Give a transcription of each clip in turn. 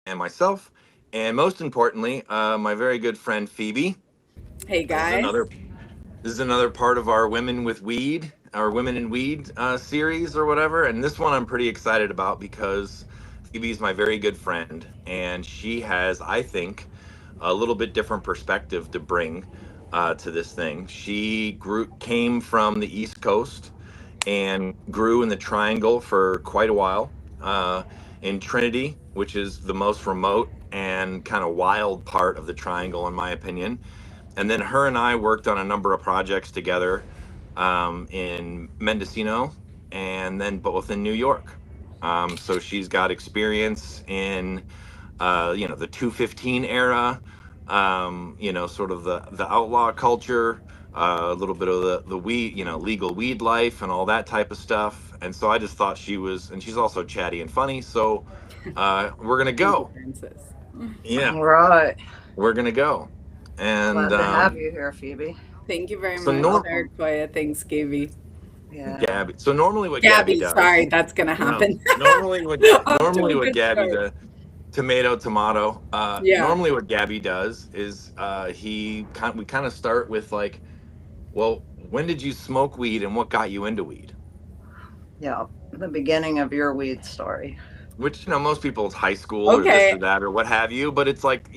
and myself, and most importantly, my very good friend Phoebe. Hey This is guys. another this is another part of our Women with Weed, our Women in Weed series or whatever. And this one I'm pretty excited about because Phoebe's my very good friend, and she has, I think, a little bit different perspective to bring to this thing. She came from the East Coast and grew in the Triangle for quite a while. In Trinity, which is the most remote and kind of wild part of the Triangle, in my opinion. And then her and I worked on a number of projects together in Mendocino and then both in New York. So she's got experience in, the 215 era, sort of the outlaw culture, a little bit of the weed, legal weed life and all that type of stuff. And so I just thought she was, and she's also chatty and funny. So we're going to Thank you, go. Francis. Yeah, All right. we're going to go. And Glad to have you here, Phoebe. Thank you very so much, nor Koya. Thanks, Gabby. Yeah. Gabby. So normally what Gabby Gabby, sorry, does, that's gonna no, happen. Off to normally a what good Gabby start. does, tomato. Yeah. Normally what Gabby does is we kind of start with like, well, when did you smoke weed and what got you into weed? Yeah. The beginning of your weed story. Which most people it's high school or this or Okay. that or what have you, but it's like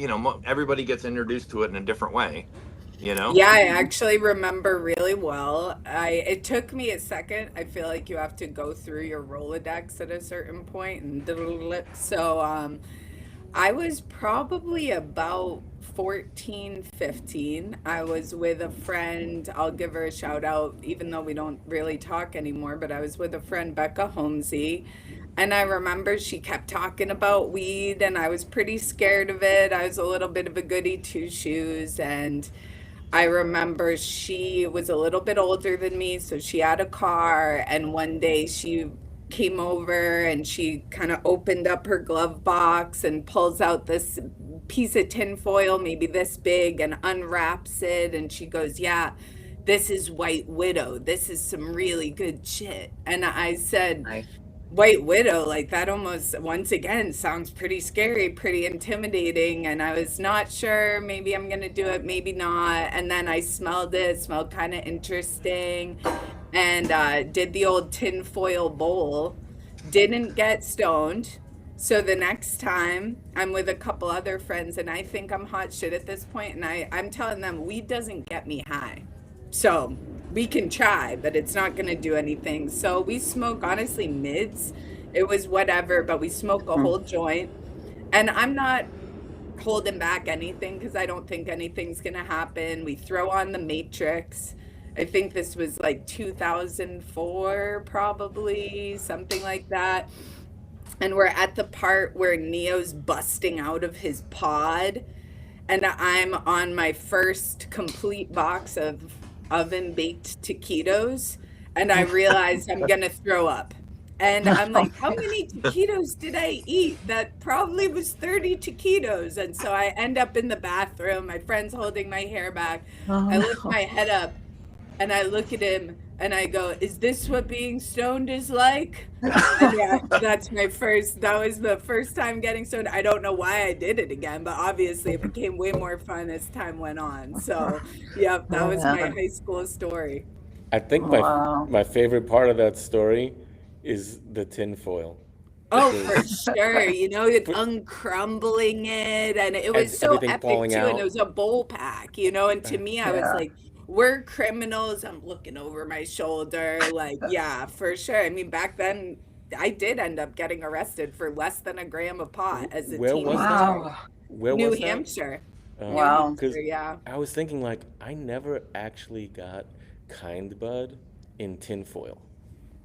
everybody gets introduced to it in a different way, you know. Yeah, I actually remember really well. It took me a second. I feel like you have to go through your Rolodex at a certain point and so I was probably about 14, 15. I was with a friend. I'll give her a shout out, even though we don't really talk anymore. But I was with a friend, Becca Holmesy. And I remember she kept talking about weed, and I was pretty scared of it. I was a little bit of a goody two shoes. And I remember she was a little bit older than me, so she had a car. And one day she came over and she kind of opened up her glove box and pulls out this piece of tinfoil, maybe this big, and unwraps it. And she goes, "Yeah, this is White Widow. This is some really good shit." And I said, Nice. White Widow, like that almost once again sounds pretty scary, pretty intimidating. And I was not sure, maybe I'm gonna do it, maybe not. And then I smelled it, smelled kind of interesting, and did the old tinfoil bowl. Didn't get stoned. So the next time I'm with a couple other friends and I think I'm hot shit at this point, and I'm telling them weed doesn't get me high. So we can try, but it's not going to do anything. So we smoke honestly mids. It was whatever, but we smoke a whole joint. And I'm not holding back anything because I don't think anything's going to happen. We throw on the Matrix. I think this was like 2004, probably, something like that. And we're at the part where Neo's busting out of his pod, and I'm on my first complete box of oven baked taquitos, and I realized I'm gonna throw up. And I'm like, how many taquitos did I eat? That probably was 30 taquitos. And so I end up in the bathroom. My friend's holding my hair back. Oh, I lift no. my head up and I look at him and I go, "Is this what being stoned is like?" And yeah, that was the first time getting stoned. I don't know why I did it again, but obviously it became way more fun as time went on. So, yep, that was my Yeah. high school story. I think Wow. my favorite part of that story is the tinfoil Oh, for because sure. It uncrumbling it, and it was so everything epic falling too. And it out. was a bowl pack, and to me, I was Yeah. like, we're criminals. I'm looking over my shoulder. Like, yeah, for sure. I mean, back then, I did end up getting arrested for less than a gram of pot as a Where was teenager. that? Wow. Where New was that? Hampshire. New Wow. Hampshire, Because yeah. I was thinking like I never actually got kind bud in tinfoil.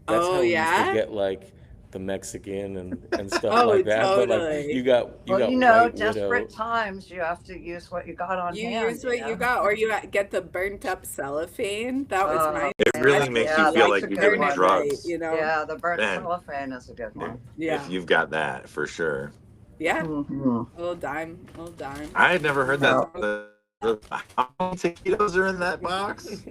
That's Oh, how we used to yeah? get like the Mexican and stuff Oh, like that. But like you totally. got you Well, got White desperate Widow. times, you have to use what you got on You hand, use what you got, or you get the burnt up cellophane. That was Oh, my It really man. makes you Yeah, specialty. feel Like that's like a to you're good burn doing it one. right, drugs. you know? Yeah, the burnt Man, cellophane is a good one. if Yeah. you've got that for sure. Yeah. Hmm. Little dime, little dime. I had never heard that Yeah. the How many taquitos are in that box?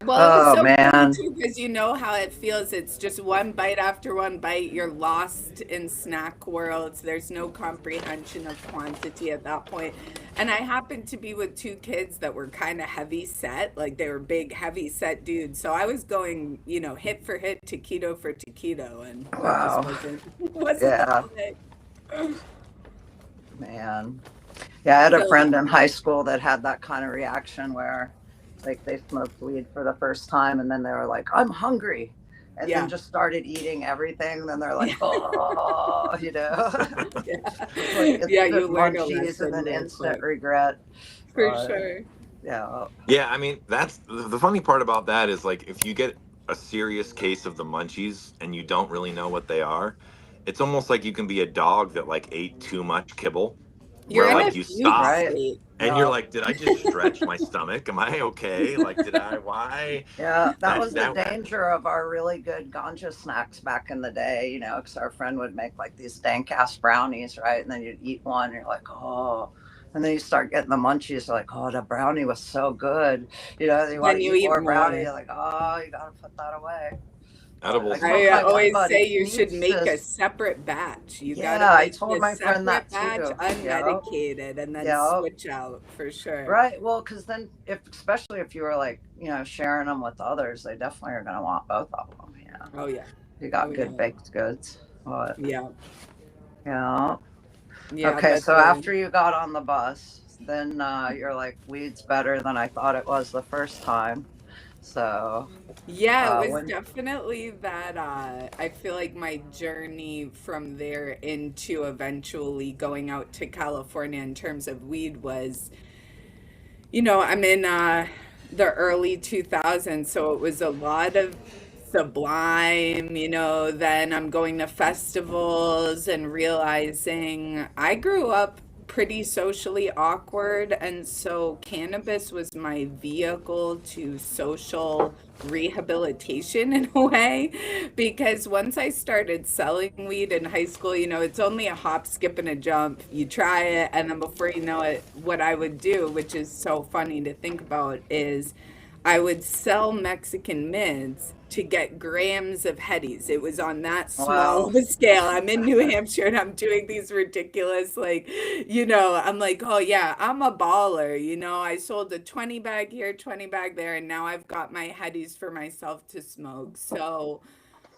Well, it was Oh so funny man. too because you know how it feels. It's just one bite after one bite. You're lost in snack worlds. There's no comprehension of quantity at that point. And I happened to be with two kids that were kind of heavy set, like they were big, heavy set dudes. So I was going, hit for hit, taquito for taquito, and it just Wow. wasn't Yeah, the thing. man. Yeah, I had a So friend in high school that had that kind of reaction where like they smoked weed for the first time and then they were like, I'm hungry. And then yeah, just started eating everything. Then they're like, yeah, oh, yeah, like yeah. instant You learn a munchies and lesson then real instant quick, regret. for But sure. yeah, Yeah, I mean, that's the funny part about that is like if you get a serious case of the munchies and you don't really know what they are, it's almost like you can be a dog that like ate too much kibble, You're where in a like you fugue stop right. state. and you're Yeah. like, did I just stretch my stomach? Am I okay? Like, why? Yeah, that That was the that danger of our really good ganja snacks back in the day, because our friend would make like these dank ass brownies, right? And then you'd eat one, and you're like, oh. And then you start getting the munchies, you're like, oh, the brownie was so good. You want Then to you eat eat more brownie, more. you're like, oh, you got to put that away. But I edibles told I make my you one high. always say buddy, he you should needs make to, a separate batch. You got to yeah, I make told a my friend that separate batch, too. Yep. unmedicated, and then Yep. switch out for sure. Right. Well, because then, especially if you were like, sharing them with others, they definitely are going to want both of them. Yeah. Oh yeah. You Oh got good yeah. baked goods. But Yeah. yeah. Yeah. Okay. But So after you got on the bus, then you're like, weed's better than I thought it was the first time. So yeah, it was when, definitely that. I feel like my journey from there into eventually going out to California in terms of weed was, I'm in the early 2000s, so it was a lot of Sublime, then I'm going to festivals and realizing I grew up pretty socially awkward, and so cannabis was my vehicle to social rehabilitation in a way, because once I started selling weed in high school, it's only a hop, skip, and a jump. You try it, and then before you know it, what I would do, which is so funny to think about, is I would sell Mexican mids to get grams of headies. It was on that small wow. of a scale. I'm in New Hampshire and I'm doing these ridiculous, I'm like, oh yeah, I'm a baller. I sold a 20 bag here, 20 bag there, and now I've got my headies for myself to smoke. So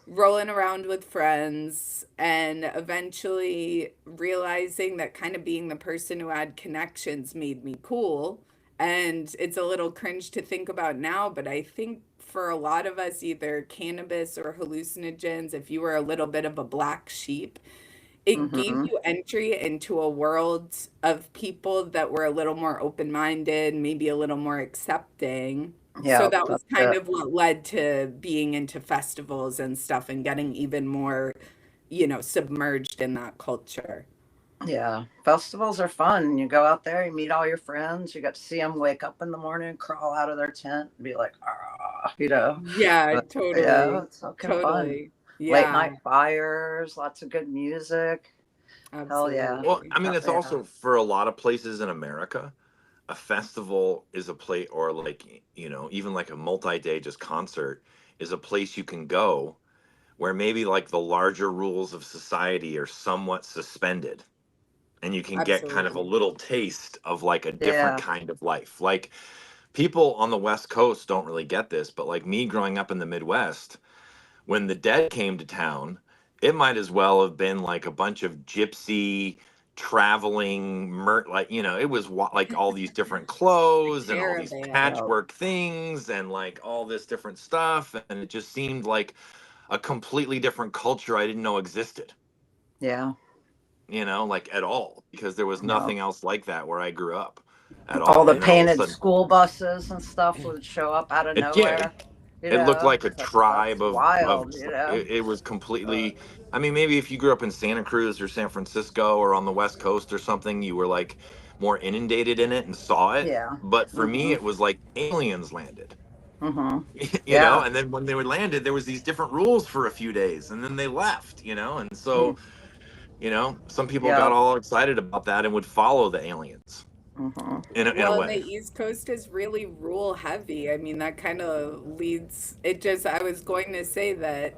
rolling around with friends and eventually realizing that kind of being the person who had connections made me cool. And it's a little cringe to think about now, but I think for a lot of us, either cannabis or hallucinogens, if you were a little bit of a black sheep, it gave Mm-hmm. you entry into a world of people that were a little more open-minded, maybe a little more accepting. So Yeah, that was that's kind it. of what led to being into festivals and stuff and getting even more, submerged in that culture. Yeah, festivals are fun. You go out there, you meet all your friends. You get to see them wake up in the morning, crawl out of their tent, and be like, ah. Yeah, But yeah, totally. it's fucking fun. Totally. Late Yeah, night fires, lots of good music. Hell yeah. Well, absolutely. I mean, Oh, it's yeah. also for a lot of places in America, a festival is a place, or like, even like a multi-day just concert is a place you can go where maybe like the larger rules of society are somewhat suspended and you can get kind of a Absolutely. little taste of like a different Yeah. kind of life. Like people on the West Coast don't really get this, but like me growing up in the Midwest, when the Dead came to town, it might as well have been like a bunch of gypsy traveling like it was like all these different The clothes and all these caravan. Yeah. patchwork things and like all this different stuff, and it just seemed like a completely different culture I didn't know existed, Yeah. like at all, because there was Yeah. nothing else like that where I grew up at All all. the And then all of a painted sudden, school buses and stuff would show up out of yeah, nowhere. it looked like a It's like, that's tribe of wild, it was But completely. I mean, maybe if you grew up in Santa Cruz or San Francisco or on the West Coast or something, you were like more inundated in it and saw it. yeah. But for me, Mm-hmm. it was like aliens landed. Mm-hmm. Yeah. And then when they were landed, there was these different rules for a few days, and then they left. And so some people got Yep. all excited about that and would follow the aliens. in a Well, and the way. East Coast is really rule heavy. I mean, that kind of leads, it just, I was going to say that,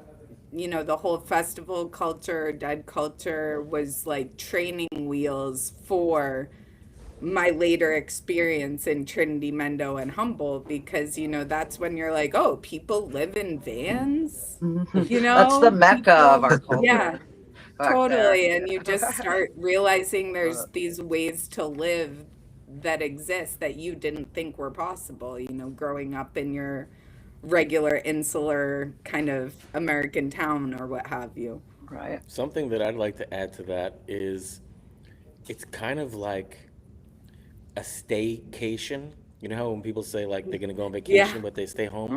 the whole festival culture, dead culture was like training wheels for my later experience in Trinity, Mendo, and Humboldt, because, that's when you're like, oh, people live in vans, That's the mecca of people, our yeah. culture back there. Totally. And you just start realizing there's these ways to live that exist that you didn't think were possible, growing up in your regular insular kind of American town or what have you. Right. Something that I'd like to add to that is it's kind of like a staycation. You know how when people say like they're gonna go on Yeah. vacation but they stay home?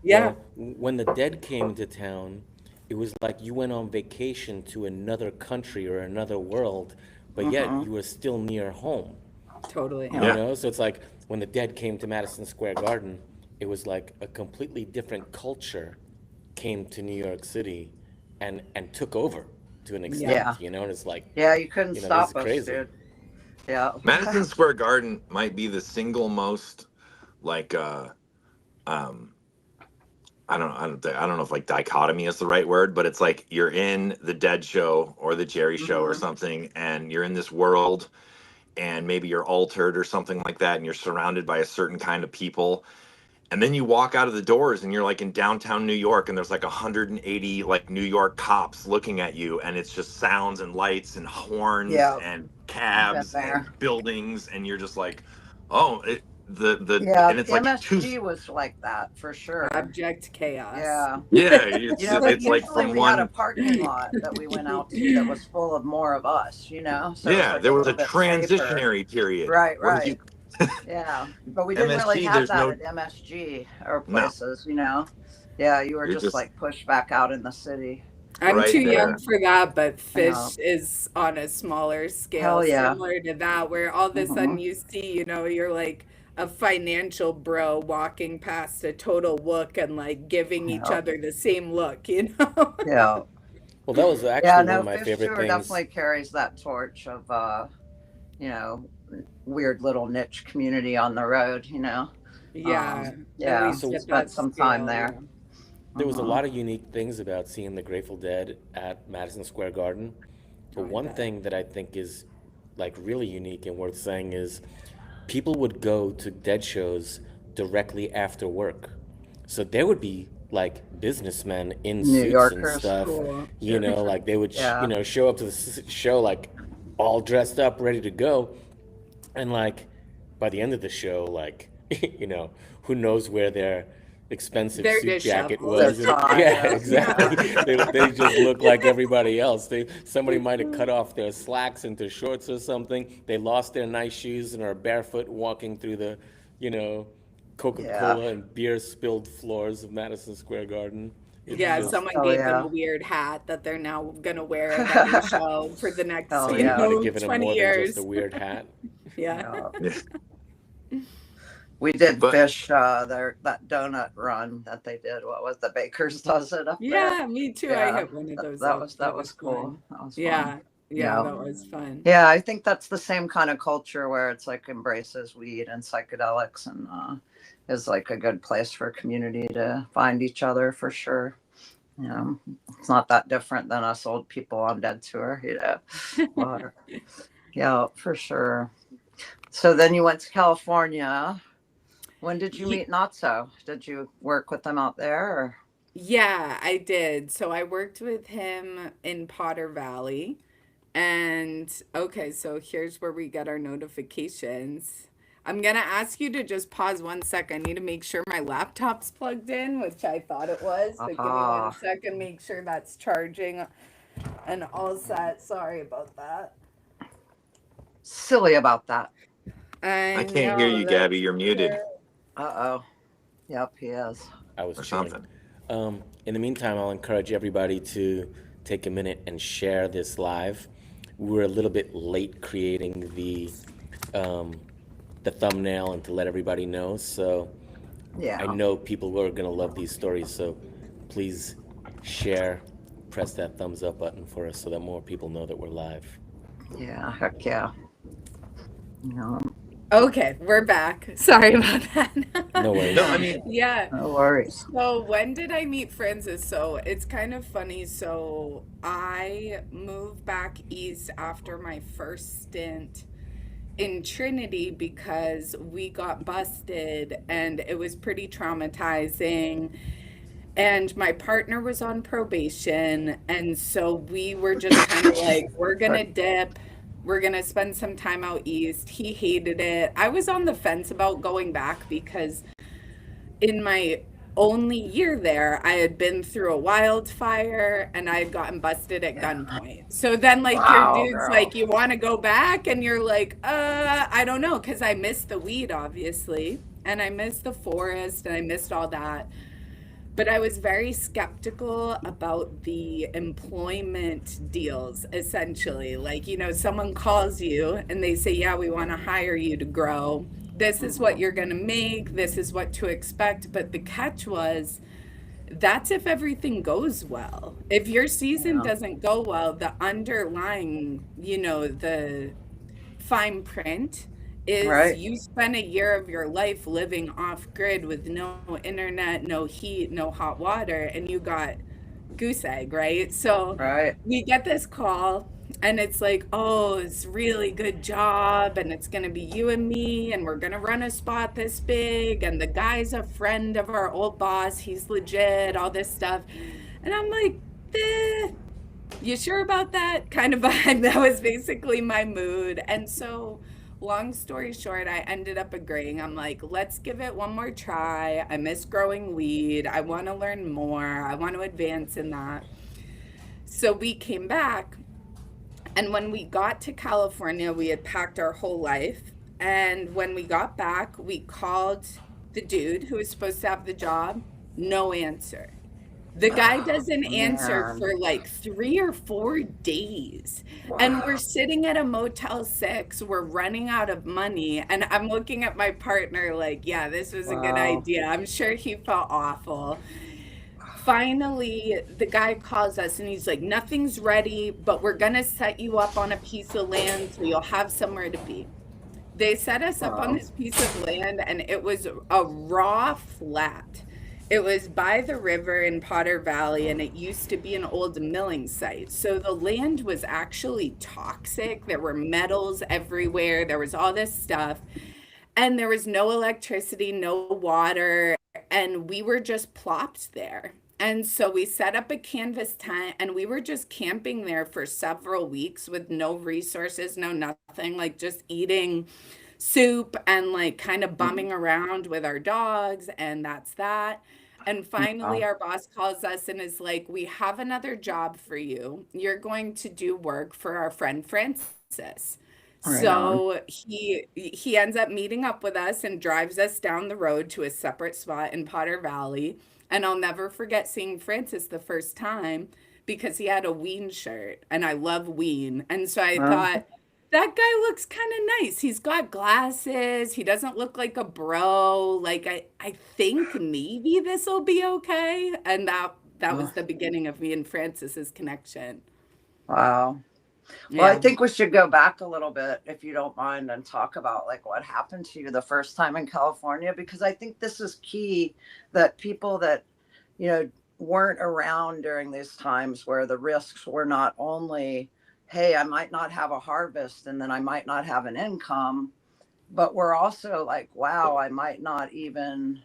Yeah. Well, when the dead came into town, it was like you went on vacation to another country or another world, but yet you were still near home. Totally. You Yeah. Yeah. know, so it's like when the dead came to Madison Square Garden, it was like a completely different culture came to New York City and took over to an Yeah. Yeah. extent, and it's like, Yeah. You couldn't this is stop us, crazy. dude. Yeah. Madison Square Garden might be the single most like um I don't know if like dichotomy is the right word, but it's like you're in the Dead show or the Jerry show or hmm something, and you're in this world, and maybe you're altered or something like that, and you're surrounded by a certain kind of people, and then you walk out of the doors and you're like in downtown New York, and there's like 180 like New York cops looking at you, and it's just sounds and lights and horns Yeah. and Been cabs there. and buildings, and you're just like, oh, the Yeah. and it's like two. MSG was like that for sure. Abject chaos. Yeah. Yeah, But it's like usually from we had a one. parking lot that we went out to that was full of more of us, so it was Yeah, like a there was a little bit safer. transitionary period. Right, What did you right. Yeah. But we didn't really MSG? have There's that no at MSG or no. places. Yeah, you were You're just just like pushed back out in the city. I'm too right young there. for that, but Yeah. Fish is on a smaller scale, Hell yeah. similar to that, where all of a hmm sudden you see, you're like a financial bro walking past a total look and like giving each Yeah. other the same look. Yeah. Well, that was Yeah, actually one no, of my Fish favorite Tour things. definitely carries that torch of you know, weird little niche community on the road. Yeah, at Yeah, least So at spent that some time scale, there. yeah. there was a hmm lot of unique things about seeing the Grateful Dead at Madison Square Garden. But Oh, I one bet. thing that I think is like really unique and worth saying is people would go to Dead shows directly after work. So there would be like businessmen in New suits and Yorkers. stuff, Cool. like they would, Yeah. show up to the show like all dressed up, ready to go. And like by the end of the show, like, who knows where their expensive They're suit jacket Their disheveled. was. And tie. yeah, Yeah. Yeah. exactly. They just look like everybody else. Somebody might have cut off their slacks into shorts or something. They lost their nice shoes and are barefoot walking through the, you know, Yeah. Coca-Cola and beer spilled floors of Madison Square Garden. It's Yeah, just, someone Oh gave them a yeah. weird hat that they're now gonna wear at every show for the next, Hell somebody yeah. might have given them 20 more than just a years. weird hat. Yeah. Yeah. Yeah. We did But Fish that donut run that they did. What was the Baker's Dozen up there? Yeah, me too. I Yeah. hit one of That, those that up. was That that was was cool. fun. That was fun. Yeah. Yeah, Yeah. that was fun. Yeah, I think that's the same kind of culture where it's like embraces weed and psychedelics and is like a good place for community to find each other for sure. It's not that different than us old people on Dead Tour. But, yeah, for sure. So then you went to California. When did you Ye- meet Notso? Did you work with them out there? Or? Yeah, I did. So I worked with him in Potter Valley. And okay, so here's where we get our notifications. I'm gonna ask you to just pause 1 second. I need to make sure my laptop's plugged in, which I thought it was, but give me one Aha. second, make sure that's charging and all set. Sorry about that. Silly about that. I I can't hear know you, Gabby. that's You're muted Uh-oh. Yep, he is. I was or chilling. something. In the meantime, I'll encourage everybody to take a minute and share this live. We were a little bit late creating the thumbnail and to let everybody know. So I Yeah. know people are gonna love these stories. So please share, press that thumbs up button for us so that more people know that we're live. Yeah, heck yeah. Yeah. Okay, we're back. Sorry about No that. No, I worries. mean, Yeah. No worries. So when did I meet Francis? So it's kind of funny. So I moved back east after my first stint in Trinity because we got busted and it was pretty traumatizing. And my partner was on probation. And so we were just kind of like, we're going to dip. We're going to spend some time out east. He hated it. I was on the fence about going back because in my only year there, I had been through a wildfire and I had gotten busted at Yeah. gunpoint. So then, like, your Wow, dude's girl. like, you want to go back? And you're like, I don't know. Cause I missed the weed, obviously. And I missed the forest and I missed all that. But I was very skeptical about the employment deals, essentially. Like, someone calls you and they say, yeah, we want to hire you to grow. This is what you're going to make. This is what to expect. But the catch was, that's if everything goes well. If your season Yeah. doesn't go well, the underlying, the fine print is Right. you spend a year of your life living off grid with no internet, no heat, no hot water, and you got goose egg, right? So Right. we get this call and it's like, oh, it's really good job and it's going to be you and me and we're going to run a spot this big and the guy's a friend of our old boss, he's legit, all this stuff. And I'm like, you sure about that kind of vibe? That was basically my mood. And so, long story short, I ended up agreeing. I'm like, let's give it one more try. I miss growing weed. I want to learn more. I want to advance in that. So, we came back. And when we got to California, we had packed our whole life. And when we got back, we called the dude who was supposed to have the job. No answer. The guy doesn't answer Man. for like 3 or 4 days. And we're sitting at a Motel 6. We're running out of money. And I'm looking at my partner like, yeah, this was a good Wow. idea. I'm sure he felt awful. Finally, the guy calls us and he's like, nothing's ready, but we're going to set you up on a piece of land so you'll have somewhere to be. They set us up on Wow. this piece of land and it was a raw flat. It was by the river in Potter Valley and it used to be an old milling site. So the land was actually toxic. There were metals everywhere. There was all this stuff. And there was no electricity, no water. And we were just plopped there. And so we set up a canvas tent and we were just camping there for several weeks with no resources, no nothing, like just eating soup and like kind of bumming around with our dogs. And that's that. And finally, Wow. our boss calls us and is like, we have another job for you. You're going to do work for our friend Francis. Right on. So he ends up meeting up with us and drives us down the road to a separate spot in Potter Valley. And I'll never forget seeing Francis the first time because he had a Ween shirt and I love Ween. And so I Well, thought, that guy looks kind of nice. He's got glasses. He doesn't look like a bro. Like I think maybe this will be okay. And that was well, the beginning of me and Francis's connection. wow. Well, I Yeah. think we should go back a little bit, if you don't mind, and talk about like what happened to you the first time in California, because I think this is key, that people that, you know, weren't around during these times where the risks were not only, hey, I might not have a harvest and then I might not have an income, but we're also like, wow, I might not even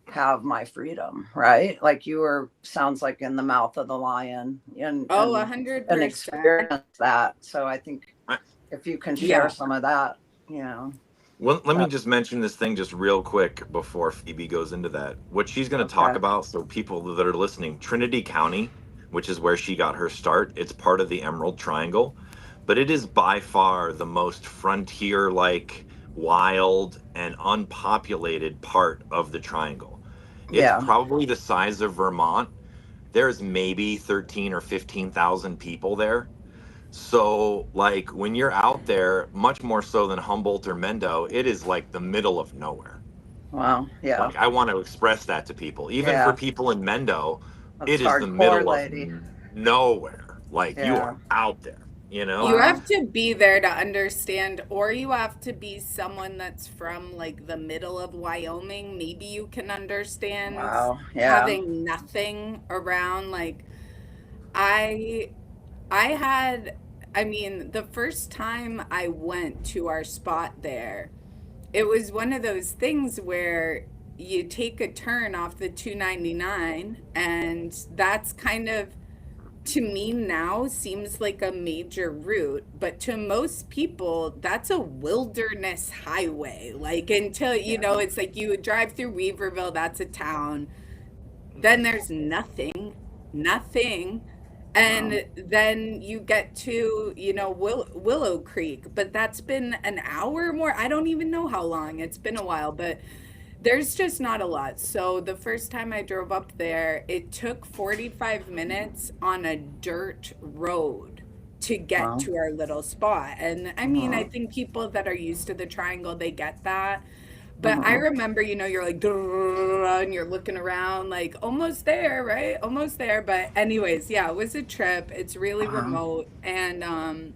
have my freedom, right? Like you were, sounds like in the mouth of the lion, and Oh, and and 100%. experience that. So I think I, if you can share Yeah. some of that, you know, well, let me that just mention this thing just real quick before Phoebe goes into that. What she's going to talk okay. about, so people that are listening, Trinity County, which is where she got her start, it's part of the Emerald Triangle, but it is by far the most frontier like, wild, and unpopulated part of the triangle. It's Yeah, probably the size of Vermont. There's maybe 13 or 15,000 people there. So, like, when you're out there, much more so than Humboldt or Mendo, it is like the middle of nowhere. wow, yeah, Like, I want to express that to people. Even for yeah, people in Mendo, that's it is the hardcore, middle of lady. nowhere. Like, you Yeah, are out there. you know? You Wow. have to be there to understand, or you have to be someone that's from like the middle of Wyoming. Maybe you can understand Wow. Yeah. having nothing around. Like I I had I mean, the first time I went to our spot there, it was one of those things where you take a turn off the 299, and that's kind of, to me now, seems like a major route, but to most people that's a wilderness highway. Like, until, Yeah. it's like you would drive through Weaverville, that's a town, then there's nothing, Wow. and then you get to, Willow Creek, but that's been an hour more. I don't even know how long. It's been a while, but there's just not a lot. So the first time I drove up there, it took 45 minutes on a dirt road to get Wow. to our little spot. And I mean, I Uh-huh. think people that are used to the triangle, they get that. But I Uh-huh. remember, you're like, "Grrr," and you're looking around like, almost there, right? Almost there. But anyways, yeah, it was a trip. It's really Wow. remote. And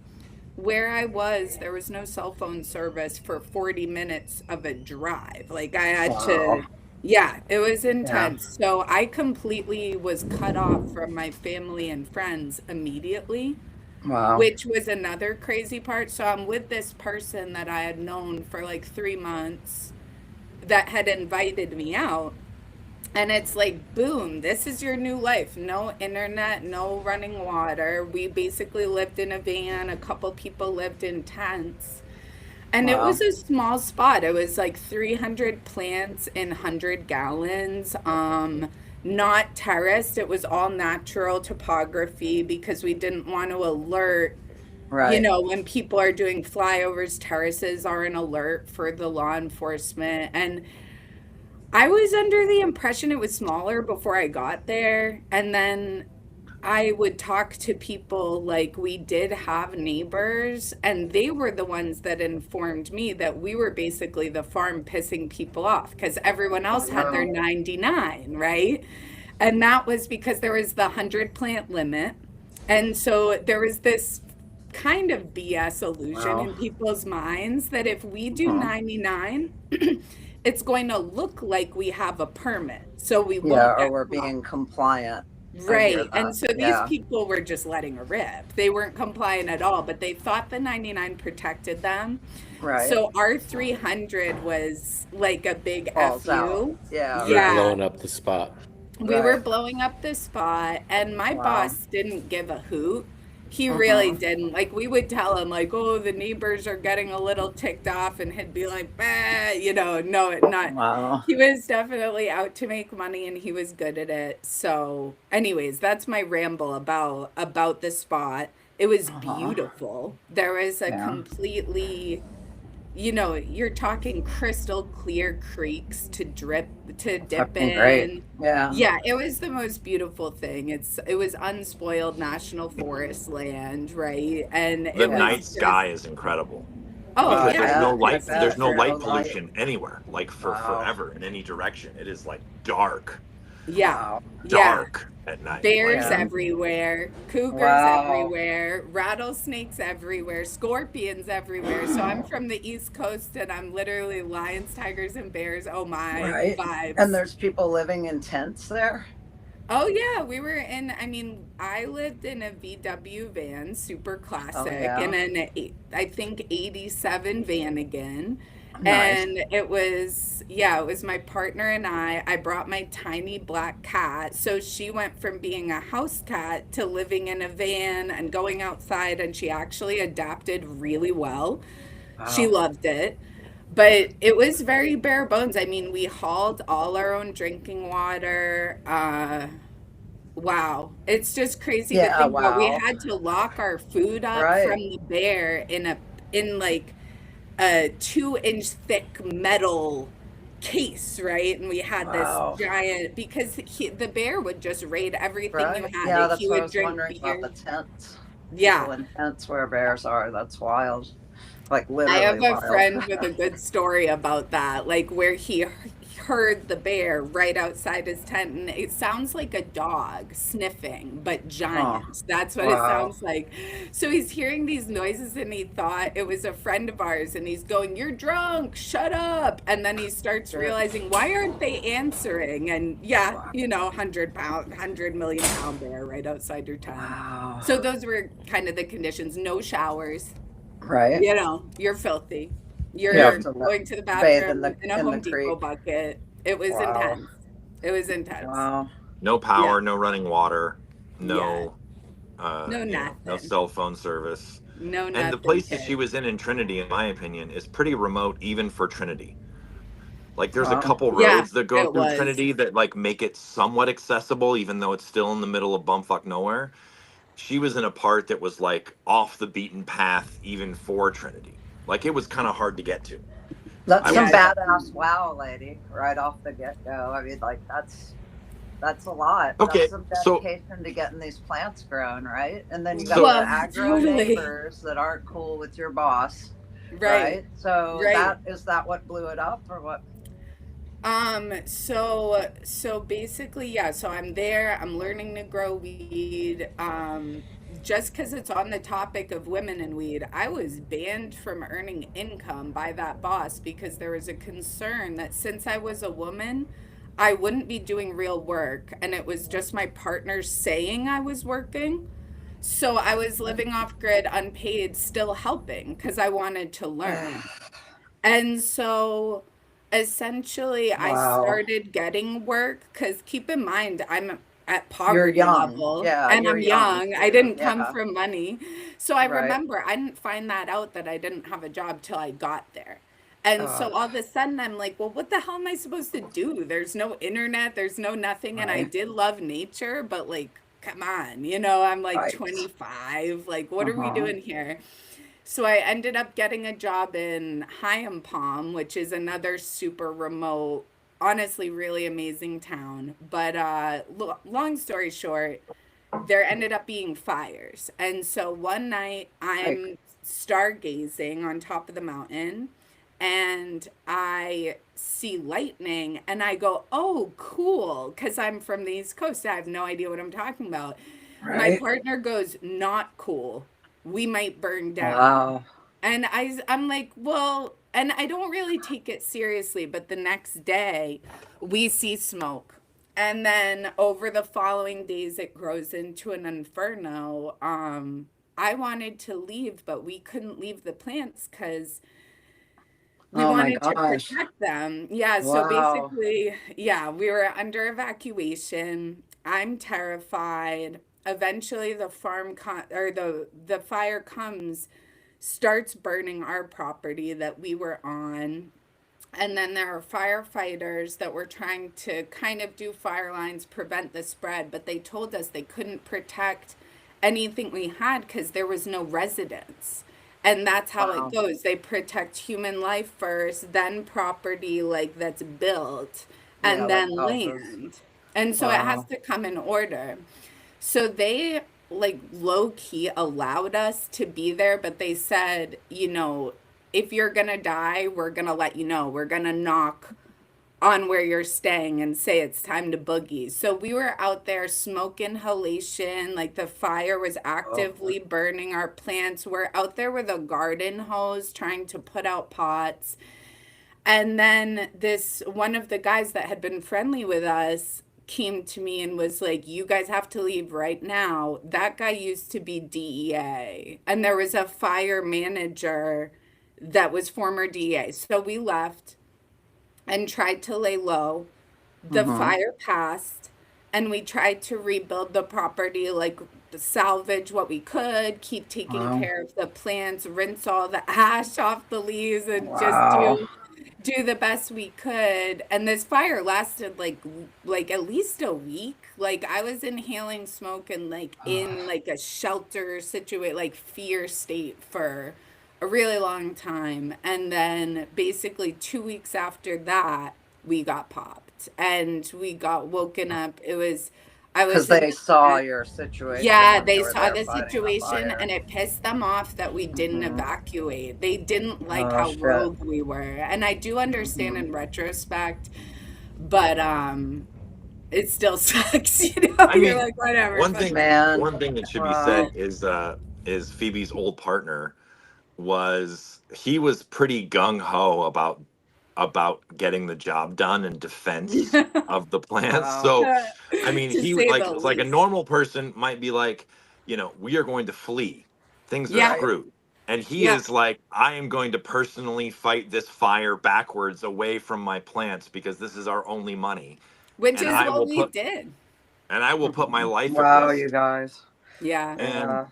where I was, there was no cell phone service for 40 minutes of a drive. Like, I had Wow. to, yeah, it was Yeah. intense. So I completely was cut off from my family and friends immediately, Wow. which was another crazy part. So I'm with this person that I had known for like 3 months that had invited me out. And it's like, boom, this is your new life. No internet, no running water. We basically lived in a van. A couple people lived in tents. And it Wow. was a small spot. It was like 300 plants in 100 gallons. Not terraced. It was all natural topography because we didn't want to alert, Right. when people are doing flyovers, terraces are an alert for the law enforcement. And I was under the impression it was smaller before I got there. And then I would talk to people, like, we did have neighbors, and they were the ones that informed me that we were basically the farm pissing people off because everyone else had their Wow. 99, right? And that was because there was the 100 plant limit. And so there was this kind of BS illusion Wow. in people's minds that if we do Uh-huh. 99, it's going to look like we have a permit, so we Yeah, won't or get we're caught. being compliant. I hear Right. that. And so these Yeah. people were just letting a rip. They weren't compliant at all, but they thought the 99 protected them. Right. So our 300 was like a big Falls out. FU. Yeah, You're right. Yeah. blowing up the spot. We were Right. blowing up the spot, and my Wow. boss didn't give a hoot. He really Uh-huh. didn't. Like, we would tell him, like, oh, the neighbors are getting a little ticked off, and he'd be like, bah, no, not. Wow. He was definitely out to make money, and he was good at it. So, anyways, that's my ramble about the spot. It was Uh-huh. beautiful. There was a Yeah. completely, you're talking crystal clear creeks to dip Fucking great. in. Yeah. Yeah, it was the most beautiful thing. It was unspoiled national forest land, right? And The it Yeah. night was just, sky is incredible oh because yeah, I there's bet. no light Zero light. pollution anywhere, like for Wow. forever in any direction. It is like dark, yeah, Wow. yeah. dark at night. Like Bears Yeah. everywhere, cougars Wow. everywhere, rattlesnakes everywhere, scorpions everywhere. So I'm from the East Coast, and I'm literally lions, tigers, and bears. Oh my, Right. And vibes. there's people living in tents there? Oh yeah, we were in, I mean, I lived in a VW van, super Oh, classic, yeah. and an I think 87 Vanagon. Nice. And it was, yeah, it was my partner and I brought my tiny black cat. So she went from being a house cat to living in a van and going outside, and she actually adapted really well. She Wow. loved it. But it was very bare bones. I mean, we hauled all our own drinking water. Wow. It's just crazy to Yeah, think about. We wow. had to lock our food up from Right. the bear in like a 2-inch thick metal case, right? And we had this Wow. giant, because the bear would just raid everything you Right. had. Yeah, Like, that's he what I would was drink wondering about beer. the tents. Yeah. People in tents where bears are. That's wild. Like I literally have a wild. friend with a good story about that, like where he heard the bear right outside his tent, and it sounds like a dog sniffing, but Oh, giant. That's what it wow. sounds like. So he's hearing these noises, and he thought it was a friend of ours, and he's going, "You're drunk, shut up." And then he starts Shit. realizing, why aren't they answering? And yeah, Wow. 100 pound, 100 million pound bear right outside your tent. Wow. So those were kind of the conditions. No showers, Right? you're filthy. You have You're to going to the bathe bathroom in a in the Home Depot creek. bucket. It was Wow. intense. It was intense. Wow. No Yeah. power, no running water, Yeah. no No no nothing. cell phone service. No And the nothing, place that she kid. was in Trinity, in my opinion, is pretty remote even for Trinity. Like there's a Wow. couple Yeah, roads that go it through was. Trinity that like make it somewhat accessible, even though it's still in the middle of bumfuck nowhere. She was in a part that was like off the beaten path even for Trinity. Like it was kind of hard to get to, That's I would some Yeah, say. badass wow, lady, right off the get go. I mean, like that's a lot. That's Okay, some so dedication to getting these plants grown, right? And then you got so the well, aggro totally. neighbors that aren't cool with your boss, Right. right? So Right. that is that what blew it up or what? So basically, yeah, so I'm there, I'm learning to grow weed. Just because it's on the topic of women in weed, I was banned from earning income by that boss because there was a concern that since I was a woman, I wouldn't be doing real work, and it was just my partner saying I was working. So I was living off grid, unpaid, still helping because I wanted to learn. And so essentially, I Wow. started getting work because keep in mind, I'm at You're poverty young. level Yeah, and you're I'm young young. I too. didn't come Yeah. from money. So I Right. remember I didn't find that out that I didn't have a job till I got there. And so Oh, all of a sudden, I'm like, well, what the hell am I supposed to do? There's no internet, there's no nothing. And I right. did love nature, but like, come on, I'm like Right. 25. Like, what are we Uh-huh. doing here? So I ended up getting a job in Hyam Palm, which is another super remote, honestly, really amazing town. But long story short, there ended up being fires. And so one night Like, I'm stargazing on top of the mountain and I see lightning and I go, oh, cool. Because I'm from the East Coast. I have no idea what I'm talking about. My right. partner goes, not cool. We might burn down. Wow. And I'm like, well, and I don't really take it seriously, but the next day we see smoke. And then over the following days, it grows into an inferno. I wanted to leave, but we couldn't leave the plants because we Oh my wanted to gosh. protect them. Yeah, so Wow. basically, yeah, we were under evacuation. I'm terrified. Eventually or the fire comes, starts burning our property that we were on. And then there are firefighters that were trying to kind of do fire lines, prevent the spread, but they told us they couldn't protect anything we had because there was no residence. And that's how it Wow. goes. They protect human life first, then property like that's built, Yeah, and like then houses. land. And so it has Wow. to come in order. So they like low key allowed us to be there, but they said, if you're gonna die, we're gonna let you know. We're gonna knock on where you're staying and say it's time to boogie. So we were out there, smoke inhalation, like the fire was Oh, actively burning our plants. We're out there with a garden hose trying to put out pots. And then this one of the guys that had been friendly with us came to me and was like, "You guys have to leave right now." That guy used to be DEA, and there was a fire manager that was former DEA. So we left and tried to lay low. The mm-hmm. fire passed, and we tried to rebuild the property, like salvage what we could, keep taking Wow. care of the plants, rinse all the ash off the leaves, and just Wow. do the best we could. And this fire lasted like at least a week. Like I was inhaling smoke and like in like a shelter situation, like fear state for a really long time. And then basically 2 weeks after that, we got popped and we got woken up. It was I Because was in they the saw tent. your situation Yeah, when they they were saw there the fighting the situation fire. and it pissed them off that we didn't Hmm. evacuate. They didn't like Oh how shit. rogue we were. And I do understand Hmm. in retrospect, but it still sucks, you know. I You're mean, like, whatever, one fuck thing it. Man. one thing that should be said Wow. is Phoebe's old partner he was pretty gung ho about getting the job done in defense of the plants. Wow. So, I mean, To he say like the it's like a least. normal person might be like, we are going to flee. Things are Yeah, Right. screwed. And he yeah. is like, I am going to personally fight this fire backwards away from my plants because this is our only money. Which And is I what will we put did. my life at Wow, you risk. guys. Yeah. And Yeah.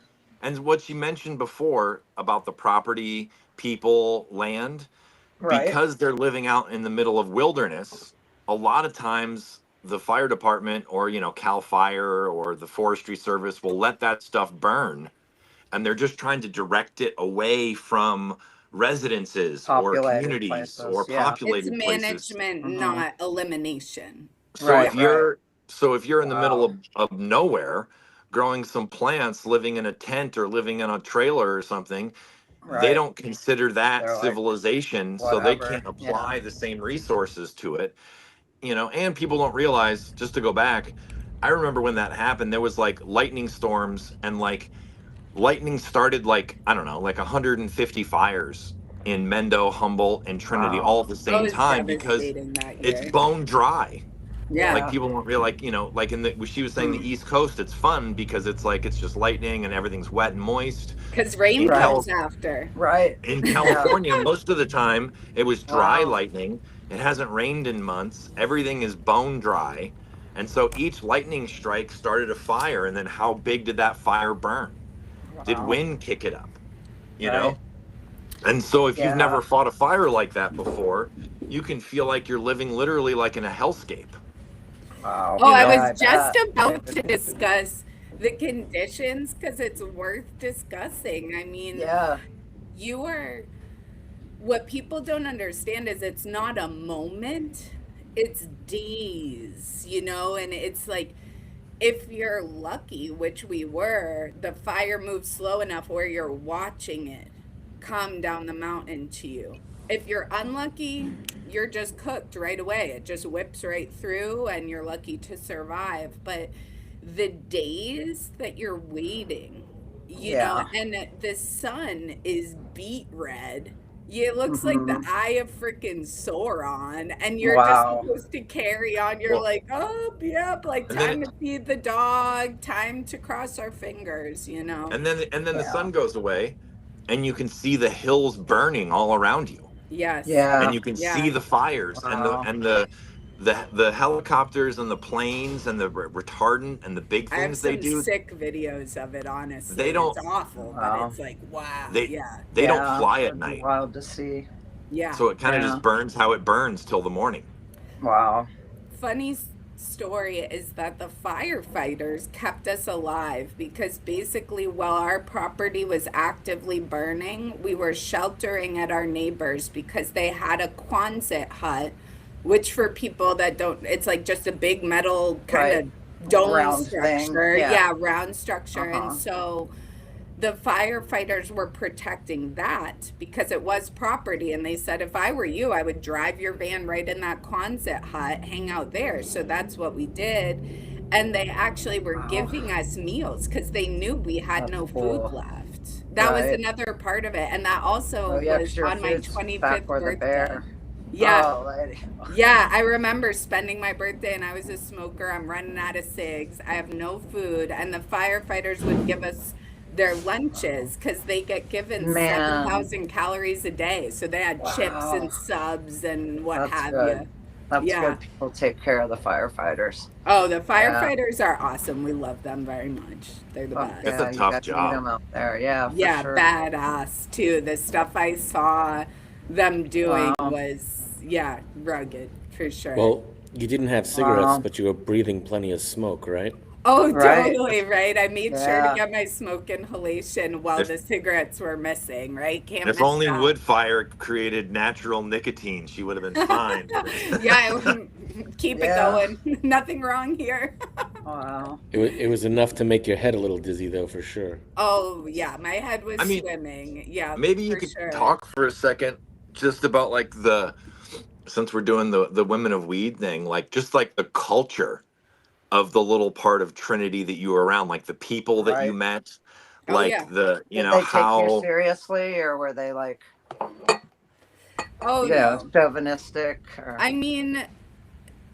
what you mentioned before about the property, people, land, Right. because they're living out in the middle of wilderness, a lot of times the fire department or Cal Fire or the Forestry Service will let that stuff burn, and they're just trying to direct it away from residences or Populated communities or places. Yeah. It's populated places. management, Hmm. not elimination. So Yeah. Right. Right. if you're in the middle Wow. of nowhere growing some plants, living in a tent or living in a trailer or something, they Right. don't consider that They're like, civilization, so they whatever. can't Yeah. apply the same resources to it. And people don't realize, just to go back, I remember when that happened, there was like lightning storms, and like lightning started, like, I don't know, like 150 fires in Mendo, Humboldt, and Trinity Wow. all at the Oh, it same was time because devastating that it's year. bone dry. Yeah. Like, Yeah. people don't realize, like she was saying, Hmm. the East Coast, it's fun because it's like it's just lightning and everything's wet and moist. Because rain In Right. comes Cal after. Right. in Yeah. California, most of the time it was dry Wow. lightning. It hasn't rained in months. Everything is bone dry. And so each lightning strike started a fire. And then how big did that fire burn? Did Wow. wind kick it up? You Right. know? And so if you've Yeah. never fought a fire like that before, you can feel like you're living literally like in a hellscape. Wow. Oh, You I know? was Yeah, I just bet. about to discuss the conditions because it's worth discussing. I mean, Yeah. you are, what people don't understand is it's not a moment, it's days, and it's like, if you're lucky, which we were, the fire moves slow enough where you're watching it come down the mountain to you. If you're unlucky, you're just cooked right away. It just whips right through and you're lucky to survive. But the days that you're waiting, Yeah. and the sun is beet red. It looks like the Hmm. eye of freaking Sauron, and you're just Wow. supposed to carry on. You're Well, like, oh, yep, like and then time to feed the dog, time to cross our fingers. and then the Yeah. sun goes away, and you can see the hills burning all around you. Yes. And Yeah. you can see Yeah. the fires and Wow. the helicopters and the planes and the retardant and the big I have things they some do. sick videos of it, They honestly. It's don't awful, but Wow. it's like, wow. they Yeah. they don't Yeah. fly at That'd be night, wild to see. Yeah. so it kind of Yeah. just burns how it burns till the morning. Wow. Funny story is that the firefighters kept us alive because basically while our property was actively burning, we were sheltering at our neighbors because they had a Quonset hut, which for people that don't, it's like just a big metal kind Right. of dome Round thing. structure. Yeah. Yeah, round structure. And Uh-huh. so the firefighters were protecting that because it was property. And they said, if I were you, I would drive your van right in that Quonset hut, hang out there. So that's what we did. And they actually were Wow. giving us meals because they knew we had That's no food cool. left. That was Right. another part of it. And that also Oh yeah, was 'cause your on my food's back 25th where the birthday. bear. Yeah. Oh, lady. Yeah, I remember spending my birthday and I was a smoker. I'm running out of cigs. I have no food. And the firefighters would give us their lunches because they get given Man. 7,000 calories a day. So they had chips Wow. and subs and what That's have good. you. That's Yeah. good. People take care of the firefighters. Oh, the Yeah. firefighters are awesome. We love them very much. They're the Fuck best. It's a yeah, you tough got to meet job. them out there. Yeah, for Yeah, sure. badass too. The stuff I saw them doing Wow. was, yeah, rugged for sure. Well, you didn't have cigarettes, Wow. but you were breathing plenty of smoke, right? Oh, Right. totally, right? I made sure to Yeah. get my smoke inhalation while If the cigarettes were missing, right? Can't if miss only that. wood fire created natural nicotine, she would have been fine. Yeah, keep it Yeah. going. Nothing wrong here. Wow. It was enough to make your head a little dizzy, though, for sure. Oh, yeah, my head was I mean, swimming. Yeah, maybe you for could sure. talk for a second just about like the, since we're doing the women of weed thing, like just like the culture of the little part of Trinity that you were around, like the people that you Right. met, Oh, like yeah. the, Did they take you how, seriously, or were they like, Oh, no. chauvinistic? Or I mean,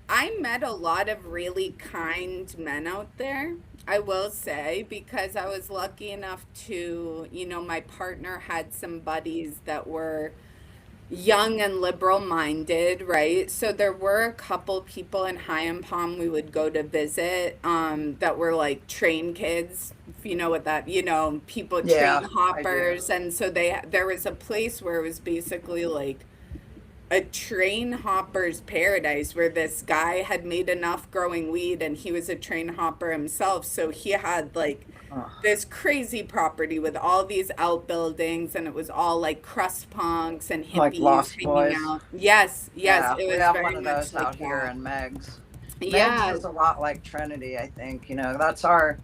I met a lot of really kind men out there, I will say, because I was lucky enough to, my partner had some buddies that were young and liberal minded, right? So there were a couple people in High and Palm we would go to visit that were like train kids, if you know what that, people train yeah, I do. hoppers. And so there was a place where it was basically like a train hopper's paradise where this guy had made enough growing weed and he was a train hopper himself. So he had like Oh, this crazy property with all these outbuildings and it was all like crust punks and like hippies Lost hanging Boys. out. Yes, yes, Yeah, it we was have one very of much those like out here that. in Meg's. Meg's Yeah. is a lot like Trinity, I think. That's our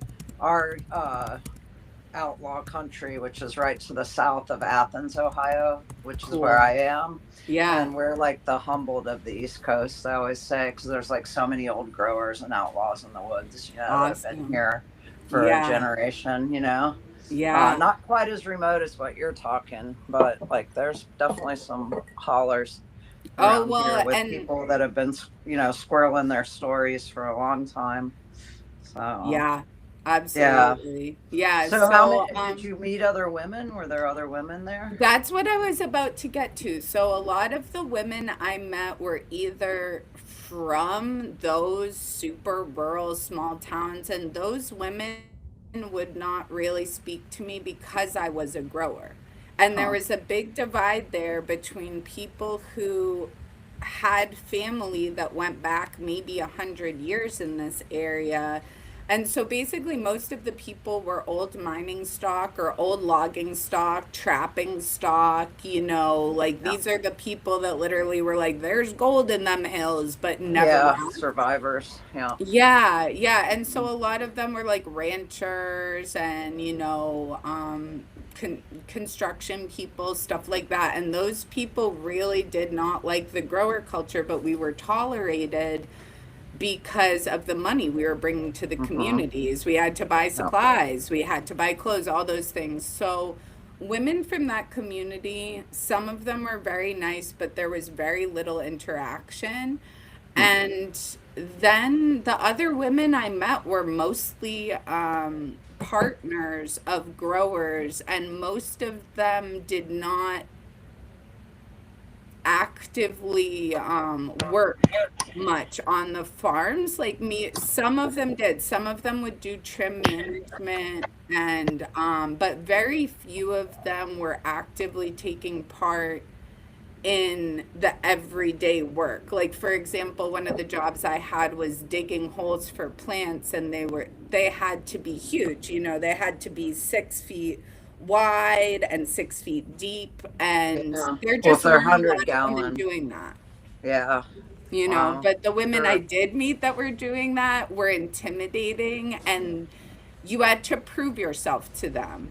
outlaw country, which is right to the south of Athens, Ohio, which is where Cool. I am. Yeah. And we're like the Humboldt of the East Coast, I always say, because there's like so many old growers and outlaws in the woods, that have been Awesome. here for a Yeah. generation. Yeah. Not quite as remote as what you're talking, but like there's definitely some hollers Oh, around here well, with and people that have been, squirreling their stories for a long time. So, yeah, yeah. absolutely. Yeah. So, how many So, did you meet other women? Were there other women there? that's what I was about to get to. So, a lot of the women I met were either from those super rural small towns, and those women would not really speak to me because I was a grower. And there Huh. was a big divide there between people who had family that went back maybe 100 years in this area. And so basically, most of the people were old mining stock or old logging stock, trapping stock, like Yeah. these are the people that literally were like, there's gold in them hills, but never Yeah. left. Survivors. Yeah. Yeah, yeah. And so Mhm. a lot of them were like ranchers and, construction people, stuff like that. And those people really did not like the grower culture, but we were tolerated because of the money we were bringing to the Mhm. communities. We had to buy Yeah. supplies, we had to buy clothes, all those things. So, women from that community, some of them were very nice, but there was very little interaction. Hmm. And then the other women I met were mostly partners of growers, and most of them did not actively work much on the farms like me. Some of them did. Some of them would do trim management and but very few of them were actively taking part in the everyday work. Like for example, one of the jobs I had was digging holes for plants and they had to be huge, they had to be 6 feet wide and 6 feet deep and Yeah. there Well, if just they're weren't a 100 lot of women gallon. doing that. Yeah. Wow. But the women I Sure. did meet that were doing that were intimidating and you had to prove yourself to them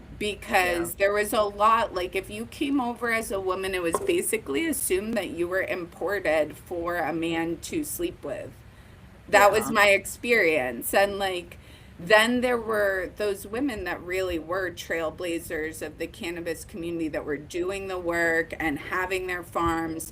Yeah. because there was a lot like if you came over as a woman it was basically assumed that you were imported for a man to sleep with. That was Yeah. my experience. And like then there were those women that really were trailblazers of the cannabis community that were doing the work and having their farms,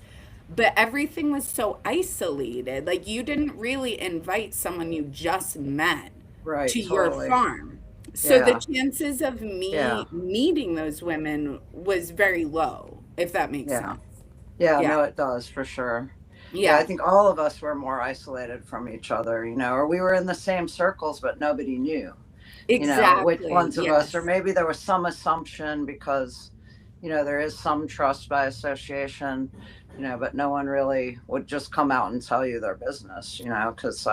but everything was so isolated. Like you didn't really invite someone you just met Right. to your Totally. farm. So the Yeah. chances of Yeah. me meeting those women was very low, if that makes Yeah. sense. Yeah. Yeah. No, it does for sure. Yeah, I Yeah. think all of us were more isolated from each other, or we were in the same circles, but nobody knew, which Exactly. ones of us, or Yes. maybe there was some assumption because, there is some trust by association, but no one really would just come out and tell you their business, because,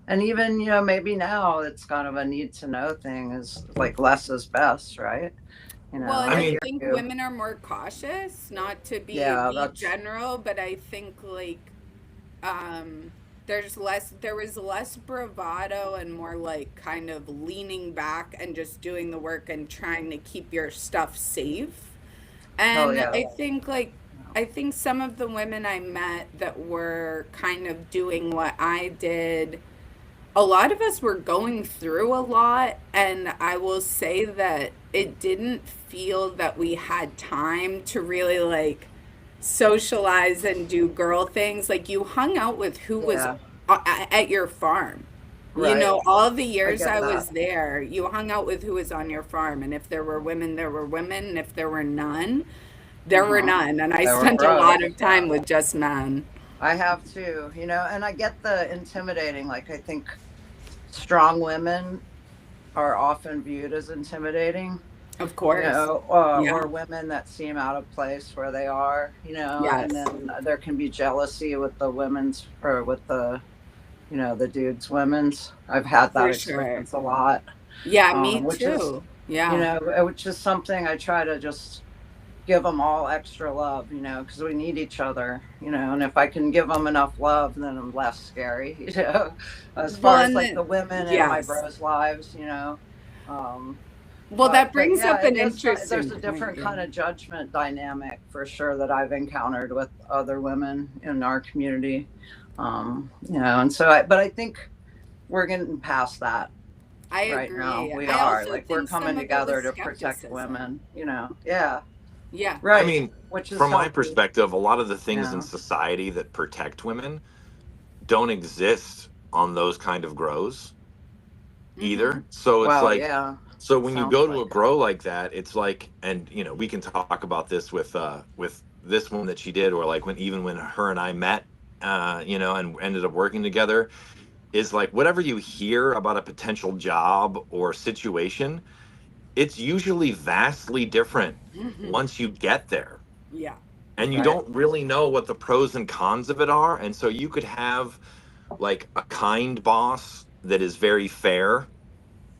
and even, maybe now it's kind of a need to know thing is like less is best, right? Well, and I I I mean, hear think you. women are more cautious, not to be Yeah, be that's, general, but I think like um there was less bravado and more like kind of leaning back and just doing the work and trying to keep your stuff safe. Oh And yeah. I think some of the women I met that were kind of doing what I did, a lot of us were going through a lot, and I will say that it didn't feel that we had time to really like socialize and do girl things. Like you hung out with who was Yeah. at your farm. You Right. know, all the I years get I that. was there, you hung out with who was on your farm. And if there were women, there were women. And if there were none, there were Uh-huh. none. And I There were spent a us. lot of Yeah. time with just men. I have too, and I get the intimidating. Like, I think strong women are often viewed as intimidating, Of course. Yeah. or women that seem out of place where they are, and Yes. then there can be jealousy with the women's or with the dudes' women's. I've had that For sure. experience a lot, Yeah, me which is, too. Yeah. something I try to just give them all extra love, because we need each other, and if I can give them enough love, then I'm less scary, as Well, far as and like then, the women in my yes. bros' lives. Um, Well, that but brings yeah, up an there's interesting a point. different Yeah. kind of judgment dynamic for sure that I've encountered with other women in our community. And so but I think we're getting past that I right now. agree. We I are also like we're think some coming of it was together to protect skepticism. women. Yeah, Yeah. I right. mean, Which is from my healthy. perspective, a lot of the things in Yeah. society that protect women don't exist on those kind of grows Mm-hmm. either. So it's Well, like, yeah. so when you Sounds go to like a it. grow like that, it's like, and we can talk about this with this one that she did, or like when her and I met, and ended up working together, is like whatever you hear about a potential job or situation, it's usually vastly different Mm-hmm. once you get there. Yeah. And you Right. don't really know what the pros and cons of it are. And so you could have like a kind boss that is very fair,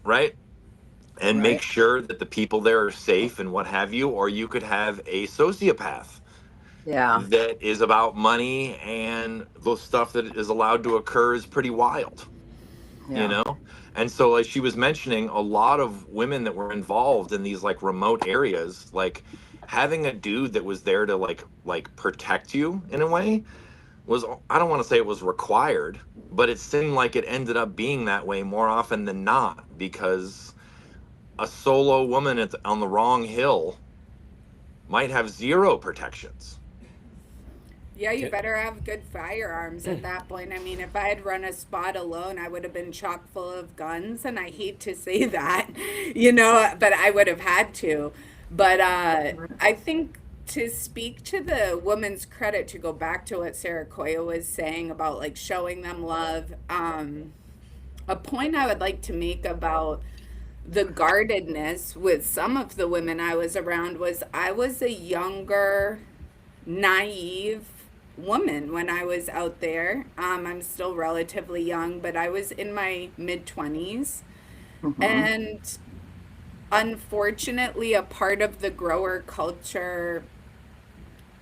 right? And make Right. sure that the people there are safe and what have you. Or you could have a sociopath Yeah. that is about money, and the stuff that is allowed to occur is pretty wild, you Yeah. know? And so, like she was mentioning, a lot of women that were involved in these like remote areas, like having a dude that was there to like protect you in a way was, I don't want to say it was required, but it seemed like it ended up being that way more often than not, because a solo woman on the wrong hill might have zero protections. Yeah, you Yeah. better have good firearms at that point. I mean, if I had run a spot alone, I would have been chock full of guns, and I hate to say that, but I would have had to. But I think to speak to the woman's credit, to go back to what Sarah Koya was saying about like showing them love, a point I would like to make about the guardedness with some of the women I was around was I was a younger, naive woman when I was out there. I'm still relatively young, but I was in my mid 20s. Hmm. And unfortunately, a part of the grower culture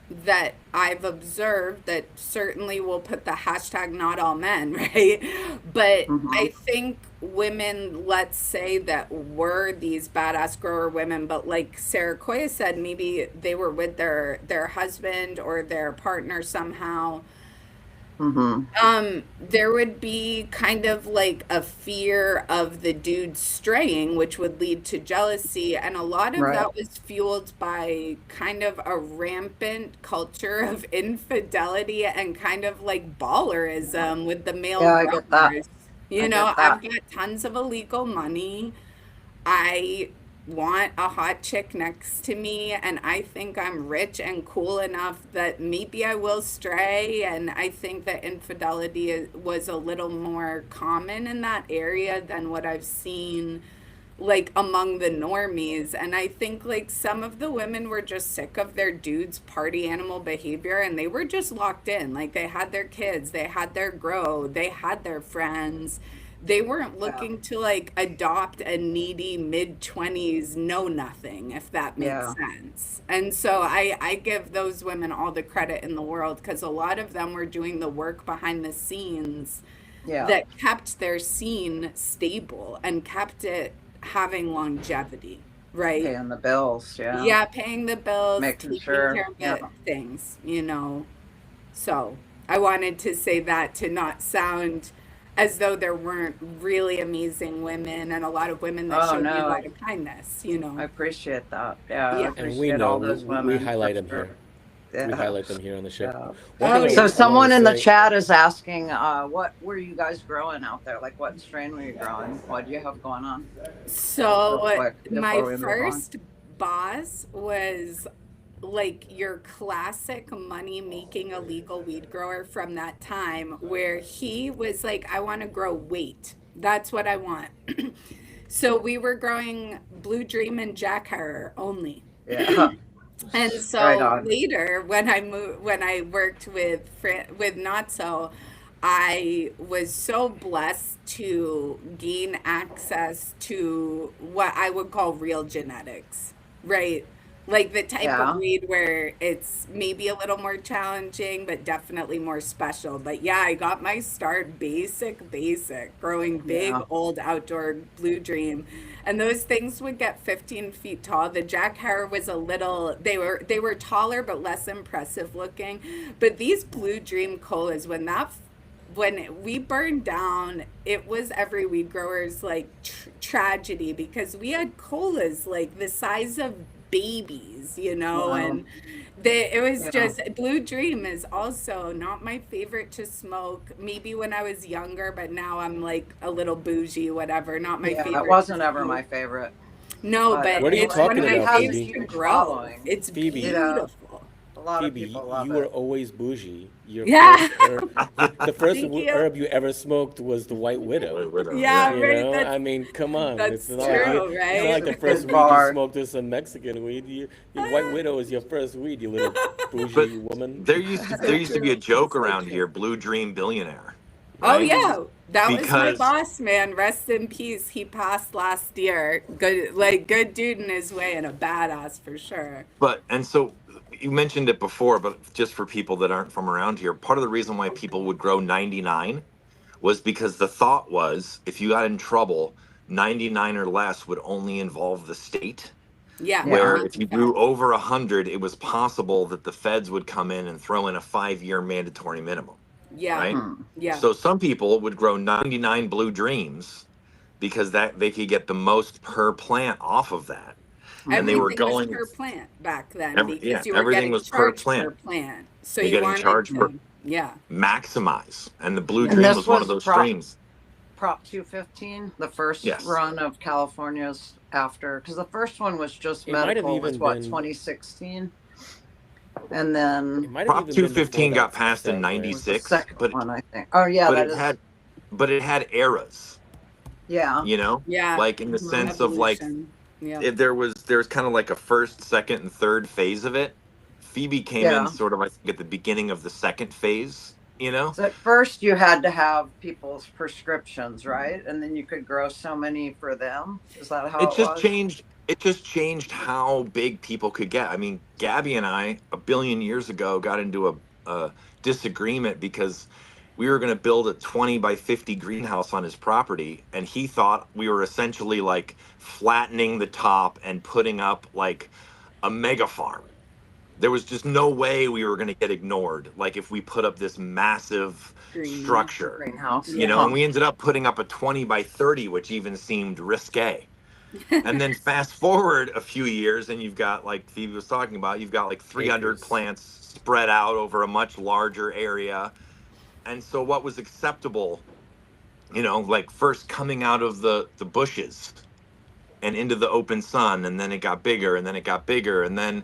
that I've observed that certainly will put the hashtag not all men, right? But Hmm. I think women, let's say that were these badass grower women, but like Sarah Koya said, maybe they were with their husband or their partner somehow. Hmm. There would be kind of like a fear of the dude straying, which would lead to jealousy. And a lot of Right. that was fueled by kind of a rampant culture of infidelity and kind of like ballerism with the male Yeah, I get that. growers. I get I've that. got tons of illegal money. I want a hot chick next to me, and I think I'm rich and cool enough that maybe I will stray. And I think that was a little more common in that area than what I've seen like among the normies. And I think like some of the women were just sick of their dudes' party animal behavior, and they were just locked in. Like they had their kids, they had their grow, they had their friends. They weren't Yeah. looking to like adopt a needy mid-20s know nothing, if that makes Yeah. sense. And so I give those women all the credit in the world because a lot of them were doing the work behind the scenes Yeah. that kept their scene stable and kept it having longevity, right? Paying the bills. Yeah. Yeah, paying the bills, Making taking sure. care of Yeah. the things, So I wanted to say that to not sound as though there weren't really amazing women and a lot of women that Oh showed me a no, lot of kindness, I appreciate that. Yeah, I Yeah. And we appreciate know all those we women for highlight them sure. here. We Yeah. highlight them here on the show. Yeah. One Oh, thing yeah. So I want someone to in the say, chat is asking, what were you guys growing out there? Like what strain were you growing? What do you have going on? Real So quick my before we move on. first boss was like your classic money making illegal weed grower from that time where he was like, I want to grow weight. That's what I want. So we were growing Blue Dream and Jack Harrer only. Yeah. And Right so on. later, when I worked with Notso, I was so blessed to gain access to what I would call real genetics, right? Like the type of Yeah. weed where it's maybe a little more challenging, but definitely more special. But yeah, I got my start basic, growing big Yeah. old outdoor Blue Dream, and those things would get 15 feet tall. The Jack Harrer was a little, they were taller but less impressive looking. But these Blue Dream colas, when we burned down, it was every weed grower's like tragedy because we had colas like the size of babies, Wow. and it was Yeah. just Blue Dream is also not my favorite to smoke. Maybe when I was younger, but now I'm like a little bougie, whatever. Not my Yeah. It favorite to wasn't ever my smoke. favorite, No, but but what are you it's one talking of it my about, has a favorites Phoebe? to huge grow. following. It's Phoebe, You know, beautiful. a lot of Phoebe, people love you were it. always bougie. Your Yeah. first herb, the first Thank you. herb you ever smoked was the White Widow. Yeah, You right. know, That's I mean, come on. It's that's not like Yeah. you. true, It's not It's like right? a the first good weed you bar. smoked was some Mexican weed. Your White Widow is your first weed, you little But bougie woman. So there used to be a true. joke So around true. here, Blue Dream Billionaire, Oh right? yeah, that was my Because boss, man. Rest in peace. He passed last year. Good dude in his way and a badass for sure. and so you mentioned it before, but just for people that aren't from around here, part of the reason why people would grow 99 was because the thought was if you got in trouble, 99 or less would only involve the state. Yeah, Yeah. Where that's if a you grew fact. over 100, it was possible that the feds would come in and throw in a 5-year mandatory minimum, Yeah, right? Hmm. yeah. So some people would grow 99 Blue Dreams because that they could get the most per plant off of that, and they Hmm. were Everything was going per plant back then because you were everything getting was per charged per plant. plant. So You're you getting wanted charged per to, yeah, maximize, and the Blue yeah. And Dream this was one of was those streams. Prop 215, the first Yes, run of California's after, because the first one was just It might have medical, was even what, been. 2016? And It then might have Prop even been before 215 got that, passed in Sandman. was the '96, second one, I think. Oh, yeah, but that it is, had but it had eras, yeah. you know, Yeah, like in the Hmm. sense of like evolution. Yeah. there was kind of like a first, second, and third phase of it. Phoebe came in Yeah. sort of I think at the beginning of the second phase, you know. So at first you had to have people's prescriptions, right? And then you could grow so many for them. Is that how It it just was? changed. It just changed how big people could get. I mean, Gabby and I, a billion years ago, got into a disagreement because we were going to build a 20 by 50 greenhouse on his property, and he thought we were essentially like flattening the top and putting up like a mega farm. There was just no way we were going to get ignored. Like if we put up this massive Green. structure, Greenhouse. you Yeah. know, and Huh. we ended up putting up a 20 by 30, which even seemed risque. And then fast forward a few years, and you've got, like Phoebe was talking about, you've got like 300 Acres. plants spread out over a much larger area. And so, what was acceptable, like first coming out of the bushes and into the open sun, and then it got bigger, and then it got bigger, and then,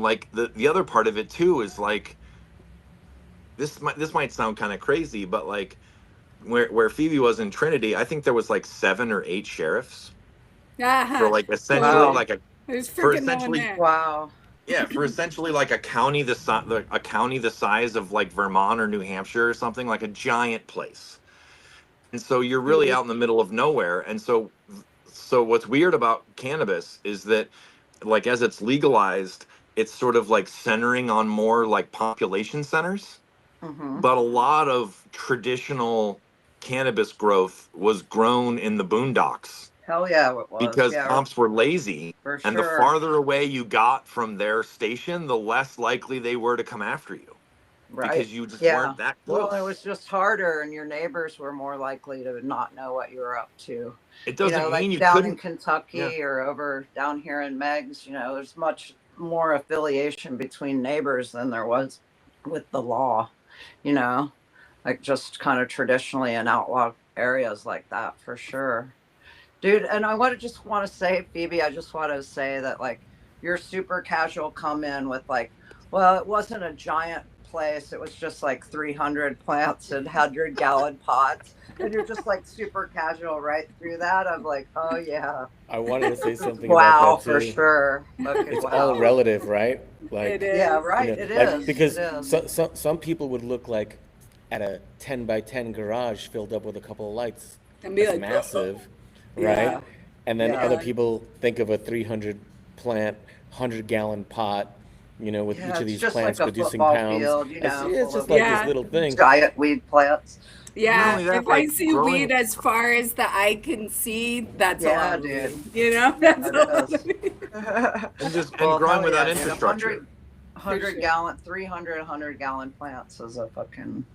like the other part of it too is like this might sound kind of crazy, but like where Phoebe was in Trinity, I think there was like 7 or 8 sheriffs for Ah, like essentially Wow. totally. like a There's for freaking no one essentially there. Wow. yeah for essentially like a county a county the size of like Vermont or New Hampshire or something, like a giant place. and so you're really out in the middle of nowhere. And so what's weird about cannabis is that, like, as it's legalized, it's sort of like centering on more like population centers, Mm-hmm. but a lot of traditional cannabis growth was grown in the boondocks Hell yeah, it was. because Yeah, comps were lazy, for and the sure. farther away you got from their station, the less likely they were to come after you Right. because you just Yeah. weren't that Well, close. it was just harder, and your neighbors were more likely to not know what you were up to. It You doesn't know, mean like you down in couldn't. Kentucky Yeah. or over down here in Meg's, you know, there's much more affiliation between neighbors than there was with the law, you know, like just kind of traditionally in outlaw areas like that for sure. Dude, and I want to say, Phoebe, I just want to say that like your super casual come in with like, well, it wasn't a giant place. It was just like 300 plants and 100-gallon pots. And you're just like super casual right through that. I'm like, oh yeah. I wanted to say something about Wow, that for too. sure. Fucking It's all wow. relative, right? It Like, Yeah, is. right. It like is. because It is. some people would look like at a 10 by 10 garage filled up with a couple of lights. And be That's like, massive, right? yeah, And then Yeah. other yeah, people think of a 300 plant, 100-gallon pot, with each Yeah, of it's these just plants like a producing football pounds. field, you know, It's full just of like this yeah. little thing. giant weed plants. Not Yeah, only that, if I like see growing. weed as far as the eye can see, that's a Yeah, lot of dude. weed. You know, that's That a lot is. of weed. And Well, growing hell without yeah, dude. infrastructure. 100 sure. gallon, 300, 100-gallon plants is a fucking.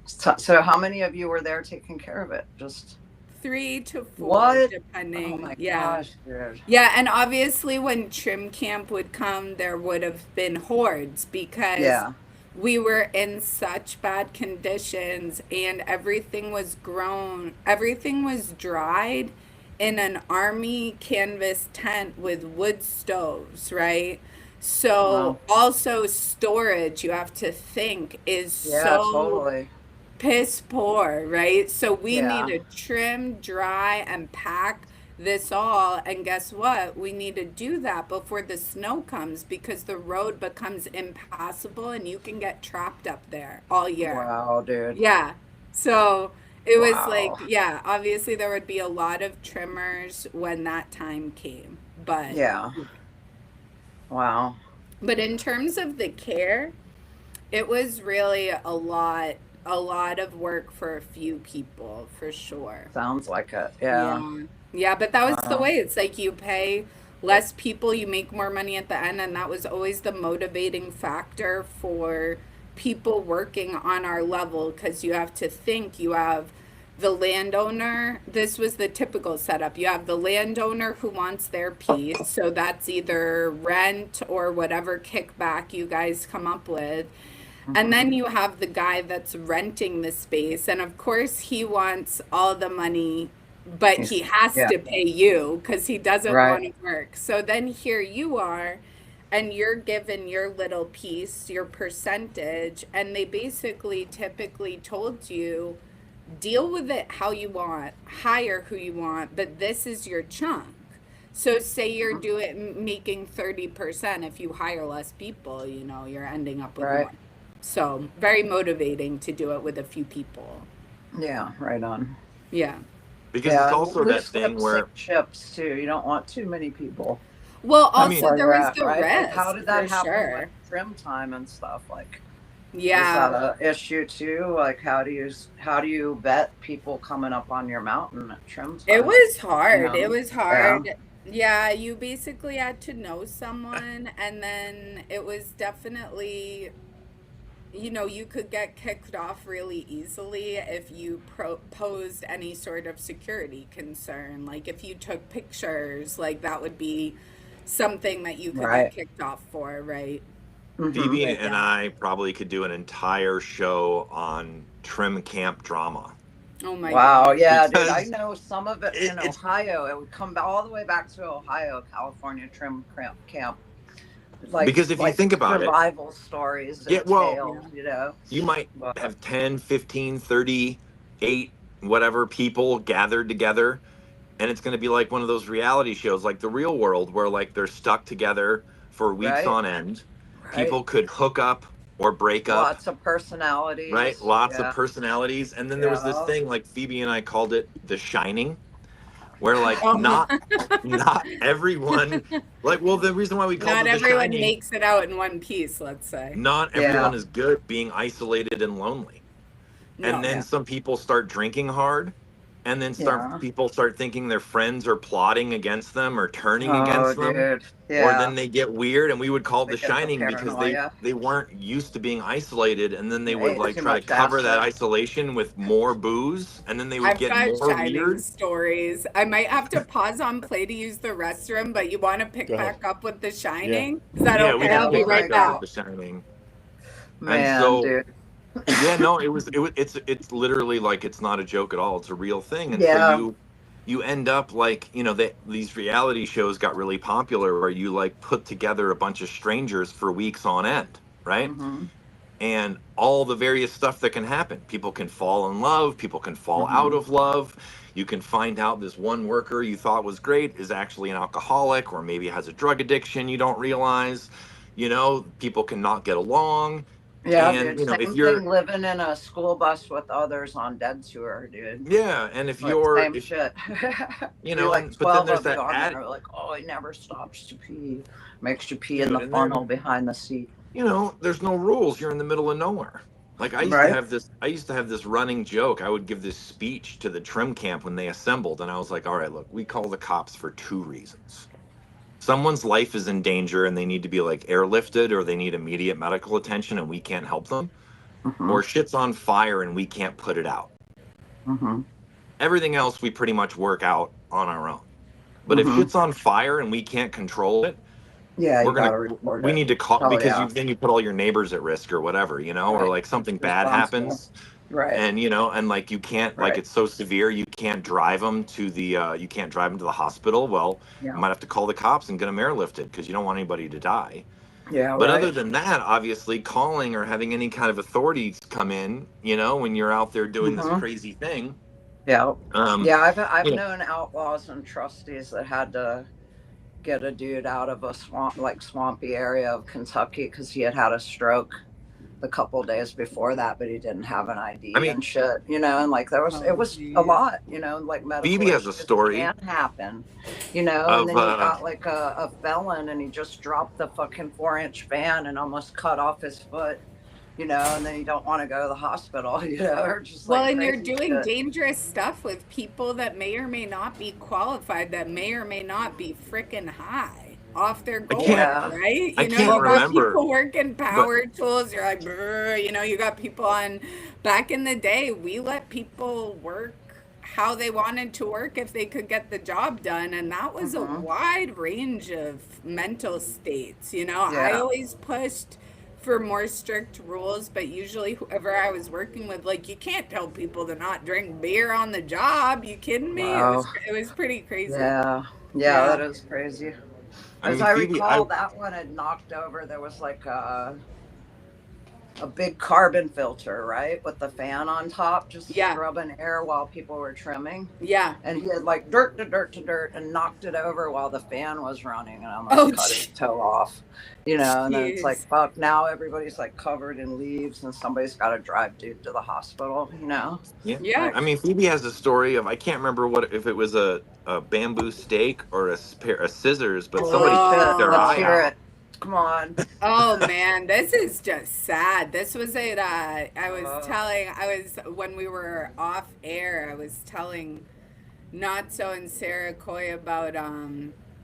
So, how many of you were there taking care of it? Just 3 to 4, what? Oh depending. my Yeah. gosh, dude. Yeah, and obviously when trim camp would come, there would have been hordes because Yeah. we were in such bad conditions and everything was grown, everything was dried in an army canvas tent with wood stoves, right? So Wow. also storage, you have to think, is Yeah, so totally. piss poor, right? So we need Yeah. to trim, dry, and pack this all. And guess what? We need to do that before the snow comes because the road becomes impassable and you can get trapped up there all year. Wow, dude. Yeah. So it was like, Wow. yeah, obviously there would be a lot of trimmers when that time came. But Yeah. Wow. but in terms of the care, it was really a lot of work for a few people for sure. Sounds like it. Yeah. Yeah. Yeah, but that was the Wow. way. It's like you pay less people, you make more money at the end, and that was always the motivating factor for people working on our level because you have to think you have the landowner. This was the typical setup. You have the landowner who wants their piece, so that's either rent or whatever kickback you guys come up with. And Mhm. then you have the guy that's renting the space. And of course, he wants all the money, but he has Yeah. to pay you because he doesn't Right. want to work. So then here you are, and you're given your little piece, your percentage. And they basically typically told you, deal with it how you want, hire who you want, but this is your chunk. So say you're making 30%. If you hire less people, you're ending up with Right. more. So very motivating to do it with a few people. Yeah. Right on. Yeah. Because it's Yeah. also that Loose thing lips where, sink ships too. You don't want too many people. Well, I also mean, Where there you're was at, the right? Like, risk how did that for happen sure. with trim time and stuff? Like, is Yeah. that a issue too? Like, how do you vet people coming up on your mountain at trim It time? was hard. You It know? was Yeah. hard. Yeah, you basically had to know someone, and then it was definitely, you could get kicked off really easily if you posed any sort of security concern. Like if you took pictures, like that would be something that you could get Right. kicked off for, right? Mhm. Phoebe But and yeah. I probably could do an entire show on trim camp drama Oh my Wow. God. Yeah, dude. I because know some of it in it's Ohio. It would come all the way back to Ohio, California trim camp. Like because if you think about it, survival stories yeah, and well, tales, you might But have 10, 15, 38, whatever people gathered together, and it's going to be like one of those reality shows like The Real World where like they're stuck together for weeks right, on end. right. People could hook up or break up, Lots of personalities. right? Lots of Yeah. personalities. And then there was this Yeah. thing, like Phoebe and I called it The Shining, where like Oh, not everyone, like, well, the reason why we called not it The everyone Shining, makes it out in one piece, let's say. not Yeah. everyone is good being isolated and lonely. And No. then Yeah. some people start drinking hard, and then Yeah. people start thinking their friends are plotting against them or turning Oh, against them, dude. or Yeah. then they get weird. And we would call it They The get the Shining because paranoia. they weren't used to being isolated, and then they They would ate like too try to much cover that acid. isolation with more booze, and then they would I've get got more Shining weird. stories. I might have to pause on play to use the restroom, but you want to pick Go ahead. back up with The Yeah. Shining? Is that Yeah, we okay? can I'll be pick Oh my right back up back. with God. The Shining. And Man, so dude. yeah, no, it's literally like, it's not a joke at all. It's a real thing. And so Yeah. you end up like, these reality shows got really popular where you like put together a bunch of strangers for weeks on end, right? Mm-hmm. And all the various stuff that can happen. People can fall in love, people can fall out Mm-hmm. of love. You can find out this one worker you thought was great is actually an alcoholic, or maybe has a drug addiction you don't realize. People cannot get along. Yeah, And dude. if Same you're, thing living in a school bus with others on dead tour, dude. yeah, and if Like, you're same if shit. Be like and but then 12 there's of you that on ad, there. Like, oh, he never stops to pee. Makes you pee in dude, the and then funnel behind the seat. there's no rules. You're in the middle of nowhere. Like Right? I used to have this running joke. I would give this speech to the trim camp when they assembled, and I was like, all right, look, we call the cops for two reasons. Someone's life is in danger and they need to be like airlifted, or they need immediate medical attention and we can't help them, Mm-hmm. or shit's on fire and we can't put it out. Mm-hmm. Everything else we pretty much work out on our own. But if Mm-hmm. shit's on fire and we can't control it, Yeah, you gotta report we it. need to call, Oh because yeah. then you put all your neighbors at risk or whatever, or Right. like something bad Responsible. happens, Right. and and like you can't, like, Right. it's so severe you can't drive them to the hospital. Well, you Yeah. might have to call the cops and get them airlifted because you don't want anybody to die. Yeah, But other right. than that, obviously calling or having any kind of authorities come in, when you're out there doing this Mm-hmm. crazy thing, Yeah. um Yeah, I've you know known outlaws and trustees that had to get a dude out of a swampy area of Kentucky because he had had a stroke the couple days before that, but he didn't have an I ID mean, and shit, and like it Oh, was a geez. lot, like medical Phoebe has a issues story can happen, and of then you got like a felon and he just dropped the fucking 4-inch fan and almost cut off his foot, and then you don't want to go to the hospital, or just Well, like and you're crazy doing shit. dangerous stuff with people that may or may not be qualified, that may or may not be freaking high off their I gourd, can't Yeah. right? I You can't got remember, people working but power tools. You're like, brr, you got people on. Back in the day, we let people work how they wanted to work if they could get the job done, and that was a Hmm. wide range of mental states. I Yeah. always pushed for more strict rules, but usually whoever I was working with, like, you can't tell people to not drink beer on the job. You kidding me? It Wow. was it was pretty crazy. Yeah. Yeah, Yeah. that is crazy. I As mean, I Phoebe, I recall, that one had knocked over. There was like a big carbon filter, right, with the fan on top, just Yeah. scrubbing air while people were trimming. Yeah. And he had like dirt to dirt to dirt and knocked it over while the fan was running and Oh, almost cut his toe off. And then it's like, jeez. fuck, now everybody's like covered in leaves and somebody's got to drive dude to the hospital. yeah, Yeah. Like, I mean, Phoebe has a story of, I can't remember what, if it was a bamboo stake or a pair of scissors, but holy somebody shit, kicked their let's eye hear out. it. Come on. Oh man, this is just sad. This was it. Uh, When we were off air, I was telling Notso and Sarah Coy about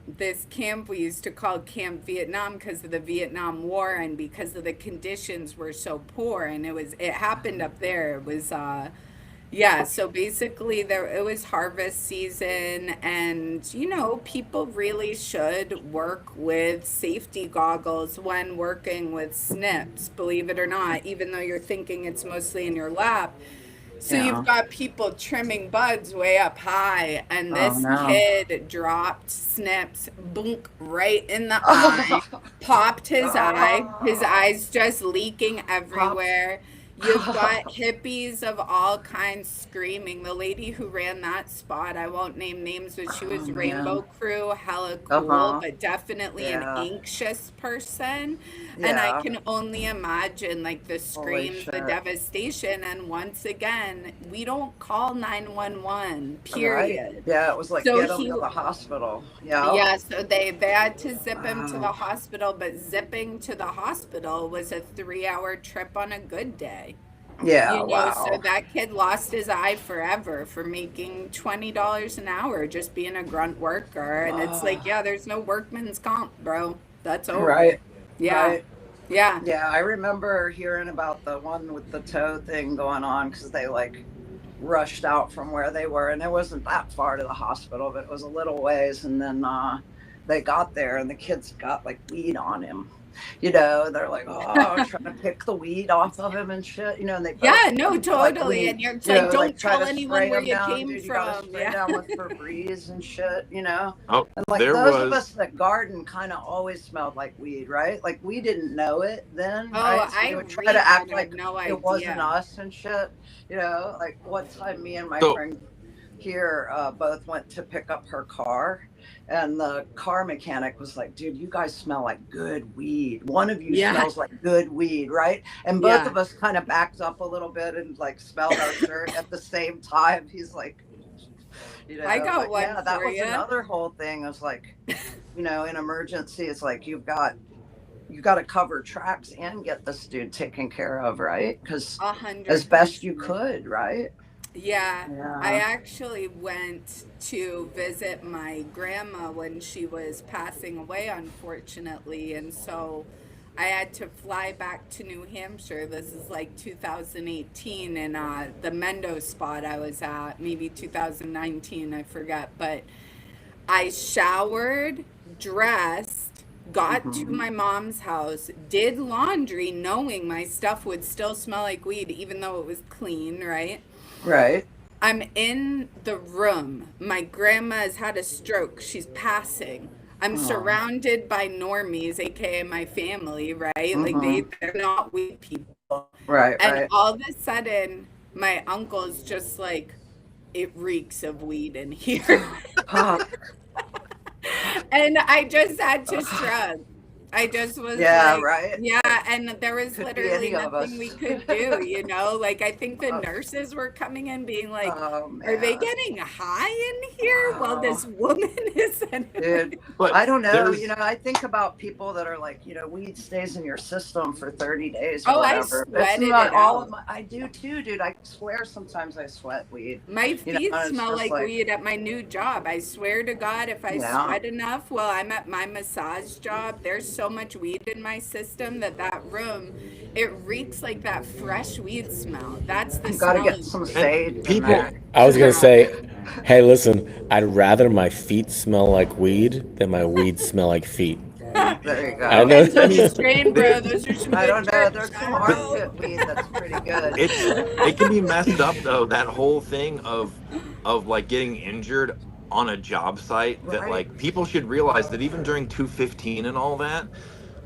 this camp we used to call Camp Vietnam because of the Vietnam War and because of the conditions were so poor, and it happened up there. It was yeah, so basically it was harvest season, and people really should work with safety goggles when working with snips, believe it or not, even though you're thinking it's mostly in your lap. So yeah. you've got people trimming buds way up high, and Oh this no. kid dropped snips, boonk, right in the eye, Oh, popped his eye, his oh, eyes just leaking popped. everywhere. You've got hippies of all kinds screaming. The lady who ran that spot, I won't name names, but she Oh was Rainbow man. Crew, hella cool, Uh-huh. but definitely an Yeah. anxious person. And I Yeah. can only imagine like the Holy screams, the shit. devastation. And once again, we don't call 911, Right. period. Yeah, it was like So get them he to the hospital. Yeah. yeah, so they had to zip him to the Wow. hospital, but zipping to the hospital was a 3-hour trip on a good day. Yeah, You know, so wow. that kid lost his eye forever for making $20 an hour just being a grunt worker. And it's like, Oh, yeah, there's no workman's comp, bro. That's over. right. Yeah. Right. Yeah. Yeah, I remember hearing about the one with the toe thing going on because they like rushed out from where they were, and it wasn't that far to the hospital, but it was a little ways. And then they got there, and the kids got like weed on him. You know, they're like, oh, trying to pick the weed off of him and shit. You know, and they both Yeah, no, like totally. weed. And you're it's You like, know, like don't try tell to anyone spray where them you down, came dude. You got to from. spray Yeah. down with Febreze and shit. You know, Oh, and like there those of was. us that garden kind of always smelled like weed, right? Like we didn't know it then, Oh, right? So we I would try to reeked act and had like no it wasn't idea. us and shit. You know, like one time me and my So friend here both went to pick up her car, and the car mechanic was like, dude, you guys smell like good weed. One of you Yeah. smells like good weed, right? And both Yeah. of us kind of backed up a little bit and like smelled our shirt at the same time. He's like, you I know, got but one yeah, that for was you. another whole thing. It was like, you know, in emergency, it's like you got to cover tracks and get this dude taken care of, right? Because as best you 100%. could, right? Yeah, I Yeah. actually went to visit my grandma when she was passing away, unfortunately. And so I had to fly back to New Hampshire. This is like 2018, and the Mendo spot I was at, maybe 2019, I forget. But I showered, dressed, got to Hmm. my mom's house, did laundry, knowing my stuff would still smell like weed, even though it was clean, right? Right. I'm in the room. My grandma has had a stroke. She's passing. I'm Oh. surrounded by normies, aka my family, right? Like Hmm. they're not weed people. Right. And Right. all of a sudden, my uncle's just like, it reeks of weed in here. Pop. And I just had to shrug. I just was Yeah. like, Right. yeah, Like and there was could be literally any of nothing we us. could do, you know? Like, I think the Oh, nurses were coming in being like, are they man. getting high in here while Wow. this woman is in Dude, but I don't know. You there's know, I think about people that are like, you know, weed stays in your system for 30 days or Oh, I whatever. It's sweated not it all of out. my, I do too, dude. I swear sometimes I sweat weed, My you know, feet and it's smell just like like, weed at my new job. I swear to God, if I yeah, sweat enough while I'm at my massage job, there's so much weed in my system that that room, it reeks like that fresh weed smell. That's the you got to smell get of some and weed. sage in people. there. I was gonna Yeah. say, hey, listen, I'd rather my feet smell like weed than my weed smell like feet. There you I go. know. Depends I on the mean, strain, bro. there Those are some I good don't know. trips. There's I some don't know. armpit weed that's pretty good. it can be messed up though, that whole thing of like getting injured on a job site, that Right. like people should realize that even during 215 and all that,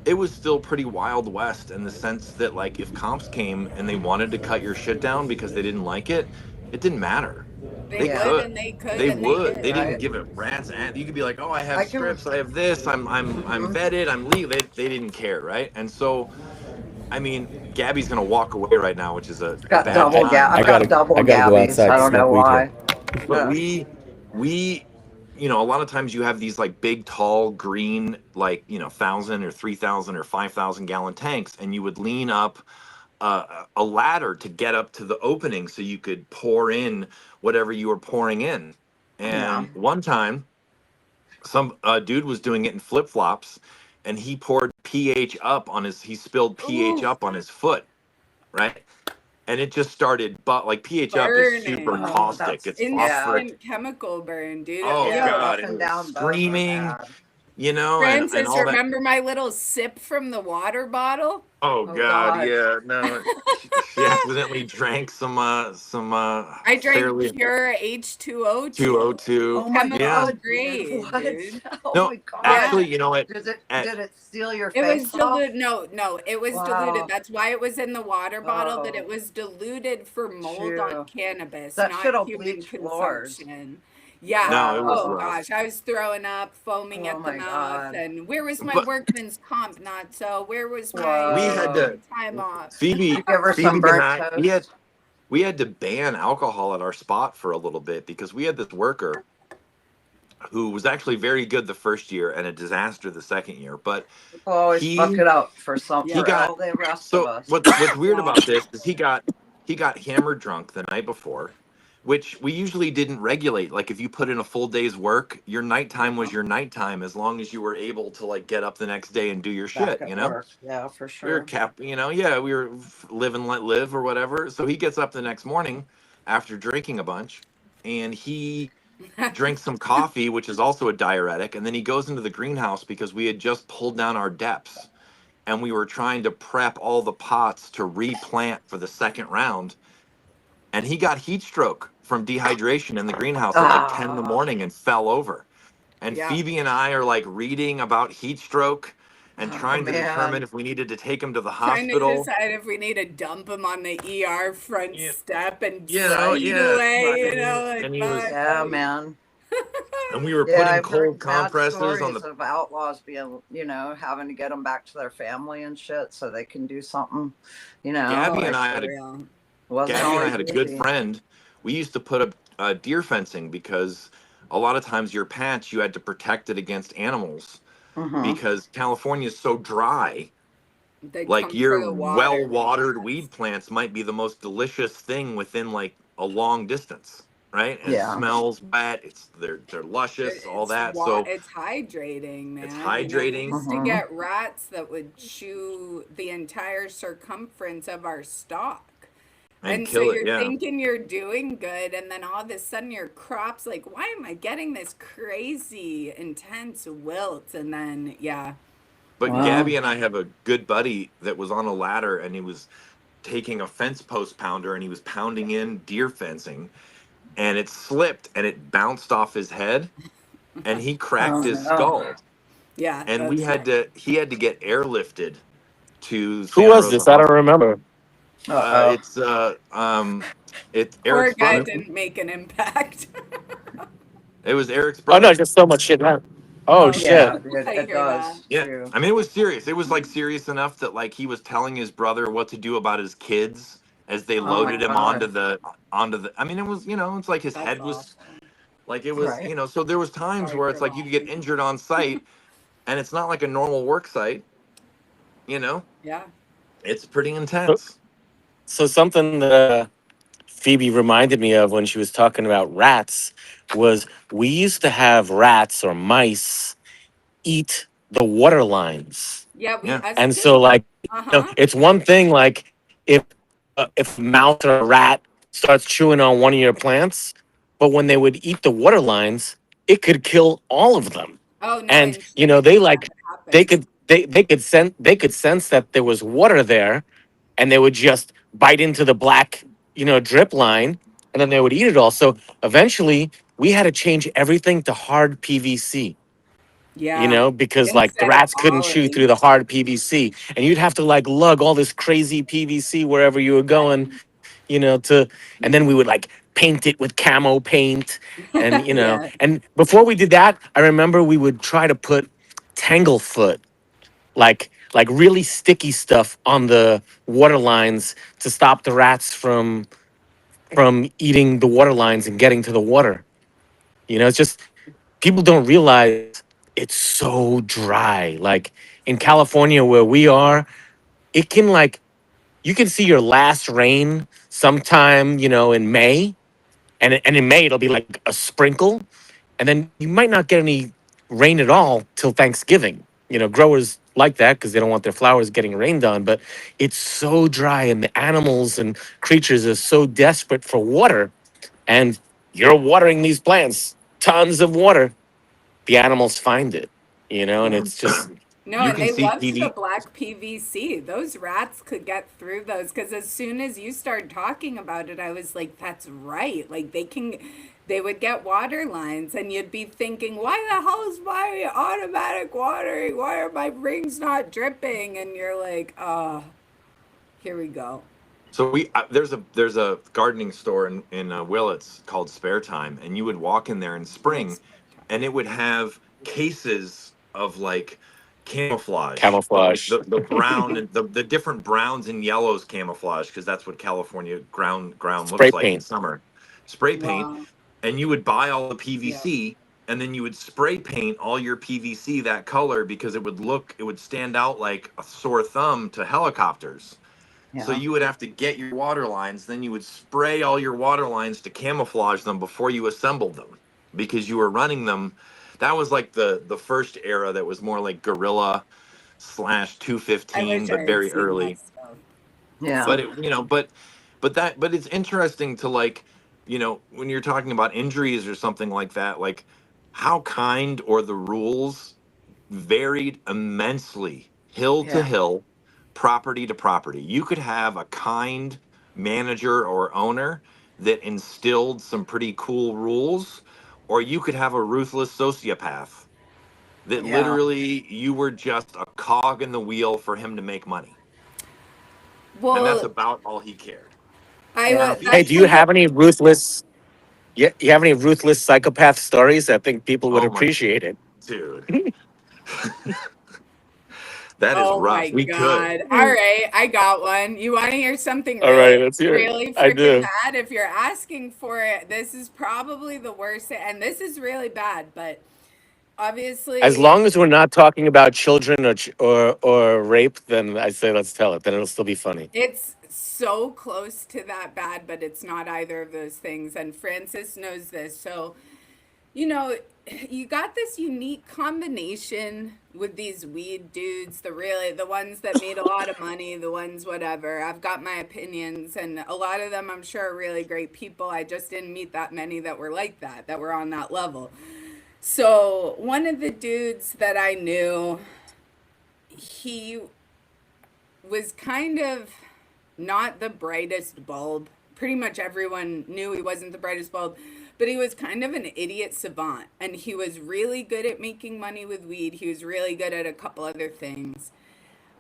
it was still pretty wild west in the sense that like if comps came and they wanted to cut your shit down because they didn't like it didn't matter. They They would Yeah. could. and they could They and they would. They did. didn't Right. give it rats and you could be like, "Oh, I have I can. strips, I have this, I'm Hmm. vetted, I'm legal." They didn't care, right? And so I mean, Gabby's gonna walk away right now, which is a Got bad double gap. time. I I've But got gotta double I gotta go gabbies. outside I to don't know smoke weed here. why. but Yeah. we a lot of times you have these like big tall green, like 1,000 or 3,000 or 5,000 gallon tanks, and you would lean up a ladder to get up to the opening so you could pour in whatever you were pouring in. Yeah. And one time some dude was doing it in flip-flops, and he poured pH up on his he spilled pH Ooh, up on his foot, right? And it just started, but like pH up is super burning. Oh, caustic, that's it's yeah. phosphoric. Instant chemical burn, dude. Oh Yeah. Yo, Up god, and and he was down both are screaming. bad. and Francis, all that. remember my little sip from the water bottle? Oh Oh God, God. yeah, no, she accidentally drank some I drank fairly pure H2O2. 202. Oh my Chemical Yeah, God, you did grade, what? dude. Oh no, my God. Yeah. actually, you know what? Did it At, did it steal your It was face off? diluted. No, no, it was diluted. Wow. That's why it was in the water bottle, but it Oh, was diluted for mold on chew. cannabis, That not shit'll human bleach floors. consumption. Yeah. no, it was Oh Wow. rough. gosh, I was throwing up, foaming Oh at the my mouth, God. and where was my But workman's comp? Not so. Where was we my had Whoa. to time off? Did you Phoebe, give her some Phoebe and burnt I, toast? we had to ban alcohol at our spot for a little bit because we had this worker who was actually very good the first year and a disaster the second year. But People always fuck he it up he Yeah. for got all the rest of so us. what's weird Yeah. about this is he got hammered drunk the night before, which we usually didn't regulate. Like if you put in a full day's work, your nighttime was Yeah. your nighttime as long as you were able to like get up the next day and do your Back shit, at work. Yeah, for we were sure. yeah, we were live and let live or whatever. So he gets up the next morning after drinking a bunch, and he drinks some coffee, which is also a diuretic, and then he goes into the greenhouse because we had just pulled down our depths and we were trying to prep all the pots to replant for the second round. And he got heat stroke from dehydration in the greenhouse at like 10 in the Ah, morning and fell over. And Yeah. Phoebe and I are like reading about heat stroke and oh trying to determine man. if we needed to take him to the Trying to hospital. decide if we need to dump him on the ER front Yeah, step and Right. speed yeah. away, Right. like And he was, fuck. Yeah, man. and we were Yeah, putting I've heard cold mad compressors on stories the. of outlaws being, having to get them back to their family and shit so they can do something, Gabby and like I For had a real. wasn't Gabby and I always had a good easy. friend. We used to put up deer fencing because a lot of times your patch you had to protect it against animals Mm-hmm. because California is so dry. They Like come for your the water. well-watered weed plants might be the most delicious thing within like a long distance, right? And it Yeah. smells wet. They're luscious, all that. So It's hydrating, it's man. We hydrating used to Mm-hmm. get rats that would chew the entire circumference of our stalk. and And so kill it. you're Yeah. thinking you're doing good, and then all of a sudden your crop's like, why am I getting this crazy intense wilt? And then, yeah. But Yeah. Wow. Gabby and I have a good buddy that was on a ladder and he was taking a fence post pounder and he was pounding in deer fencing and it slipped and it bounced off his head and he cracked Oh his no. skull Yeah, and that's not good. he had to get airlifted to Who Santa was Rosa this? I don't Hospital. remember. Uh-oh. It's Poor Eric's guy brother. didn't make an impact. It was Eric's Oh no, brother. just so much shit happened. Oh Oh, shit. Yeah, dude, I it hear that. does Yeah, too. I mean it was serious. It was like serious enough that like he was telling his brother what to do about his kids as they Oh my loaded him God. onto the. I mean it was it's like his That's head was awful. like it was Right. so there was times Sorry where for it's like you could get laughing. injured on site and it's not like a normal work site. You know, Yeah. it's pretty So, intense. so something that Phoebe reminded me of when she was talking about rats was we used to have rats or mice eat the water lines. Yeah, Yeah, us And too. so, like, Uh-huh. it's one thing, like, if a mouse or a rat starts chewing on one of your plants, but when they would eat the water lines, it could kill all of them. Oh, no, And in they Trinity, that like happened. they could sense that there was water there, and they would just bite into the black drip line, and then they would eat it all. So eventually, we had to change everything to hard PVC, Yeah. because like the Instead of rats couldn't chew poly. through the hard PVC, and you'd have to like lug all this crazy PVC wherever you were going, to, and then we would like paint it with camo paint, and Yeah. and before we did that, I remember we would try to put Tanglefoot, like really sticky stuff on the water lines to stop the rats from eating the water lines and getting to the water. It's just people don't realize it's so dry. Like in Yeah. California where we are, it can like you can see your last rain sometime, in May, and in May it'll be like a sprinkle, and then you might not get any rain at all till Thanksgiving. Growers like that because they don't want their flowers getting rained on, but it's so dry and the animals and creatures are so desperate for water, and you're watering these plants, tons of water, the animals find it, you know, and it's just No, You and can they see loved the PV. black PVC. Those rats could get through those because as soon as you started talking about it, I was like, that's right. Like they would get water lines and you'd be thinking, why the hell is my automatic watering? Why are my rings not dripping? And you're like, oh, here we go. So there's a gardening store in Willits called Spare Time, and you would walk in there in spring, What's and it would have cases of like camouflage, but like camouflage. the brown and the different browns and yellows camouflage, because that's what California ground Spray looks like in paint. summer. Spray paint, wow. and you would buy all the Yeah. PVC, and then you would spray paint all your PVC that color because it would stand out like a sore thumb to helicopters. So Yeah. you would have to get your water lines, then you would spray all your water lines to camouflage them before you assembled them because you were running them. That was like the first era that was more like guerrilla slash I 215, wish I but had very seen that early. stuff. Yeah. But it, but it's interesting to like, when you're talking about injuries or something like that, like how kind or the rules varied immensely, hill to Yeah. hill, property to property. You could have a kind manager or owner that instilled some pretty cool rules, or you could have a ruthless sociopath that Yeah. literally you were just a cog in the wheel for him to make money. And that's Well, about all he cared. I Yeah. was Hey, that's do you have any ruthless? Yeah, you have any ruthless psychopath stories? I think people would Oh my appreciate it. dude. That is Oh rough. my We could. God. All right, I got one. You want to hear something All really, right, let's hear it. really I freaking do. bad? If you're asking for it, this is probably the worst. And this is really bad, but As obviously long as we're not talking about children or rape, then I say let's tell it. Then it'll still be funny. it's so close to that bad, but it's not either of those things. And Francis knows this. So you know, you got this unique combination with these weed dudes, the ones that made a lot of money, the ones whatever. I've got my opinions and a lot of them I'm sure are really great people. I just didn't meet that many that were like that were on that level. So, one of the dudes that I knew, he was kind of not the brightest bulb. Pretty much everyone knew he wasn't the brightest bulb, but he was kind of an idiot savant. And he was really good at making money with weed. He was really good at a couple other things.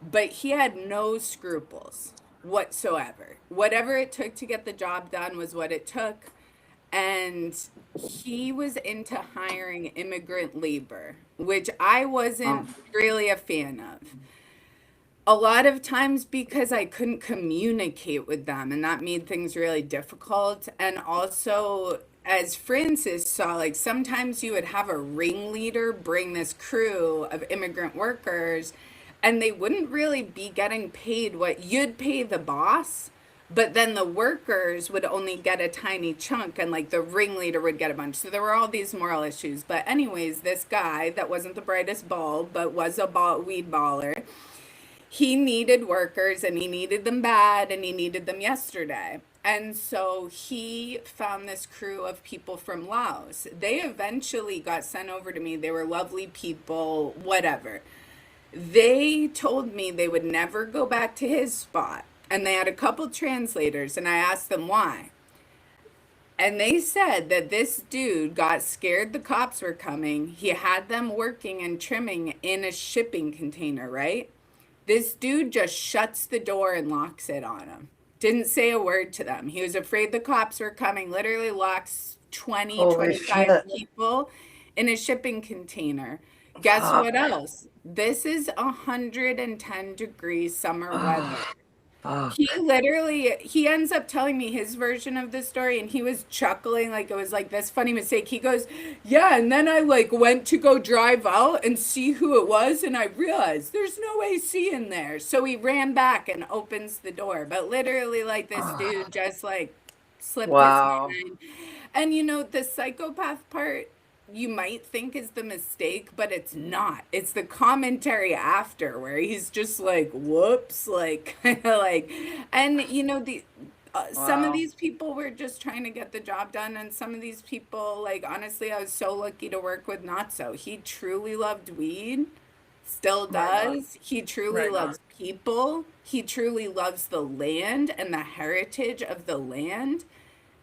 But he had no scruples whatsoever. Whatever it took to get the job done was what it took. And he was into hiring immigrant labor, which I Oh, wasn't really a fan of a lot of times because I couldn't communicate with them, and that made things really difficult. And also, as Francis saw, like sometimes you would have a ringleader bring this crew of immigrant workers, and they wouldn't really be getting paid what you'd pay the boss. But then the workers would only get a tiny chunk, and like the ringleader would get a bunch. So there were all these moral issues. But, anyways, this guy that wasn't the brightest bulb, but was a weed baller, he needed workers and he needed them bad and he needed them yesterday. And so he found this crew of people from Laos. They eventually got sent over to me. They were lovely people, whatever. They told me they would never go back to his spot. And they had a couple translators, and I asked them why. And they said that this dude got scared the cops were coming. He had them working and trimming in a shipping container, right? This dude just shuts the door and locks it on him. Didn't say a word to them. He was afraid the cops were coming, literally locks 20, holy 25 shit. people in a shipping container. Guess what Fuck. else? This is 110-degree summer weather. Fuck. He ends up telling me his version of the story and he was chuckling like it was like this funny mistake. He goes, yeah, and then I like went to go drive out and see who it was and I realized there's no AC in there. So he ran back and opens the door. But literally like this dude just like slipped his Wow. mind. And the psychopath part you might think is the mistake, but it's not. It's the commentary after where he's just like, whoops, like kind of like, and some of Wow. these people were just trying to get the job done, and some of these people, like, honestly, I was so lucky to work with Notso. He truly loved weed, still Right on. does. He truly Right on. loves people. He truly loves the land and the heritage of the land.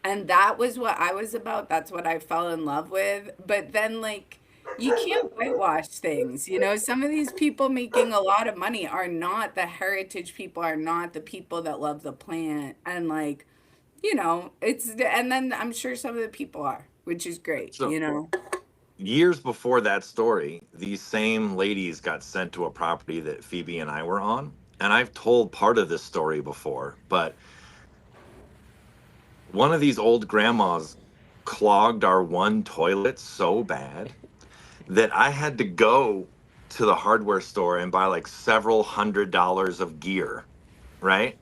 And that was what I was about. That's what I fell in love with. But then, like, you can't whitewash things. You know, some of these people making a lot of money are not the heritage people, are not the people that love the plant. And, like, you know, and then I'm sure some of the people are, which is great, So you know. years before that story, these same ladies got sent to a property that Phoebe and I were on. And I've told part of this story before, but one of these old grandmas clogged our one toilet so bad that I had to go to the hardware store and buy like several $100s of gear, right?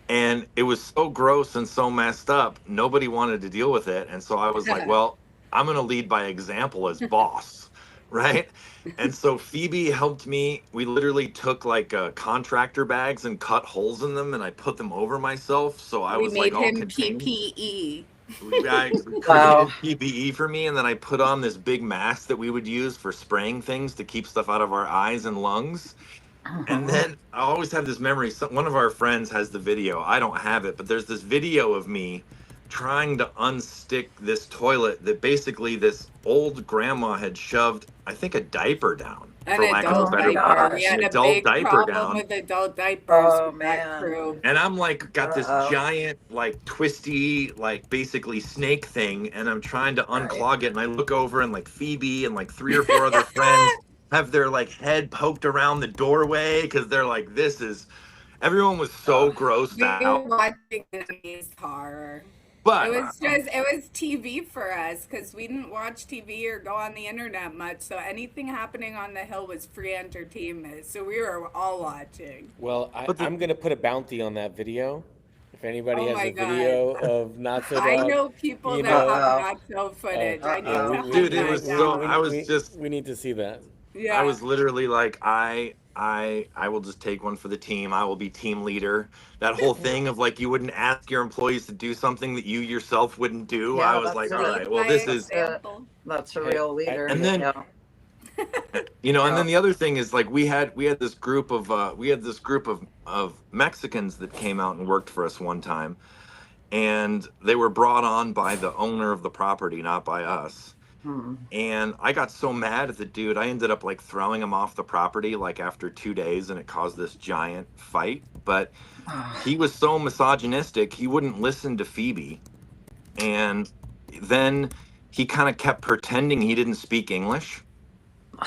And it was so gross and so messed up, nobody wanted to deal with it. And so I was like, well, I'm going to lead by example as boss, right? And so Phoebe helped me. We literally took like contractor bags and cut holes in them, and I put them over myself. So I We was like made all him contained. PPE. I Wow. created PPE for me, and then I put on this big mask that we would use for spraying things to keep stuff out of our eyes and lungs. And then I always have this memory. One of our friends has the video. I don't have it, but there's this video of me trying to unstick this toilet that basically this old grandma had shoved, I think, a diaper down, An for lack of a Oh adult my better diaper. word, We gosh. an had a adult big diaper problem down. with adult diapers Oh with that man. crew. And I'm like, got this Uh-oh. giant, like twisty, like basically snake thing, and I'm trying to Right. unclog it. And I look over, and like Phoebe and like three or four other friends have their like head poked around the doorway because they're like, this is, everyone was so Oh, grossed We were out. watching Enemies Horror. It But was wow. just, it was TV for us because we didn't watch TV or go on the internet much. So anything happening on the hill was free entertainment. So we were all watching. Well, but the I'm gonna put a bounty on that video. If anybody Oh has my a God. video of Not So I Dog, know people you that know, have Uh-oh. not so footage. I yeah, need Uh-oh. to hunt dude, it that was so, down. we need to see that. I Yeah. was literally like, I will just take one for the team. I will be team leader. That whole thing of like you wouldn't ask your employees to do something that you yourself wouldn't do. I Yeah, was that's like, all it. right, Lead well, by this is, That's it. example. That's a Hey, real leader. and then, Yeah. and Yeah. then the other thing is like we had this group of Mexicans that came out and worked for us one time, and they were brought on by the owner of the property, not by us. Hmm. And I got so mad at the dude, I ended up like throwing him off the property like after 2 days, and it caused this giant fight. But he was so misogynistic, he wouldn't listen to Phoebe. And then he kind of kept pretending he didn't speak English.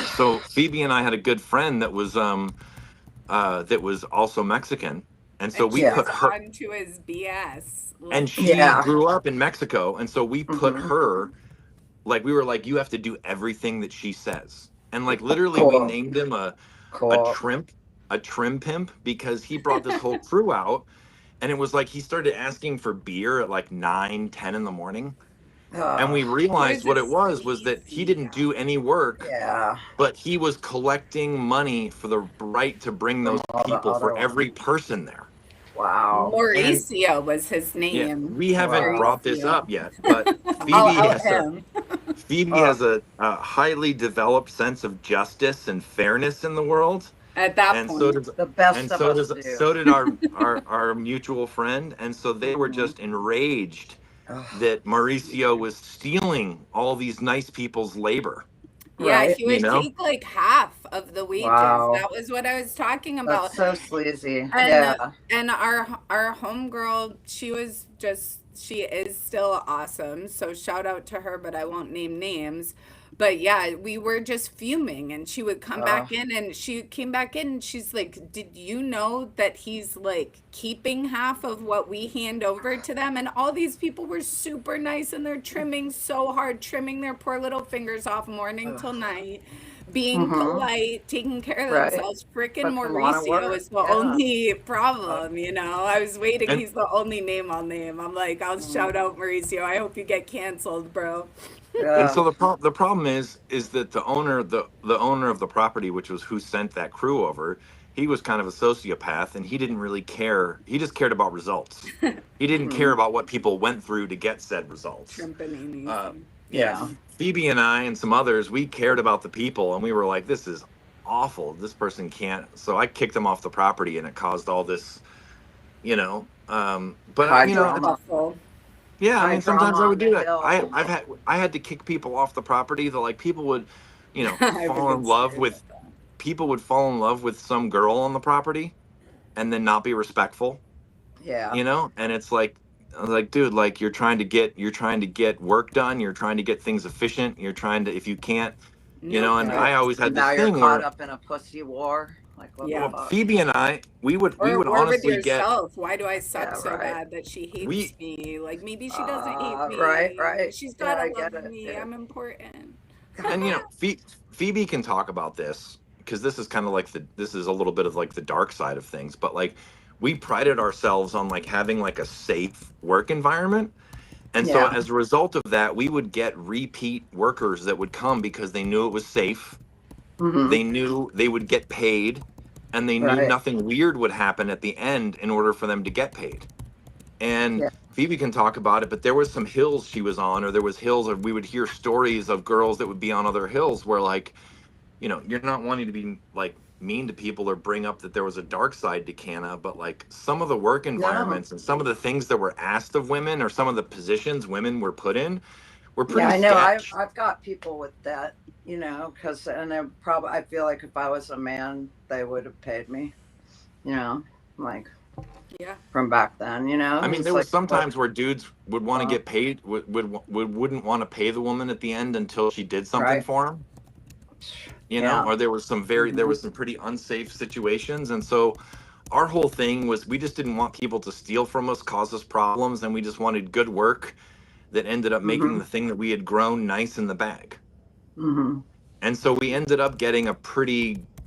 So Phoebe and I had a good friend that was also Mexican. And so And we she Yeah. put was her, on to his BS. and Like, she Yeah. grew up in Mexico, and so we put Hmm. her, like we were like, you have to do everything that she says. And like literally we Cool. named him a Cool. trimp, a trim pimp, because he brought this whole crew out. And it was like he started asking for beer at like 9, 10 in the morning. And we he realized was what a it was that he didn't sleazy. do any work, Yeah. but he was collecting money for the right to bring From those all the people for other every ones. person there. Wow. And Mauricio was his yeah, name. we haven't Wow. brought this Mauricio. up yet, but I'll Phoebe out has a him. Phoebe Uh, has a highly developed sense of justice and fairness in the world, At that and so point. does the best and of so us does do. so did our mutual friend, and so they were Hmm. just enraged Ugh. that Mauricio was stealing all these nice people's labor, Yeah, Right. he you would know? take like half of the wages. Wow. That was what I was talking That's about. so sleazy. And Yeah. and our homegirl, she is still awesome. So shout out to her, but I won't name names. But yeah, we were just fuming, and she would come Uh, back in, and she came back in and she's like, "Did you know that he's like keeping half of what we hand over to them?" And all these people were super nice, and they're trimming so hard, trimming their poor little fingers off morning till ugh. night, being Hmm. polite, taking care of Right. themselves. Frickin' But they want to Mauricio work. is the Yeah. only Uh, problem, you know. I was waiting. And He's the only name I'll name. I'm like, I'll shout mm, out Mauricio. I hope you get canceled, bro. and yeah. so the problem is that the owner of the property, which was who sent that crew over, he was kind of a sociopath, and he didn't really care. He just cared about results. He didn't care Mhm. about what people went through to get said results. Trumping Uh, anything. Yeah. Phoebe and I and some others, we cared about the people, and we were like, this is awful. This person can't. So I kicked him off the property, and it caused all this, but High it's, drama. Awful. yeah, I High mean, sometimes drama I on would the do that. hill. I had to kick people off the property that, like, people would, I have a fall in good love story with, about that. people would fall in love with some girl on the property and then not be respectful, Yeah. and it's like, I was like, dude, like, you're trying to get work done, you're trying to get things efficient, you're trying to, if you can't, Nope. and Right. I always had And now this you're thing caught where, up in a pussy war. Like, what the Yeah. well, fuck? Phoebe and I, we would Or with honestly get, yourself. Why do I suck Yeah, so right. bad that she hates we, me? Like maybe she doesn't hate Right, me. right. She's Yeah, gotta I love get it. me. Yeah. I'm important. and Phoebe can talk about this because this is kind of like this is a little bit of like the dark side of things, but like we prided ourselves on like having like a safe work environment. And so Yeah. as a result of that, we would get repeat workers that would come because they knew it was safe. Hmm. They knew they would get paid, and they knew Right. nothing weird would happen at the end in order for them to get paid. And Yeah. Phoebe can talk about it, but there was some hills she was on, or there was hills, or we would hear stories of girls that would be on other hills where, like, you're not wanting to be like mean to people or bring up that there was a dark side to Canna, but like some of the work No. environments and some of the things that were asked of women, or some of the positions women were put in, were Yeah, pretty I know. sketch. I've got people with that, because and they're probably. I feel like if I was a man, they would have paid me. Like Yeah. from back then. I mean, It's there was like, some what? times where dudes would want to Well, get paid, wouldn't want to pay the woman at the end until she did something right. for him, Yeah. or there Hmm. was some pretty unsafe situations. And so our whole thing was, we just didn't want people to steal from us, cause us problems, and we just wanted good work that ended up making Hmm. the thing that we had grown nice in the bag. Hmm. And so we ended up getting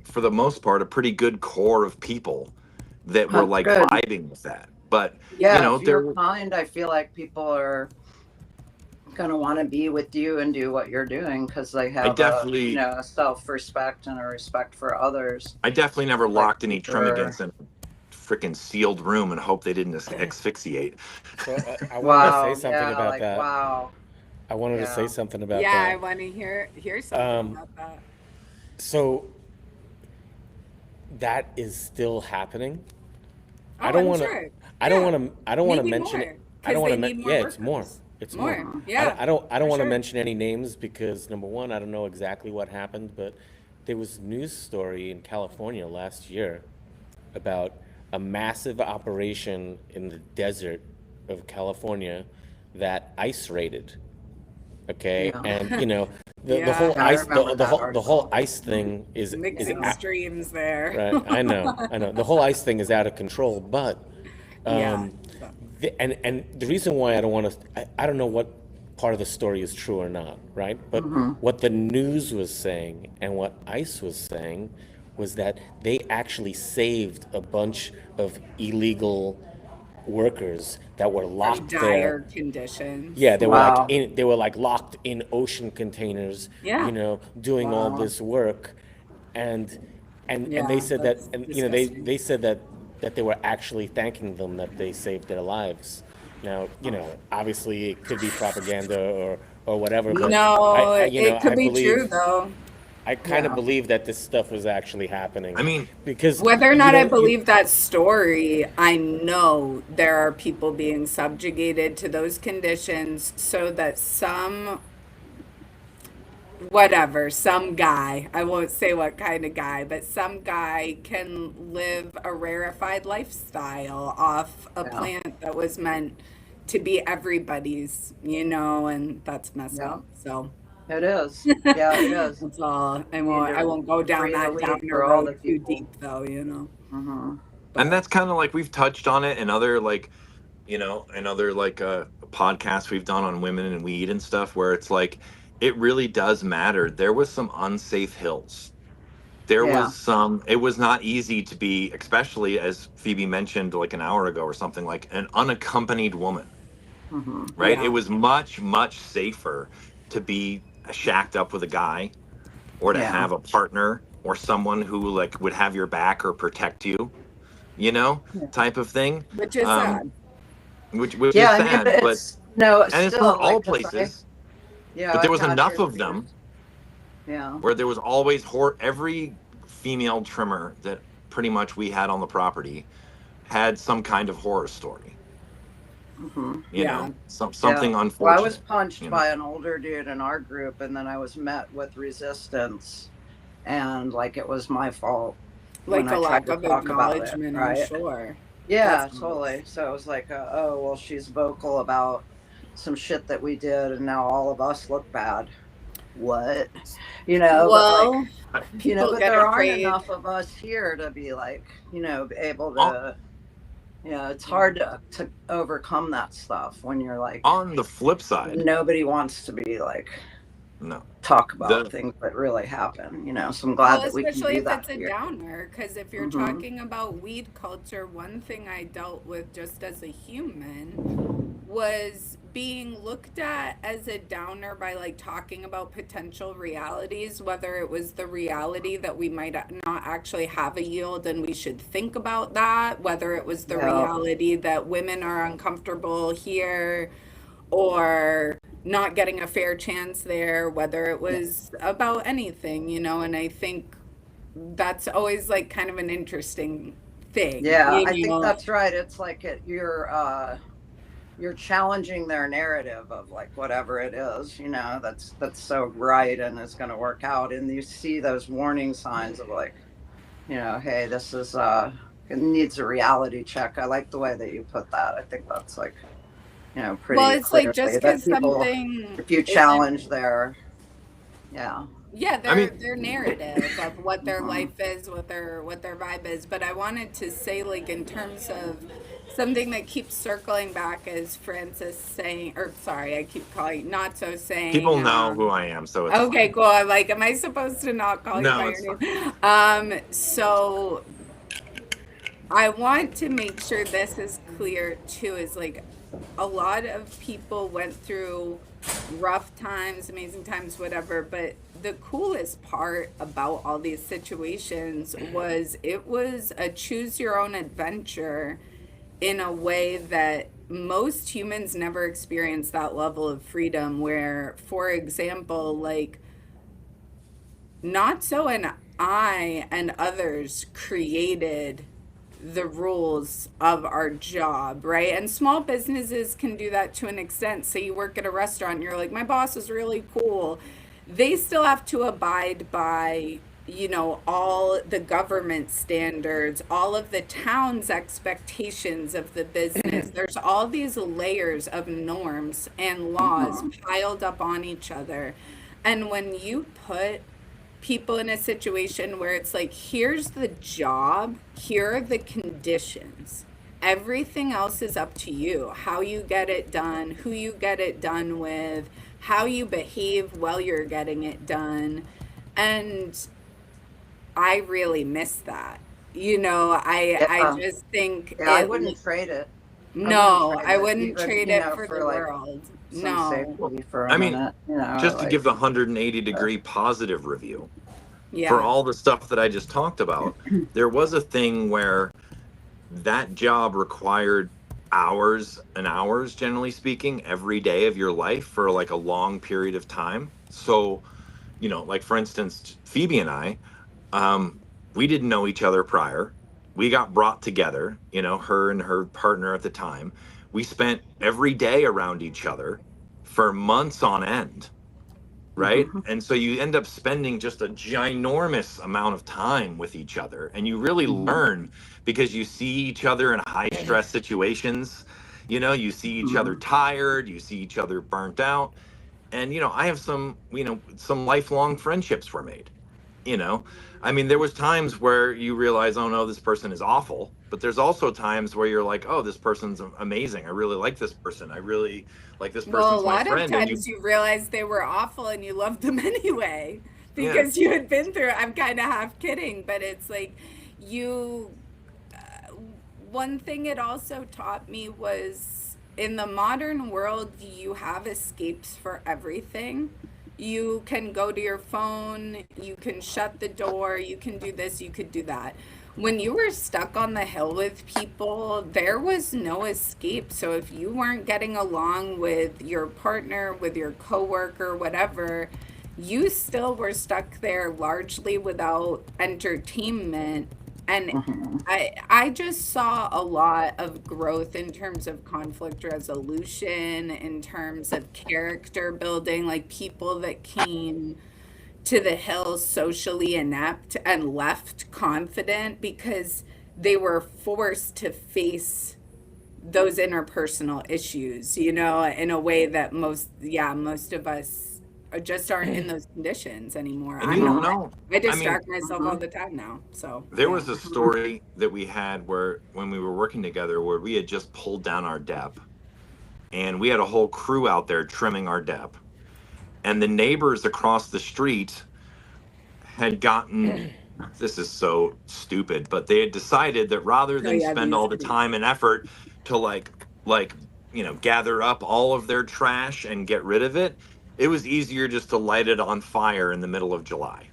for the most part, a pretty good core of people that were That's like good. vibing with that. But Yeah, if there, you're kind, I feel like people are gonna want to be with you and do what you're doing because they I have definitely, a self-respect and a respect for others. I definitely never Like locked any people are. termagants in a freaking sealed room and hope they didn't asphyxiate. So I wanted to say Wow. something Yeah. about Like that. wow. I wanted to say Yeah. something about Yeah, I that. want to hear something Um, about that. so that is still happening. Oh, I don't I'm want to. sure. I don't Yeah. want to. I don't want to Maybe mention more. it. I Because don't want they to. need more Yeah, it's more. workers. It's More. more. Yeah. I don't For want to sure. mention any names because number one, I don't know exactly what happened, but there was a news story in California last year about a massive operation in the desert of California that ice raided. Okay, Yeah. and the Yeah. whole Yeah, I ice remember that the whole article. ice thing is Mixing streams there. right. I know. The whole ice thing is out of control, but Yeah. um, and the reason why I don't want to, I don't know what part of the story is true or not, right? But Hmm. what the news was saying and what ICE was saying was that they actually saved a bunch of illegal workers that were From locked there. dire conditions. Yeah, Wow. they were like locked in ocean containers, Yeah. doing all Wow. this work, and and they Yeah. said that, That's and disgusting. they said that they were actually thanking them that they saved their lives. Now, obviously it could be propaganda or whatever, but No, it I could be true believe though. I kind of Yeah. believe that this stuff was actually I happening mean, because Whether or not I believe that story, I know there are people being subjugated to those conditions so that some guy, I won't say what kind of guy, but some guy can live a rarefied lifestyle off a Yeah. plant that was meant to be everybody's, and that's messed Yeah. up. So It is. Yeah, it is. that's all. I Need won't I to won't go down free the that lead downer for all the road too people. deep though. Hmm. and But that's kind of like, we've touched on it in other, like, and other, like, podcasts we've done on women and weed and stuff, where it's like, it really does matter. There was some unsafe hills. Yeah. It was not easy to be, especially as Phoebe mentioned like an hour ago or something, like an unaccompanied woman, Hmm. right? It yeah. was much, much safer to be shacked up with a guy, or to Yeah. have a partner, or someone who like would have your back or protect you, you know, Yeah. type of thing. Which is Um, sad. which is Yeah, I mean, sad, but it's no, it's and it's not still all like, 'cause places, but there I've was had enough your of fears. them Yeah. where there was always every female trimmer that pretty much we had on the property had some kind of horror story, Hmm. you Yeah. know, Yeah. something Well, I was unfortunate, punched you know. by an older dude in our group, and then I was met with resistance, and like it was my fault when Like a I tried lack to of talk about it, acknowledgement, I'm right? sure. That's Yeah, totally. So it was like, oh, well, she's vocal about some shit that we did, and now all of us look bad. What? But like, well, people but get there aren't afraid. enough of us here to be like, able on, to, it's hard to overcome that stuff when you're like, on the flip side, nobody wants to be like, no, talk about the things that really happen, so I'm Well, glad that we can especially do if that it's a here. downer, because if you're Hmm. talking about weed culture, one thing I dealt with just as a human was being looked at as a downer by like talking about potential realities, whether it was the reality that we might not actually have a yield and we should think about that, whether it was the Yeah. reality that women are uncomfortable here or not getting a fair chance there, whether it was about anything, and I think that's always like kind of an interesting thing, Yeah, I think that's right. It's like you're challenging their narrative of like whatever it is, that's so right and is going to work out, and you see those warning signs of like, hey, this is it needs a reality check. I like the way that you put that. I think that's like, Well, pretty it's like clearly just that because people, something if you isn't, challenge their, yeah. yeah, I mean, their narrative of what their Hmm. life is, what their vibe is. But I wanted to say, like, in terms of something that keeps circling back, as Francis saying, or sorry, I keep calling Notso people saying, know who I am, so it's okay, fine. cool. I'm like, am I supposed to not call you No, by it's your fine. name? So I want to make sure this is clear too, is like a lot of people went through rough times, amazing times, whatever, but the coolest part about all these situations was it was a choose your own adventure in a way that most humans never experience that level of freedom where, for example, like not so and I and others created the rules of our job, right? And small businesses can do that to an extent. Say you work at a restaurant and you're like, my boss is really cool. They still have to abide by, all the government standards, all of the town's expectations of the business. There's all these layers of norms and laws Hmm. piled up on each other. And when you put people in a situation where it's like, here's the job, here are the conditions. Everything else is up to you. How you get it done, who you get it done with, how you behave while you're getting it done. And I really miss that. I Yeah. just think Yeah, I it, wouldn't trade it. I wouldn't no, trade I it, wouldn't even, trade it for for the like world. some No. Well, safety for a I mean, minute, just to like, give the 180-degree positive review for Yeah. all the stuff that I just talked about, there was a thing where that job required hours and hours, generally speaking, every day of your life for like a long period of time. So, like for instance, Phoebe and I, we didn't know each other prior. We got brought together, her and her partner at the time. We spent every day around each other for months on end, right? mhm, And so you end up spending just a ginormous amount of time with each other, and you really mhm, learn because you see each other in high stress situations. You see each other mhm. tired, you see each other burnt out, and I have some lifelong friendships were made. you know I mean, there was times where you realize, oh no, this person is awful, but there's also times where you're like, oh, this person's amazing, I really like this person, I really like this Well, a person's my lot of friend, and times you realize they were awful and you loved them anyway yeah. because you had been through it. I'm kind of half kidding, but it's like you. One thing it also taught me was in the modern world, you have escapes for everything. you can go to your phone, you can shut the door, you can do this, you could do that. When you were stuck on the hill with people, there was no escape. So if you weren't getting along with your partner, with your coworker, whatever, you still were stuck there largely without entertainment. And Hmm. I just saw a lot of growth in terms of conflict resolution, in terms of character building, like people that came to the hills socially inept and left confident because they were forced to face those interpersonal issues, you know, in a way that most of us just aren't in those conditions anymore. And you I'm don't not. Hmm. know. I I mean, distract myself all Hmm. the time now. So, there yeah. was a story that we had where when we were working together where we had just pulled down our dep and we had a whole crew out there trimming our dep. And the neighbors across the street had gotten, this is so stupid, but they had decided that rather Oh than yeah, spend these all the cities. time and effort to like gather up all of their trash and get rid of it, it was easier just to light it on fire in the middle of July.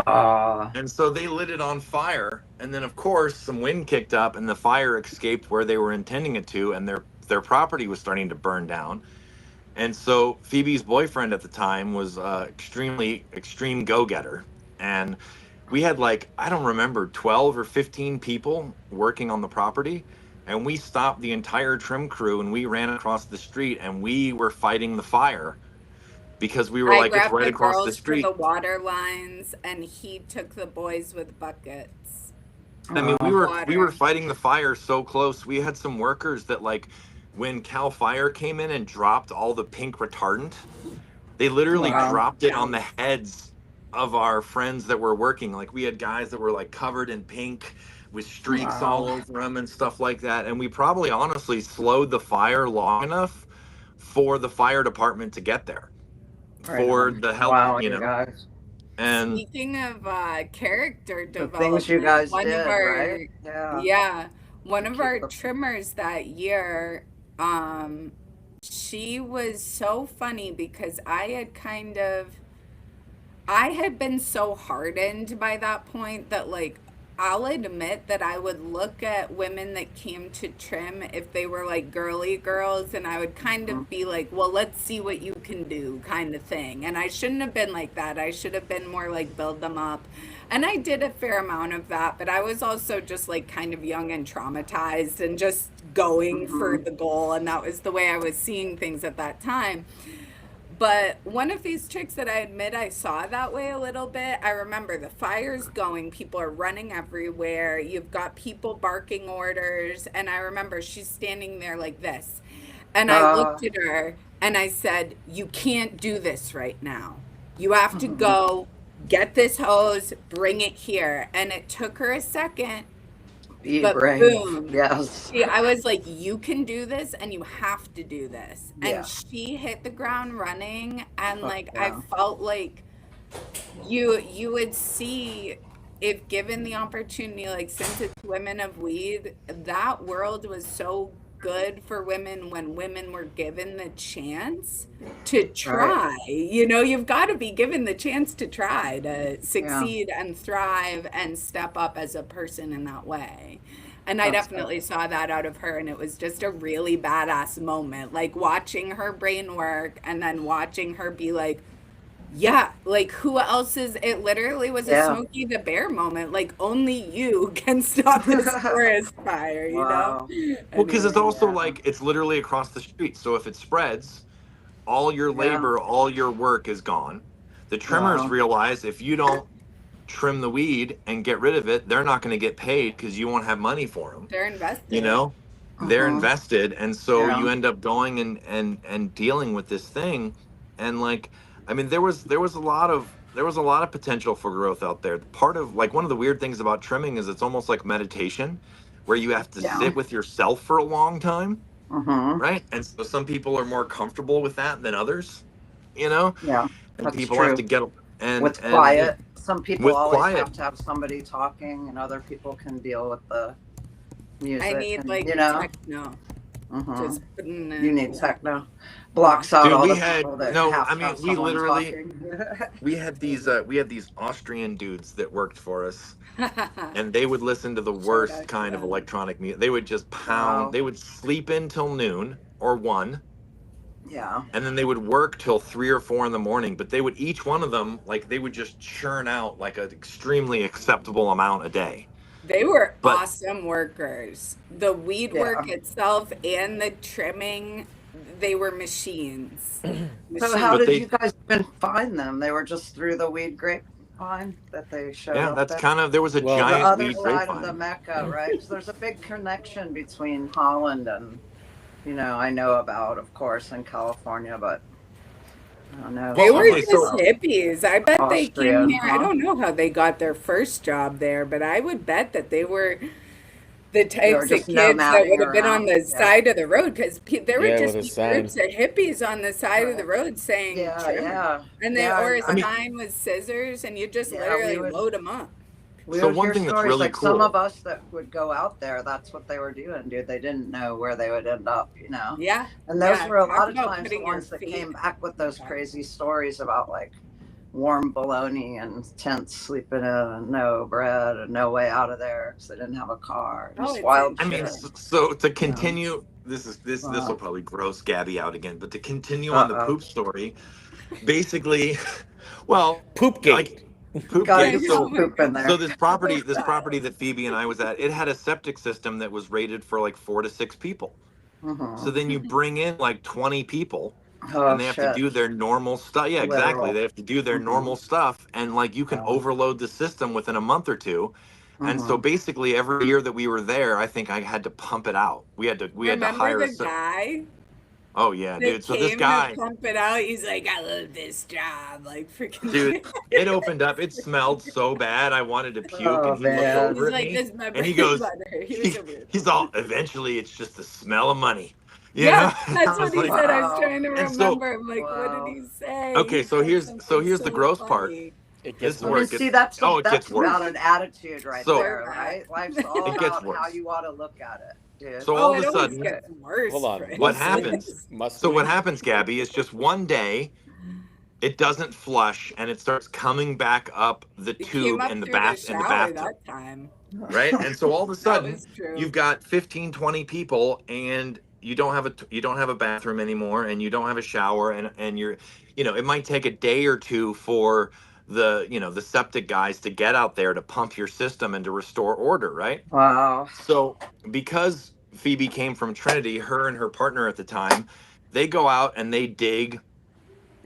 Ah, And so they lit it on fire, and then of course some wind kicked up and the fire escaped where they were intending it to, and their property was starting to burn down. And so Phoebe's boyfriend at the time was extremely extreme go-getter. And we had like, I don't remember, 12 or 15 people working on the property. And we stopped the entire trim crew and we ran across the street and we were fighting the fire because we were I like, it's grabbed right the across the girls for the street. water lines, and he took the boys with buckets I mean, we of ah, were water. fighting the fire so close. We had some workers that like when Cal Fire came in and dropped all the pink retardant, they literally Yeah, wow. dropped it yeah. on the heads of our friends that were working. Like we had guys that were like covered in pink with streaks Wow. all over them and stuff like that. And we probably honestly slowed the fire long enough for the fire department to get there, Right for on. the help, Wow, you guys. And Speaking of character The things you development, guys did, right? Yeah. yeah, one To of keep our the. trimmers that year, um, she was so funny because I had been so hardened by that point that, like, I'll admit that I would look at women that came to trim if they were like girly girls, and I would kind Mhm. of be like, well, let's see what you can do, kind of thing. And I shouldn't have been like that. I should have been more like build them up. And I did a fair amount of that, but I was also just like kind of young and traumatized and just going for Mhm. the goal. And that was the way I was seeing things at that time. But one of these chicks that I admit I saw that way a little bit, I remember the fire's going, people are running everywhere, you've got people barking orders, and I remember she's standing there like this. And I Uh, looked at her and I said, you can't do this right now. You have to mhm. go get this hose, bring it here. And it took her a second, Be but brave. boom. Yes. I was like, you can do this and you have to do this. And Yeah. she hit the ground running, and Fuck like I yeah. felt like you would see, if given the opportunity, like since it's women of weed, that world was so good for women when women were given the chance to Right. try. You know, you've got to be given the chance to try to Yeah. succeed and thrive and step up as a person in that way. And I That's it. definitely saw that out of her, and it was just a really badass moment, like watching her brain work and then watching her be like, yeah, like who else is it? Literally was a Yeah. Smokey the Bear moment. Like only you can stop this forest fire, you know? Wow. well, because it's Anyway, also Yeah. like it's literally across the street. So if it spreads, all your Yeah. labor, all your work is gone. The trimmers Wow. realize if you don't trim the weed and get rid of it, they're not going to get paid because you won't have money for them. they're You invested. know, they're Mhm. invested, and so Yeah. you end up going and dealing with this thing, and like, I mean, there was a lot of potential for growth out there. Part of like one of the weird things about trimming is it's almost like meditation, where you have to Yeah. sit with yourself for a long time, Mhm. right? And so some people are more comfortable with that than others, you know, Yeah. and That's people have to true. get With and quiet, some people with always quiet. have to have somebody talking, and other people can deal with the I music, need and like you know. techno. Mm-hmm. Just putting You it. need techno. Blocks out Dude, all we the had people that no. have I to mean, have someone talking. we had these Austrian dudes that worked for us, and they would listen to the Shout worst out to kind of them. electronic music. They would just pound. Wow. They would sleep in till noon or 1, Yeah. and then they would work till 3 or 4 in the morning. But they would, each one of them, like, they would just churn out like an extremely acceptable amount a day. They were But awesome workers. The weed Yeah. work itself and the trimming, they were machines. So how but Machines. did they you guys even find them? They were just through the weed grapevine that they showed yeah, up that's there. kind of, there was a Well, The giant other weed side of the grapevine. Mecca, right? Because there's a big connection between Holland and, I know about, of course, in California, but I don't know They Well, so were okay, much just so about hippies. I bet they came Austrian, here. I huh? don't know how they got their first job there, but I would bet that they were the They were types of just kids that nomading would have been on around. the Yeah. side of the road because there would yeah, with just a be sign. groups of hippies on the side of the Right. road saying Yeah, trimmer. yeah. And they, Yeah, or a I mean, sign with scissors, and you just yeah, we literally would load them up. we so would one hear thing that's stories really like some of cool. us that would go out there, that's what they were doing, dude. They didn't know where they would end up. Yeah, And those yeah. were a Talk lot of about times the putting your ones that feet. came back with those Okay. crazy stories about like warm bologna and tents sleeping in and no bread and no way out of there because they didn't have a car. Oh, Just it's wild I mean, shit. insane. so to Yeah. continue, this will probably gross Gabby out again, but to continue on the Uh-oh. poop story, basically, well, Poop like gate. poop Gotta gate. get Oh some So my poop in God. so there. this property that Phoebe and I was at, it had a septic system that was rated for like 4 to 6 people. Hmm. So then you bring in like 20 people, Oh and they have to shit. do their normal stuff. Yeah, exactly. Literal. They have to do their Hmm. normal stuff, and like you can overload the system within a month or two. And so Hmm. basically, every year that we were there, I think I had to pump it out. We had to Remember hire a. the guy Oh yeah, that dude. So this came to guy, pump it out? He's like, I love this job. Like, dude, freaking. it opened up. It smelled so bad. I wanted to puke, Oh and he looked man. over He's at like, me, this is my and he bread and goes, butter. He was a weirdo. he's all. Eventually, it's just the smell of money, you Yeah, know. And I that's what was he like, said. I was Wow. trying to and so remember. I'm like, what did Wow. he say? okay, He said so something here's the so gross part. funny. It This gets is I where mean, it worse. see, gets. Oh, it gets that's about worse. an attitude right So there, They're right? Life's all it gets about how worse. you want to look at it, dude. So Oh, all of it a always sudden, gets worse, Hold on. what Must we? happens? Must So what we? happens, Gabby, is just one day it doesn't flush and it starts coming back up the It came tube up in the through the shower bathtub, that time. right? And so all of a That sudden was true. you've got 15, 20 people, and you don't have a bathroom anymore, and you don't have a shower, and you're, it might take a day or two for the septic guys to get out there to pump your system and to restore order, right? Wow. So because Phoebe came from Trinity, her and her partner at the time, they go out and they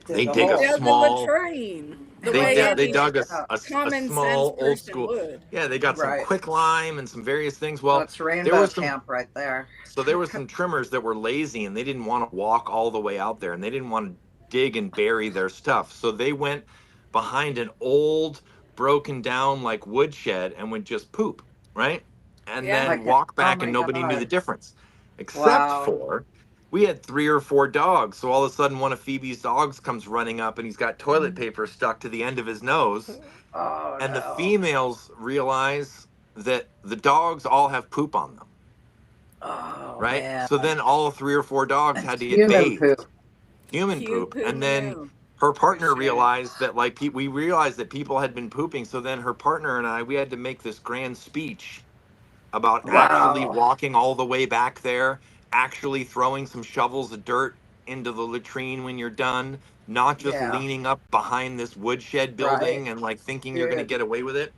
Dig a dig a hole. Yeah, the small latrine. The Oh way yeah, they any dug yeah. a common sense small old person school. would. Yeah, they got some Right. quick lime and some various things. Well, That's there rainbow was some camp right there. so there was some trimmers that were lazy, and they didn't want to walk all the way out there, and they didn't want to dig and bury their stuff. So they went behind an old broken down like woodshed and would just poop, right? And Yeah. then Like, walk oh back, and my nobody knew the god. difference. Except Wow. for we had 3 or 4 dogs. So all of a sudden one of Phoebe's dogs comes running up, and he's got toilet paper stuck to the end of his nose. Oh And the no. females realize that the dogs all have poop on them, Oh right? man. So then all 3 or 4 dogs had That's to get human bathed, poop. human Few poop. who And then knew. her For partner sure. realized that, like, we realized that people had been pooping. So then her partner and I, we had to make this grand speech about actually Wow. walking all the way back there, actually throwing some shovels of dirt into the latrine when you're done, not just Yeah. leaning up behind this woodshed Right. building and like thinking you're going to Dude. get away with it.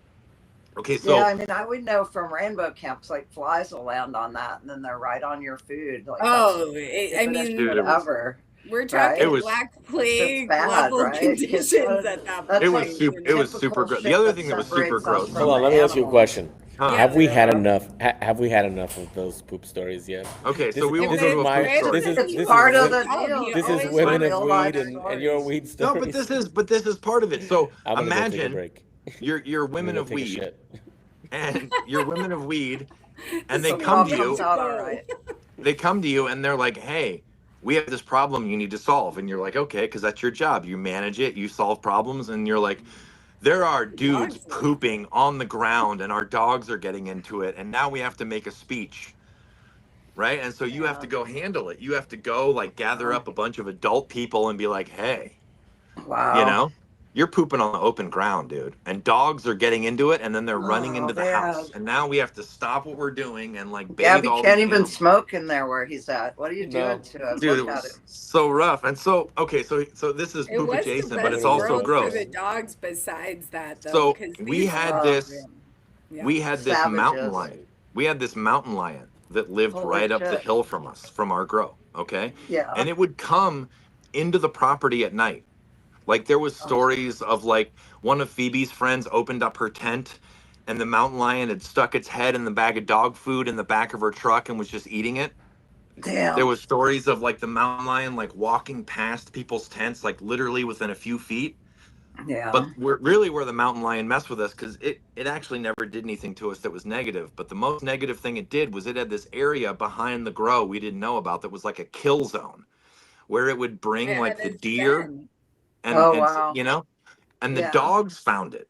Okay, Yeah, so I mean, I would know from rainbow camps, like flies will land on that, and then they're right on your food. Like that's Oh, I the mean, dude, shit ever. we're it talking Right? was Black It's Plague bad, level right? It's conditions at that that's point. like You it know? was super typical gross. The shit other that thing that was super separates us gross. from Hold on. the Let me ask you a animals. question. Huh? Yeah. Have we had Yeah. enough? Have we had enough of those poop stories yet? Okay, so This we If won't this go is to a my poop story. It's this part is of the Oh, deal. he this is always These are women wanted of real to life weed share. and your stories. weed No, but stories. this is part of it. So I'm gonna go take a imagine break. you're I'm women gonna of take a weed, shit. and you're women of weed, and This they Hope it man come all to needs comes you. to out all go. right. They come to you and they're like, "Hey, we have this problem you need to solve," and you're like, "Okay," because that's your job. You manage it, you solve problems, and you're like, there are dudes Dogs love pooping on the ground, and our dogs are getting into it, and now we have to make a speech. right? And so you have Yeah. to go handle it. You have to go like gather Oh, up a bunch of adult people and be like, hey, you wow. know, you're pooping on the open ground, dude. And dogs are getting into it and then they're running Oh, into the man. house. And now we have to stop what we're doing and like bathe Gabby all can't these even animals. smoke in there where he's at. What are you doing No. to him? Dude, it Look at was him. so rough. And so, okay, so this is It poop was the adjacent, but it's best also world for the gross. dogs besides that, though, So because we these had ones, Oh, this, yeah. we had this mountain savages. lion. We had this mountain lion that lived Holy right up the shit. hill from us, from our grow. Okay. Yeah. And it would come into the property at night. Like there was Oh, stories of like one of Phoebe's friends opened up her tent and the mountain lion had stuck its head in the bag of dog food in the back of her truck and was just eating it. There damn. was stories of like the mountain lion like walking past people's tents, like literally within a few feet. Yeah. But we're really where the mountain lion messed with us because it actually never did anything to us that was negative. But the most negative thing it did was it had this area behind the grow we didn't know about that was like a kill zone where it would bring It like had the its deer den. Oh, and wow. you know, and the Yeah. dogs found it.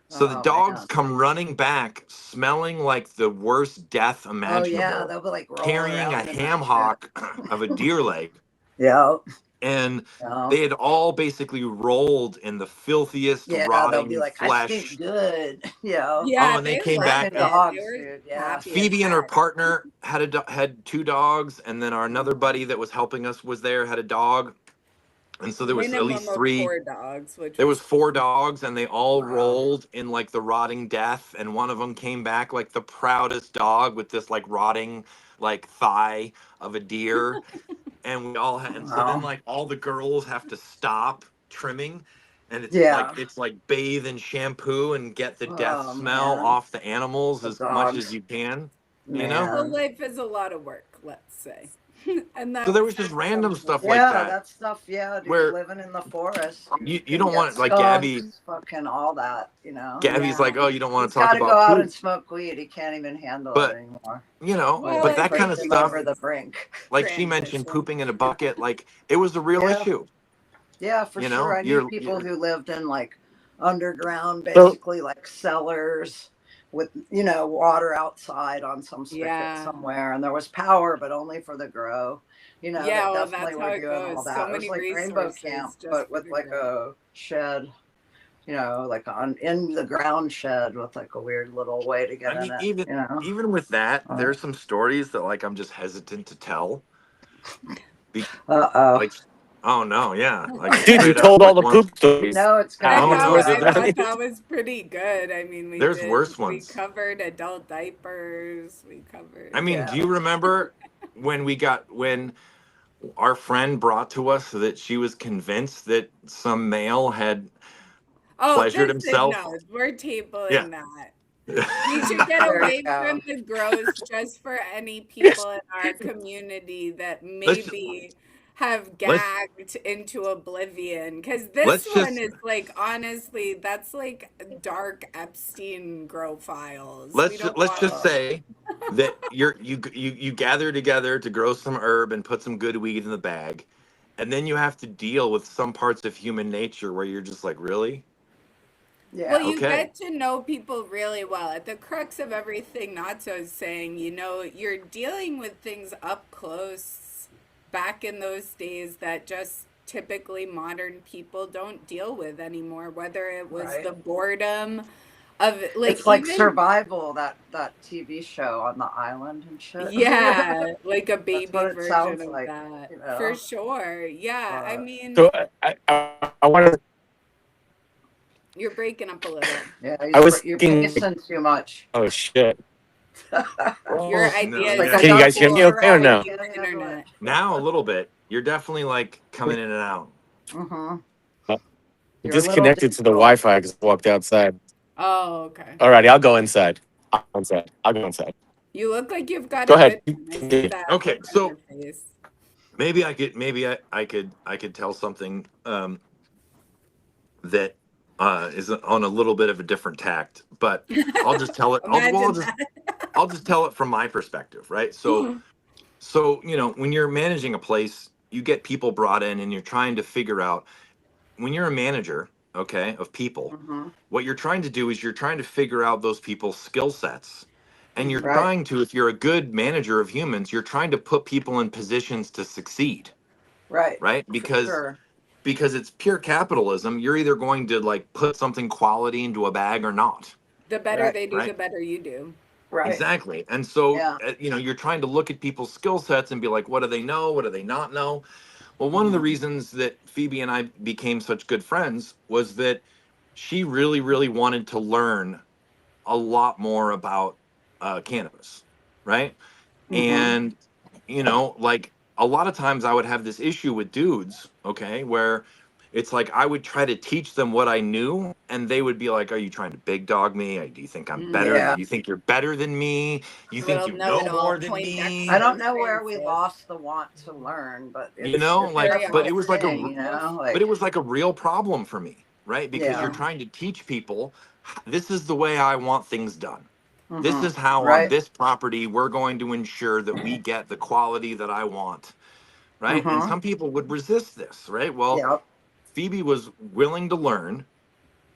So the Oh, dogs man. come running back, smelling like the worst death Oh, yeah. imaginable, They'll be like rolling carrying a around in that ham shit. hock of a deer leg, Yeah. and Yeah. they had all basically rolled in the filthiest Yeah. They'll be rotting like, I stink flesh. good. Yeah. Oh, Yeah, and they they came loved back. Freaking And it. They dogs, were dude. Yeah. happy as Phoebe and her heck. partner had two dogs, and then our another Mhm. buddy that was helping us was there had a dog, and so there was at Minimum least of three. 4 dogs, which There was was four dogs, and they all Wow. rolled in like the rotting death, and one of them came back like the proudest dog with this like rotting like thigh of a deer, and we all had. And so then Wow. like all the girls have to stop trimming, and Yeah. it's like bathe in shampoo and get the death Oh, smell man. off the animals The as much as dogs. you can, you know. well, Man. life is a lot of work, let's say. And So there that's was just at some random stuff point. like Yeah, that that stuff. Yeah, dude. where Living in the forest, you you can don't get want like Gabby. skunks, fucking all that. You know. Gabby's Yeah. like, oh, you don't want He's to talk got to go about out poop, and smoke weed. He can't even handle it but anymore. you know, Like Well, but it it's that a kind pushed of him stuff, over the brink. like she mentioned, transition. pooping in a bucket, like it was a real Yeah. issue. Yeah, for You sure. know, I knew people who lived in like underground, So basically like cellars with, water outside on some spigot Yeah. somewhere. And there was power, but only for the grow. Yeah, That well, definitely that's how were it doing all goes. So that. It was many like Rainbow Camp, resources just but for with the like grow. a shed, like on in the ground shed with like a weird little way to I get in mean, it. even with that, Uh there's some stories that like I'm just hesitant to tell. Be, oh. like, oh no, yeah, like dude, you straight up, told all like the once. poop stories. No, it's gonna I be Oh a no, thought dude, I there's while. thought that was pretty good. I mean, there's worse we ones. covered adult diapers. We covered I mean, do Yeah. you remember when our friend brought to us that she was convinced that some male had Oh, pleasured listen, himself? no, we're Yeah. tabling that. We should get There you away go. from the grows just for any people in our community that let's maybe have let's gagged into oblivion. Because this let's one just is like, honestly, that's like dark Epstein grow files. We let's don't let's want just Uh, say that you gather together to grow some herb and put some good weed in the bag, and then you have to deal with some parts of human nature where you're just like, really? Well, yeah. you Okay. get to know people really well. At the crux of everything Notso is saying, you're dealing with things up close back in those days that just typically modern people don't deal with anymore, whether it was Right. the boredom of like It's like even Survival, that TV show on the island and shit. yeah, like a That's what baby it version sounds of like, that. For sure. Yeah, I But mean, So I want to. you're breaking up a little. yeah, I was you're thinking. Like, pacing too much. oh shit. Your No, ideas Like I yeah. Can you gotta guys hear pull me it okay or right. no? your Yeah, do it. internet. Now a little bit. You're definitely like coming in and out. Mm-hmm. I'm You're a little disconnected to the digital. Wi-Fi because I walked outside. Oh, okay. Alrighty, I'll go inside. I'll go inside. You look like you've got Go a ahead. good one. I see Continue. that Okay, look on so your face. maybe I could tell something that is on a little bit of a different tact, but I'll just tell it. Imagine that. I'll just tell it from my perspective, right? So when you're managing a place, you get people brought in, and you're trying to figure out when you're a manager, okay, of people, Mm-hmm. what you're trying to do is you're trying to figure out those people's skill sets And you're Right. trying to, if you're a good manager of humans, you're trying to put people in positions to succeed, Right. right? For sure. Because it's pure capitalism. You're either going to like put something quality into a bag or not, The better Right. they do, the right? better you do. Right. Exactly. And so, Yeah. you're trying to look at people's skill sets and be like, what do they know? What do they not know? Well, one of the Mhm. reasons that Phoebe and I became such good friends was that she really, really wanted to learn a lot more about cannabis, right? Mhm. And, like a lot of times I would have this issue with dudes, okay, where it's like I would try to teach them what I knew, and they would be like, "Are you trying to big dog me? Do you think I'm better? Yeah. You think you're better than me? You think Little you know know it all, more than I me?" don't Poindexter know where we Francis. lost the want to learn, but You it's know, it's like, Very but definitely it a was like thing, a, you know. but Like, it was like a real problem for me, right? Because you're yeah. trying to teach people, this is the way I want things done. This Mhm. is how on Right. this property we're going to ensure that we get the quality that I want, right? And Mhm. some people would resist this, right? Well, Yep. Phoebe was willing to learn.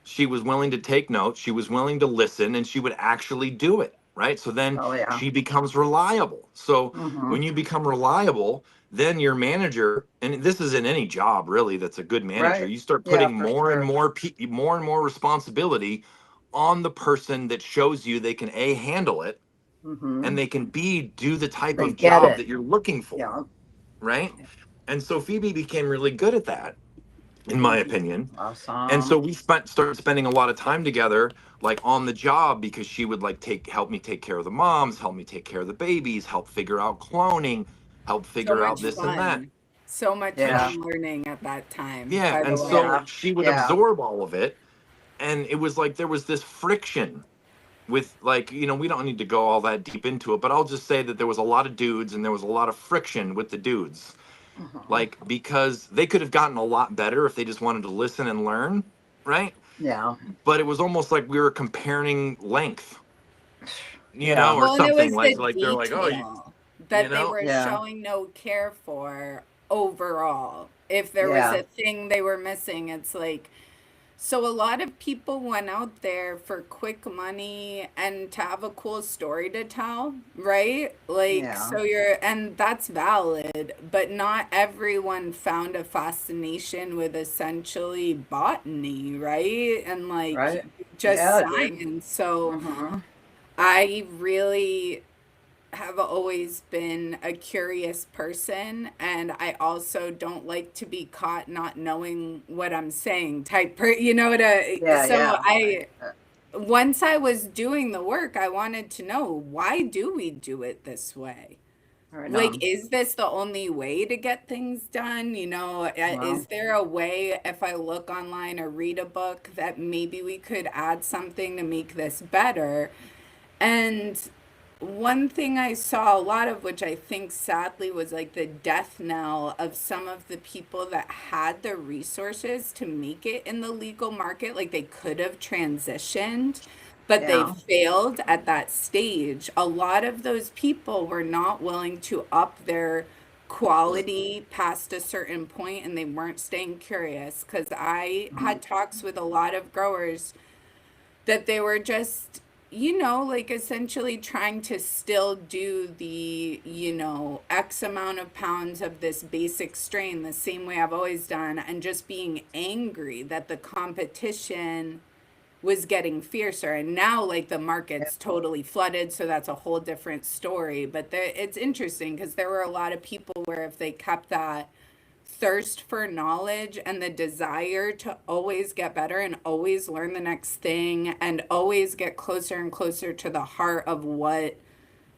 She was willing to take notes. She was willing to listen, and she would actually do it, right? So then Oh yeah. she becomes reliable. So Mhm. when you become reliable, then your manager, and this is in any job really that's a good manager, Right. you start Yeah, putting for more and sure. more more and more responsibility on the person that shows you they can A, handle it, and Mhm. they can B, do the type They of get job it. that you're looking for, Yeah. right? And so Phoebe became really good at that, in my Mhm. opinion. And so Awesome. we started spending a lot of time together, like on the job, because she would like help me take care of the moms, help me take care of the babies, help figure out cloning, help So figure out much this and that. fun. So much And Yeah. fun learning at that time, yeah, by the and so way. Yeah. she would Yeah. absorb all of it, and it was like there was this friction with, like, we don't need to go all that deep into it, but I'll just say that there was a lot of dudes and there was a lot of friction with the dudes, Mhm. like, because they could have gotten a lot better if they just wanted to listen and learn, right? Yeah. But it was almost like we were comparing length, Yeah. or Well, and it something, was like the like they're like, oh, detail you that they know were Yeah. showing no care for overall. If there was Yeah. a thing they were missing, it's like, so a lot of people went out there for quick money and to have a cool story to tell, right? Like, Yeah. so and that's valid, but not everyone found a fascination with essentially botany, right? And like Right. just Yeah, dude. science. So Mhm. I really have always been a curious person, and I also don't like to be caught not knowing what I'm saying you know what Yeah, so yeah. I once I was doing the work, I wanted to know, why do we do it this way? Right Like, on. is this the only way to get things done? Well, Is there a way, if I look online or read a book, that maybe we could add something to make this better? And one thing I saw a lot of, which I think sadly was like the death knell of some of the people that had the resources to make it in the legal market, like they could have transitioned, but they yeah. failed at that stage. A lot of those people were not willing to up their quality past a certain point, and they weren't staying curious, because I Mhm. had talks with a lot of growers that they were just, like essentially trying to still do the, X amount of pounds of this basic strain the same way I've always done, and just being angry that the competition was getting fiercer. And now, like, the Yeah. market's totally flooded, so that's a whole different story. But it's interesting because there were a lot of people where if they kept that thirst for knowledge and the desire to always get better and always learn the next thing and always get closer and closer to the heart of what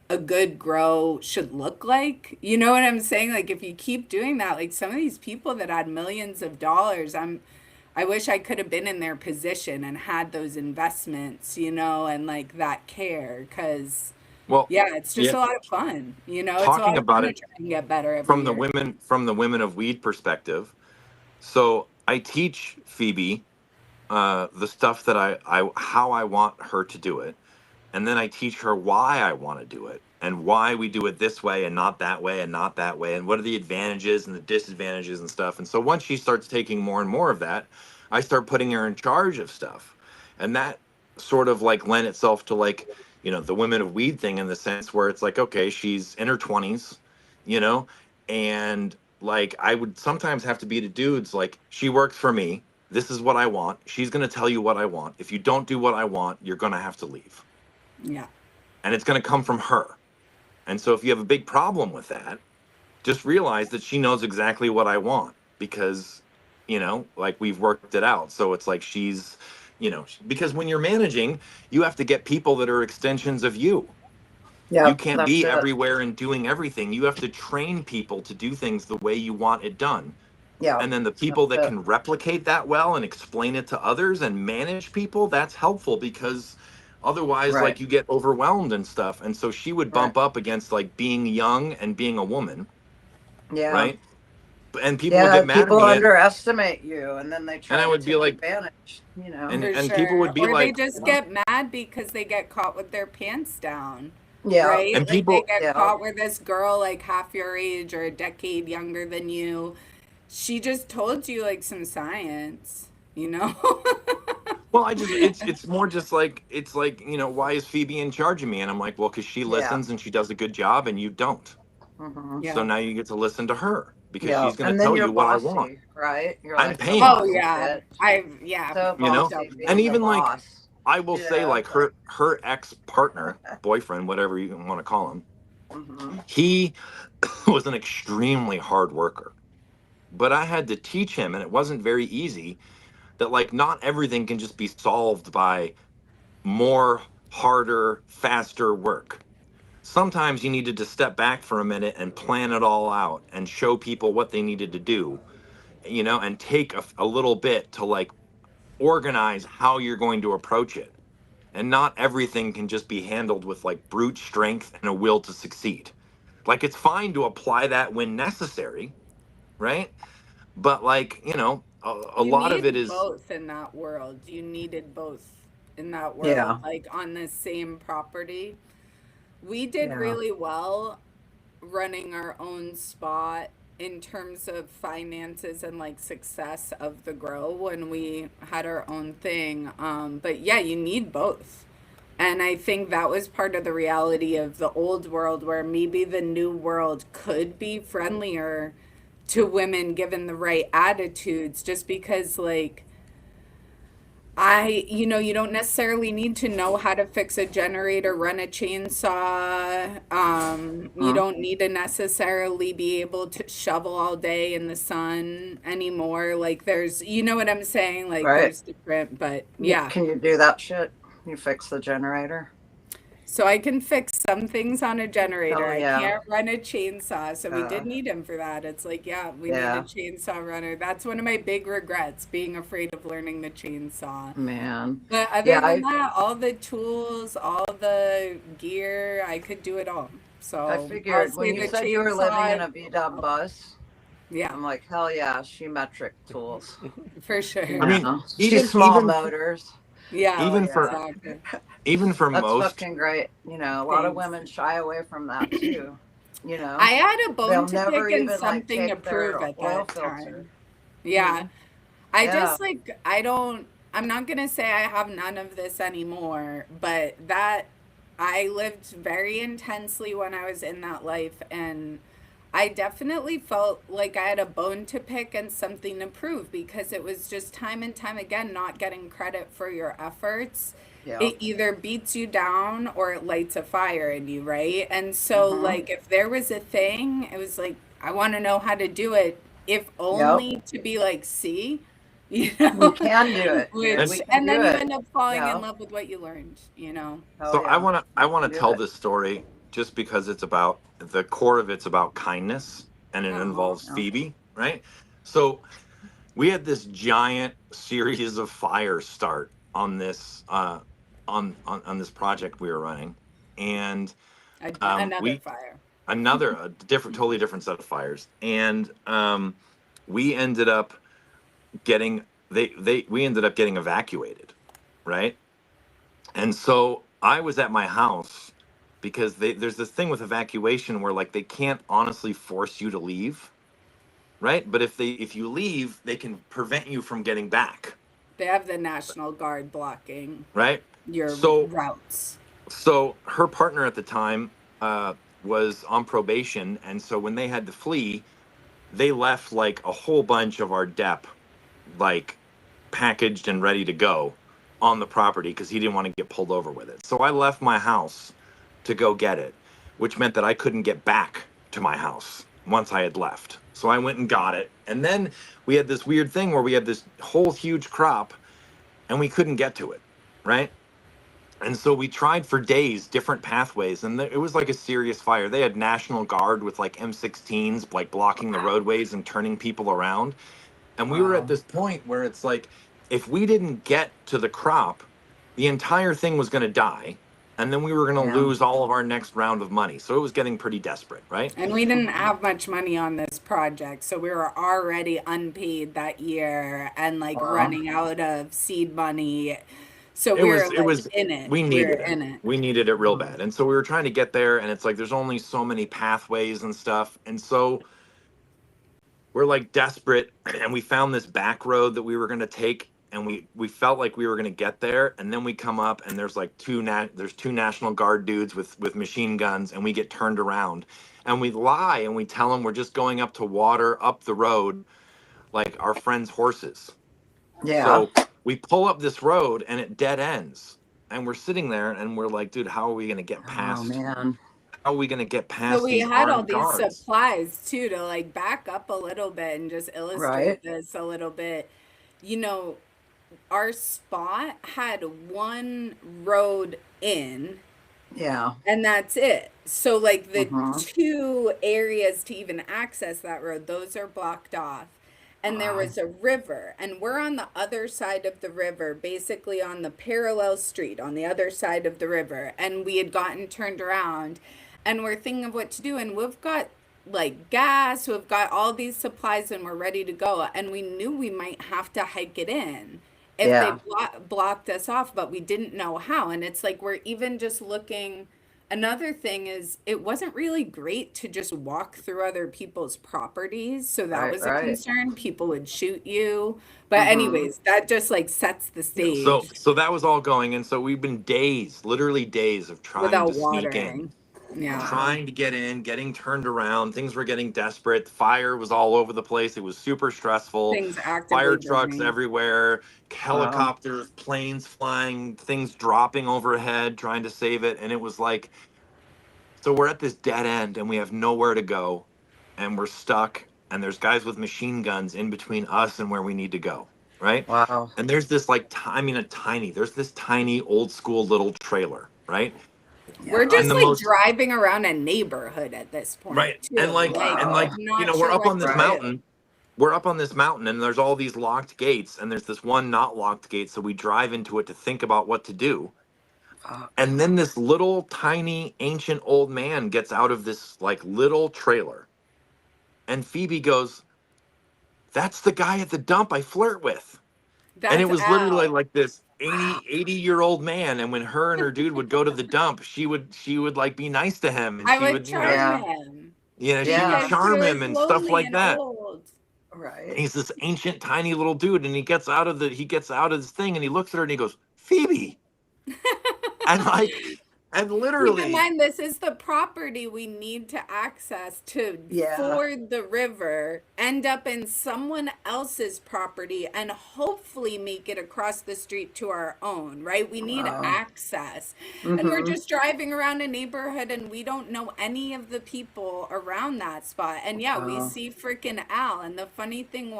a good grow should look like. You know what I'm saying? Like, if you keep doing that, like some of these people that had millions of dollars, I wish I could have been in their position and had those investments, and like that care, cuz well, yeah, it's just yeah, a lot of fun. It's a talking lot of fun about to it try and get better every from the year. women of weed perspective. So I teach Phoebe the stuff that I how I want her to do it, and then I teach her why I want to do it and why we do it this way and not that way and not that way, and what are the advantages and the disadvantages and stuff. And so once she starts taking more and more of that, I start putting her in charge of stuff, and that sort of like lent itself to like you know, the women of weed thing, in the sense where it's like, okay, she's in her 20s, you know, and like I would sometimes have to be to dudes like, she works for me. This is what I want. She's going to tell you what I want. If you don't do what I want, you're going to have to leave. Yeah. And it's going to come from her. And so if you have a big problem with that, just realize that she knows exactly what I want, because, you know, like we've worked it out. So it's like she's, you know, because when you're managing, you have to get people that are extensions of you. You Yep, can't that's be it. everywhere and doing everything. You have to train people to do things the way you want it done. Yeah, And then the people that that's it. can replicate that well and explain it to others and manage people, that's helpful, because otherwise, Right, like, you get overwhelmed and stuff. And so she would right. bump up against like being young and being a woman, Yeah. right? And people would Yeah, get mad at people me, underestimate you and then they and try I to would be take like, advantage, you know. For and people sure. would be Or they like, just get mad because they get caught with their pants down. Yeah, Right? and Like they people, get yeah, caught where this girl, like half your age or a decade younger than you, she just told you like some science, you know? well, I just, it's more just like, it's like, you know, why is Phoebe in charge of me? And I'm like, well, because she yeah. listens and she does a good job and you don't. Hmm. So Yeah. now you get to listen to her, because Yeah. she's going to And then tell you're you what I want. bossy, right? You're I'm like the paying Oh you, bossy yeah. bitch. Yeah, So you know? most bossy And being the definitely. even like, boss, I will you say, know. like, her ex partner, boyfriend, whatever you want to call him, Hmm. he was an extremely hard worker. But I had to teach him, and it wasn't very easy, that like not everything can just be solved by more, harder, faster work. Sometimes you needed to step back for a minute and plan it all out and show people what they needed to do, you know, and take a little bit to like organize how you're going to approach it. And not everything can just be handled with like brute strength and a will to succeed. Like, it's fine to apply that when necessary, right? But like, you know, a You lot of it need is, both in that world. You needed both in that world, Yeah, like on the same property. We did yeah. really well running our own spot in terms of finances and like success of the grow when we had our own thing. But yeah, you need both. And I think that was part of the reality of the old world, where maybe the new world could be friendlier to women given the right attitudes, just because, like, you don't necessarily need to know how to fix a generator, run a chainsaw. You Mhm. don't need to necessarily be able to shovel all day in the sun anymore. Like, you know what I'm saying? Like, Right. there's different, but yeah. Can you do that shit? You fix the generator? So I can fix some things on a generator. Hell I yeah. can't run a chainsaw. So we Uh, did need him for that. It's like, yeah, we need a yeah, chainsaw runner. That's one of my big regrets, being afraid of learning the chainsaw. man. But other Yeah, than that, all the tools, all the gear, I could do it all. I So I'll figured when say you the said you were living in chainsaw, a VW bus, yeah, I'm like, hell yeah, she metric tools. for You I sure. mean, know, she's even small motors. Yeah, Hell even for yeah. exactly. even for That's most, fucking great. You know, a lot of Thanks. women shy away from that too. You know, I had a bone they'll to never pick and even like something to take their prove at oil that filter. time. Yeah. I Yeah. just like, I'm not gonna say I have none of this anymore, but I lived very intensely when I was in that life, and I definitely felt like I had a bone to pick and something to prove, because it was just time and time again not getting credit for your efforts. Yep. It either beats you down or it lights a fire in you, right? And so, Mm-hmm. like, if there was a thing, it was like, I want to know how to do it, if Yep. only to be like, see, We can do it, dude. and We which, can and do then you it. end up falling in Yeah. love with what you learned. Hell so I yeah. want to I We want can to do tell it. this story just because it's about the core of it's about kindness, and it Oh, involves Yeah. Phoebe, right? So we had this giant series of fires start on this on this project we were running, and another we fire. another a different totally different set of fires, and we ended up getting they we ended up getting evacuated, right? And so I was at my house, because there's this thing with evacuation where like they can't honestly force you to leave, right? But if you leave, they can prevent you from getting back, They have the National Guard blocking right? your So routes. So her partner at the time was on probation, and so when they had to flee, they left like a whole bunch of our dep like packaged and ready to go on the property because he didn't want to get pulled over with it. So I left my house to go get it, which meant that I couldn't get back to my house once I had left. So I went and got it. And then we had this weird thing where we had this whole huge crop and we couldn't get to it, right? And so we tried for days different pathways, and it was like a serious fire. They had National Guard with like M16s, like blocking the roadways and turning people around. And we were at Wow. this point where it's like, if we didn't get to the crop, the entire thing was going to die. And then we were going to Yeah. lose all of our next round of money. So it was getting pretty desperate, right? And we didn't have much money on this project, so we were already unpaid that year and like Wow. running out of seed money. So It we was, were it like was, in it. we We were needed it. in it. We needed it real bad. And so we were trying to get there, and it's like, there's only so many pathways and stuff. And so we're like desperate, and we found this back road that we were going to take, and we felt like we were going to get there, and then we come up and there's like two National Guard dudes with machine guns, and we get turned around, and we lie and we tell them we're just going up to water up the road like our friends' horses. Yeah. So we pull up this road and it dead ends, and we're sitting there and we're like, dude, how are we going to get Oh past man. how are we going to get So past we these had all armed these guards? supplies too to like back up a little bit and just illustrate Right. this a little bit. You know, our spot had one road in Yeah. and that's it. So like the Mhm. two areas to even access that road, those are blocked off. And there Wow. was a river, and we're on the other side of the river, basically on the parallel street on the other side of the river. And we had gotten turned around, and we're thinking of what to do. And we've got like gas, we've got all these supplies, and we're ready to go. And we knew we might have to hike it in if they Yeah. blocked us off, but we didn't know how. And it's like we're even just looking. Another thing is, it wasn't really great to just walk through other people's properties. So that Right. was a Right. concern. People would shoot you. But Mhm. anyways, that just like sets the So stage so that was all going, and so we've been days, literally days of trying without to sneak in, watering. Yeah. Wow. trying to get in, getting turned around. Things were getting desperate. Fire was all over the place. It was super stressful. Things actively Fire trucks burning. everywhere, Wow. helicopters, planes flying, things dropping overhead, trying to save it. And it was like, so we're at this dead end and we have nowhere to go, and we're stuck, and there's guys with machine guns in between us and where we need to go, right? Wow. And there's this like there's this tiny old school little trailer, right? We're Yeah. just And the like most driving around a neighborhood at this point right, too. and like Wow. Not we're sure up what on this to Right. do. mountain. We're up on this mountain, and there's all these locked gates, and there's this one not locked gate, so we drive into it to think about what to do. And then this little tiny ancient old man gets out of this like little trailer, and Phoebe goes, "That's the guy at the dump I flirt with." And it That's was literally Al. like this Wow. 80-year-old man, and when her and her dude would go to the dump, she would like be nice to him, and I she would would, charm Yeah. him she would Yeah. because he charm was him and stuff lonely like and that. old. And Right. he's this ancient tiny little dude, and he gets out of this thing, and he looks at her and he goes, "Phoebe." And like, and Keep in literally, mind, this is the property we need to access to Yeah. ford the river, end up in someone else's property, and hopefully make it across the street to our own, right? We need Wow. access. And we're Mhm. just driving around a neighborhood and we don't know any of the people around that spot. And yeah, we Wow. see freaking Al. And the funny thing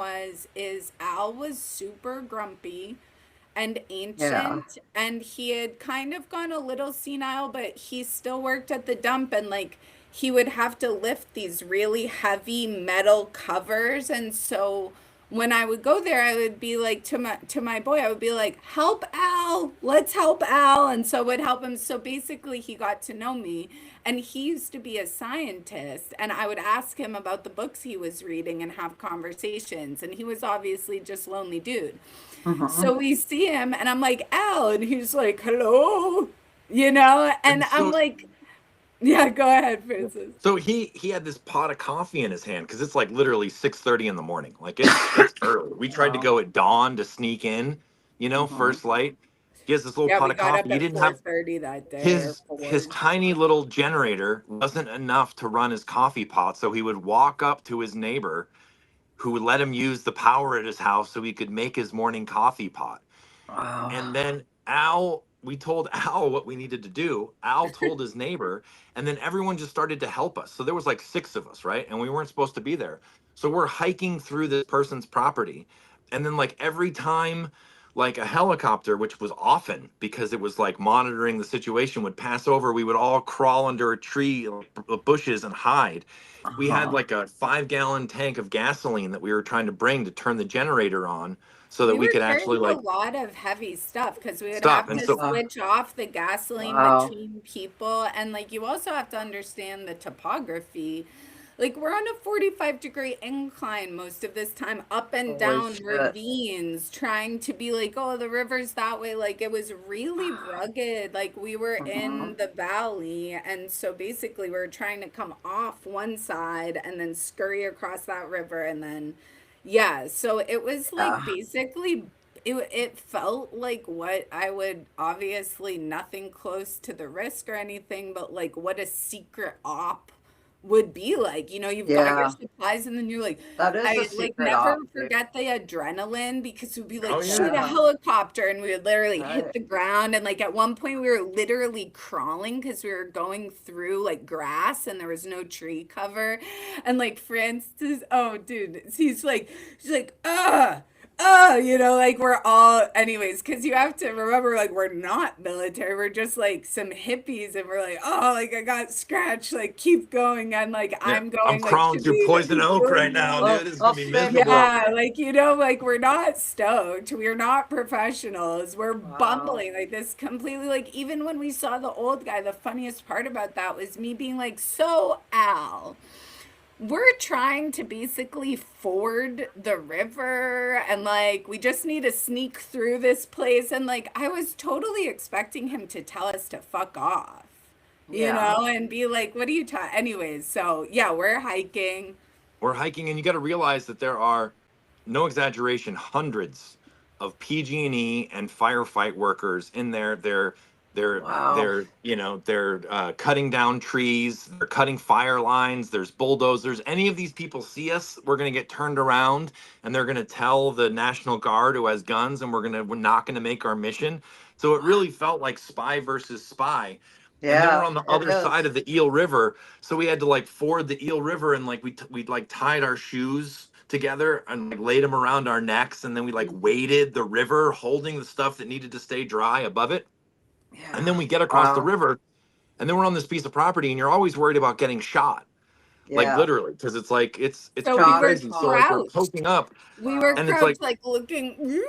is Al was super grumpy and Yeah. ancient, and he had kind of gone a little senile, but he still worked at the dump, and like he would have to lift these really heavy metal covers. And so when I would go there, I would be like to my boy, I would be like, "Help Al, let's help Al." And so I would help him. So basically he got to know me, and he used to be a scientist, and I would ask him about the books he was reading and have conversations, and he was obviously just lonely dude. Mhm. So we see him, and I'm like, "Al," and he's like, "Hello," and and I'm like, "Yeah, go ahead, Francis." so he had this pot of coffee in his hand, because it's like literally 6:30 in the morning. Like it's early. We tried to Wow. go at dawn to sneak in, Mhm. first light. He has this little Yeah, pot we of got coffee. up He at didn't have 4:30 that day or his 4. tiny little generator wasn't enough to run his coffee pot, so he would walk up to his neighbor who would let him use the power at his house so he could make his morning coffee pot. Wow. And then we told Al what we needed to do. Al told his neighbor, and then everyone just started to help us. So there was like 6 of us, right? And we weren't supposed to be there. So we're hiking through this person's property. And then like every time like a helicopter, which was often because it was like monitoring the situation, would pass over, we would all crawl under a tree, bushes and hide. We had Uh-huh. like a 5-gallon tank of gasoline that we were trying to bring to turn the generator on so that We we were could actually carrying a like lot of heavy stuff because we would stop. have And to so switch off the gasoline Wow. between people. And like, you also have to understand the topography. Like, we're on a 45-degree incline most of this time, up and Holy down shit. ravines, trying to be like, oh, the river's that way. Like, it was really rugged. Like, we were Uh-huh. in the valley. And so basically, we were trying to come off one side and then scurry across that river and then yeah, so it was like Yeah. basically it felt like what I would obviously nothing close to the risk or anything, but like what a secret op would be like. You know, you've got your Yeah. supplies and then you're like, That is a I like secret never op, dude. forget the adrenaline because we'd be oh like, shoot yeah. a Yeah. helicopter, and we would literally hit Right. the ground. And like at one point, we were literally crawling because we were going through like grass and there was no tree cover. And like Francis, oh dude, she's like, you know, like we're all, anyways, because you have to remember, like, we're not military, we're just like some hippies, and we're like, oh, like I got scratched, like keep going, and like Yeah. I'm I'm going, like, crawling should through we poison keep oak doing right now, this? dude. Well, This is I'll gonna be save you miserable. Yeah, like, you know, like we're not stoked. We're not professionals. We're Wow. bumbling like this completely. Like, even when we saw the old guy, the funniest part about that was me being like, so Al, we're trying to basically ford the river and like we just need to sneak through this place. And like I was totally expecting him to tell us to fuck off, you Yeah. know, and be like, what are you talking? Anyways, so yeah, we're hiking. We're hiking, and you got to realize that there are, no exaggeration, hundreds of PG&E and firefight workers in there. Wow. They're cutting down trees. They're cutting fire lines. There's bulldozers. Any of these people see us, we're gonna get turned around, and they're gonna tell the National Guard who has guns, and we're not gonna make our mission. So it really felt like spy versus spy. And then we're Yeah, on the it other side is. of the Eel River, so we had to like ford the Eel River, and like we like tied our shoes together and like laid them around our necks, and then we like waded the river holding the stuff that needed to stay dry above it. And then Yeah. we get across the Wow. river, and then we're on this piece of property, and you're always worried about getting shot, like Yeah. literally, because it's like it's So pretty we Shot were is crazy. So like hard. we're crouched. poking up, We were Wow. and it's crouched like, like looking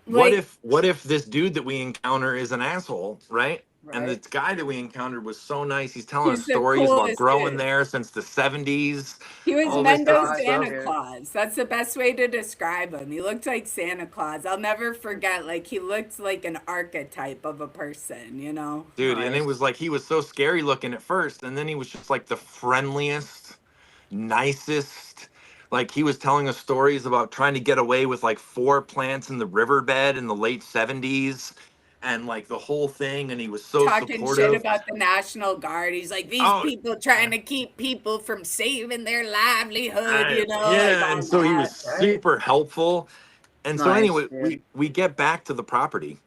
what like if what if this dude that we encounter is an asshole, right? And Right. this guy that we encountered was so nice. He's telling us he's the stories about coolest growing dude. there since the 70s, He was Oh all my this Mendo different God, stuff. Santa dude. Claus. That's the best way to describe him. He looked like Santa Claus. I'll never forget. Like, he looked like an archetype of a person, you know? Dude, and it was Nice. like he was so scary looking at first, and then he was just like the friendliest, nicest. Like he was telling us stories about trying to get away with like 4 plants in the riverbed in the late 70s and like the whole thing, and he was so Talking shit supportive. about the National Guard. He's like, these Oh, people trying to keep people from saving their livelihood, you know, like yeah, and all so he was that. Right. super helpful. And so Nice, anyway, dude. we get back to the property,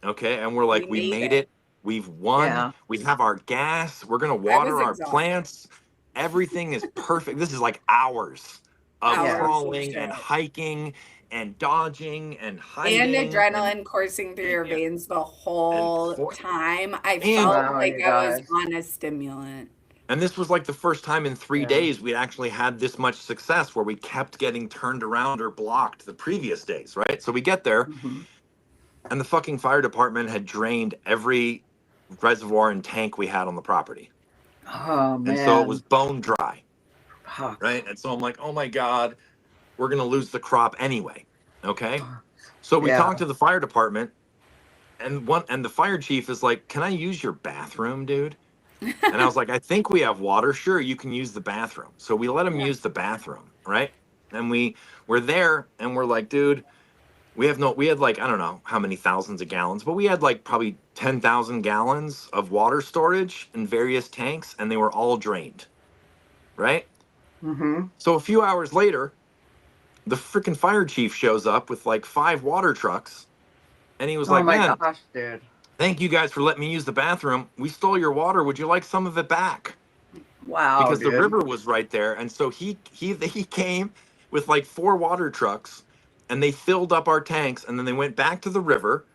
okay, and we're We like, we made made it. it. We've won. Yeah. We have our gas. We're gonna I was water our exhausted. plants. Everything is perfect. This is like hours of Yeah. Hours of crawling and shit. hiking and dodging and And hiding adrenaline coursing through your yeah, veins the and whole for time. I and felt Wow, like you I was guys. on a stimulant. and this was like the first time in three Yeah. days we'd actually had this much success where we kept getting turned around or blocked the previous days, right? So we get there, Hmm. and the fucking fire department had drained every reservoir and tank we had on the property. Oh And so it was man. bone dry, right? Fuck. And so I'm like, oh my God, we're going to lose the crop anyway. Okay. So we Yeah. talked to the fire department, and the fire chief is like, can I use your bathroom, dude? And I was like, I think we have water. Sure, you can use the bathroom. So we let him Yeah. use the bathroom, right? And we're there, and we're like, dude, We had like, I don't know how many thousands of gallons, but we had like probably 10,000 gallons of water storage in various tanks, and they were all drained, right? Mm-hmm. So a few hours later, the freaking fire chief shows up with like 5 water trucks, and he was Oh like, my man, gosh, dude. thank you guys for letting me use the bathroom. We stole your water. Would you like some of it back? Wow, Because the dude. river was right there. And so he came with like 4 water trucks, and they filled up our tanks, and then they went back to the river.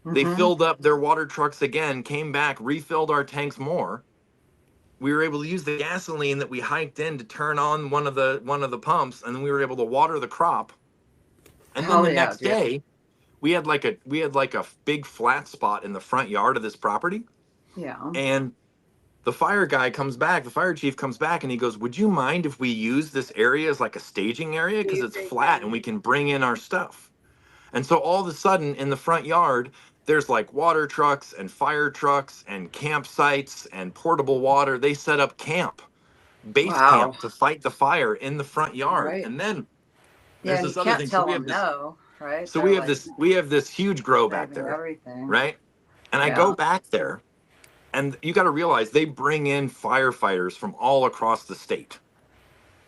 They Mm-hmm. filled up their water trucks again, came back, refilled our tanks more. We were able to use the gasoline that we hiked in to turn on one of the pumps, and then we were able to water the crop. And then Hell the yeah, next dude. day, we had like a big flat spot in the front yard of this property, Yeah. and the fire guy comes back, the fire chief comes back, and he goes, would you mind if we use this area as like a staging area, because it's Amazing, flat yeah. and we can bring in our stuff? And so all of a sudden in the front yard, there's like water trucks and fire trucks and campsites and portable water. They set up camp, base Wow. camp, to fight the fire in the front yard. Right. And then Yeah, there's and you this other can't thing. So tell we have them this no, right? so They're we have like this we have this huge grow back saving there, everything. right? And I go Yeah. back there, and you got to realize they bring in firefighters from all across the state.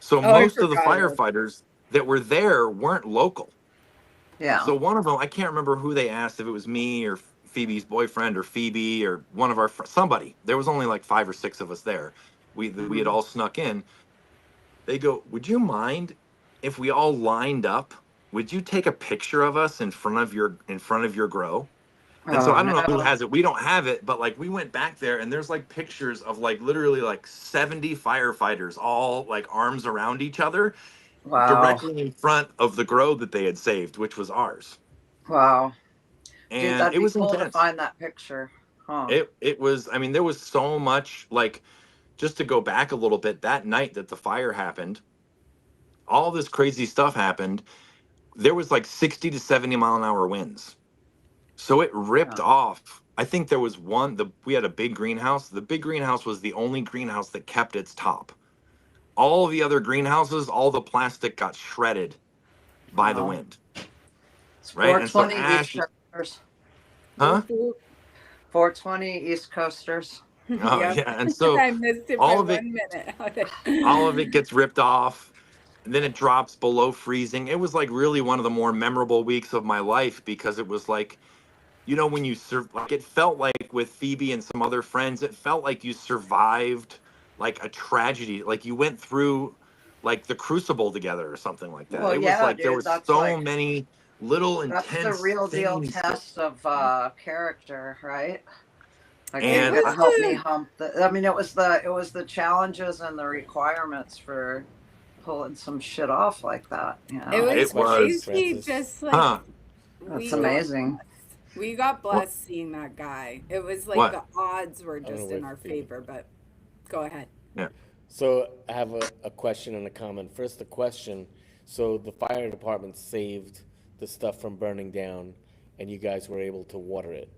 So Oh, I most of the forgot about firefighters that were there weren't local. Yeah. So one of them, I can't remember who they asked, if it was me or Phoebe's boyfriend or Phoebe or one of our somebody. There was only like 5 or 6 of us there. We had Mhm. all snuck in. They go, would you mind if we all lined up? Would you take a picture of us in front of your grow? And so Oh I don't know who no. has it. We don't have it, but like we went back there, and there's like pictures of like literally like 70 firefighters all like arms around each other Wow. directly in front of the grow that they had saved, which was ours. Wow. Dude, And that'd it be was cool to intense. find that picture. Huh. It was, I mean, there was so much, like, just to go back a little bit, that night that the fire happened, all this crazy stuff happened. There was like 60 to 70 mile an hour winds. So it ripped Yeah. off. I think there was we had a big greenhouse. The big greenhouse was the only greenhouse that kept its top. All the other greenhouses, all the plastic got shredded by the Wow. wind, It's right? And so 420 East ash, Coasters. huh? Whoop, whoop. 420 East Coasters. Oh Yep. yeah. And so I missed it all by of it 1 minute. all of it gets ripped off, and then it drops below freezing. It was like really one of the more memorable weeks of my life, because it was like, when like, it felt like with Phoebe and some other friends, it felt like you survived like a tragedy, like you went through like the crucible together or something like that. Well, It was yeah, like there dude. was so many little That's the intense real deal things that, test of character, right? Like It you and gotta was help me the hump the. I mean, it was the challenges and the requirements for pulling some shit off like that. You it know, I have a was it question, was, crazy. Francis. Just like huh? that's we got amazing. we got What? blessed seeing that guy. It was like What? the odds were I'm gonna just wait in for our Phoebe. favor. But go ahead. Yeah. So I have a question and a comment. First, the question. So the fire department saved the stuff from burning down, and you guys were able to water it.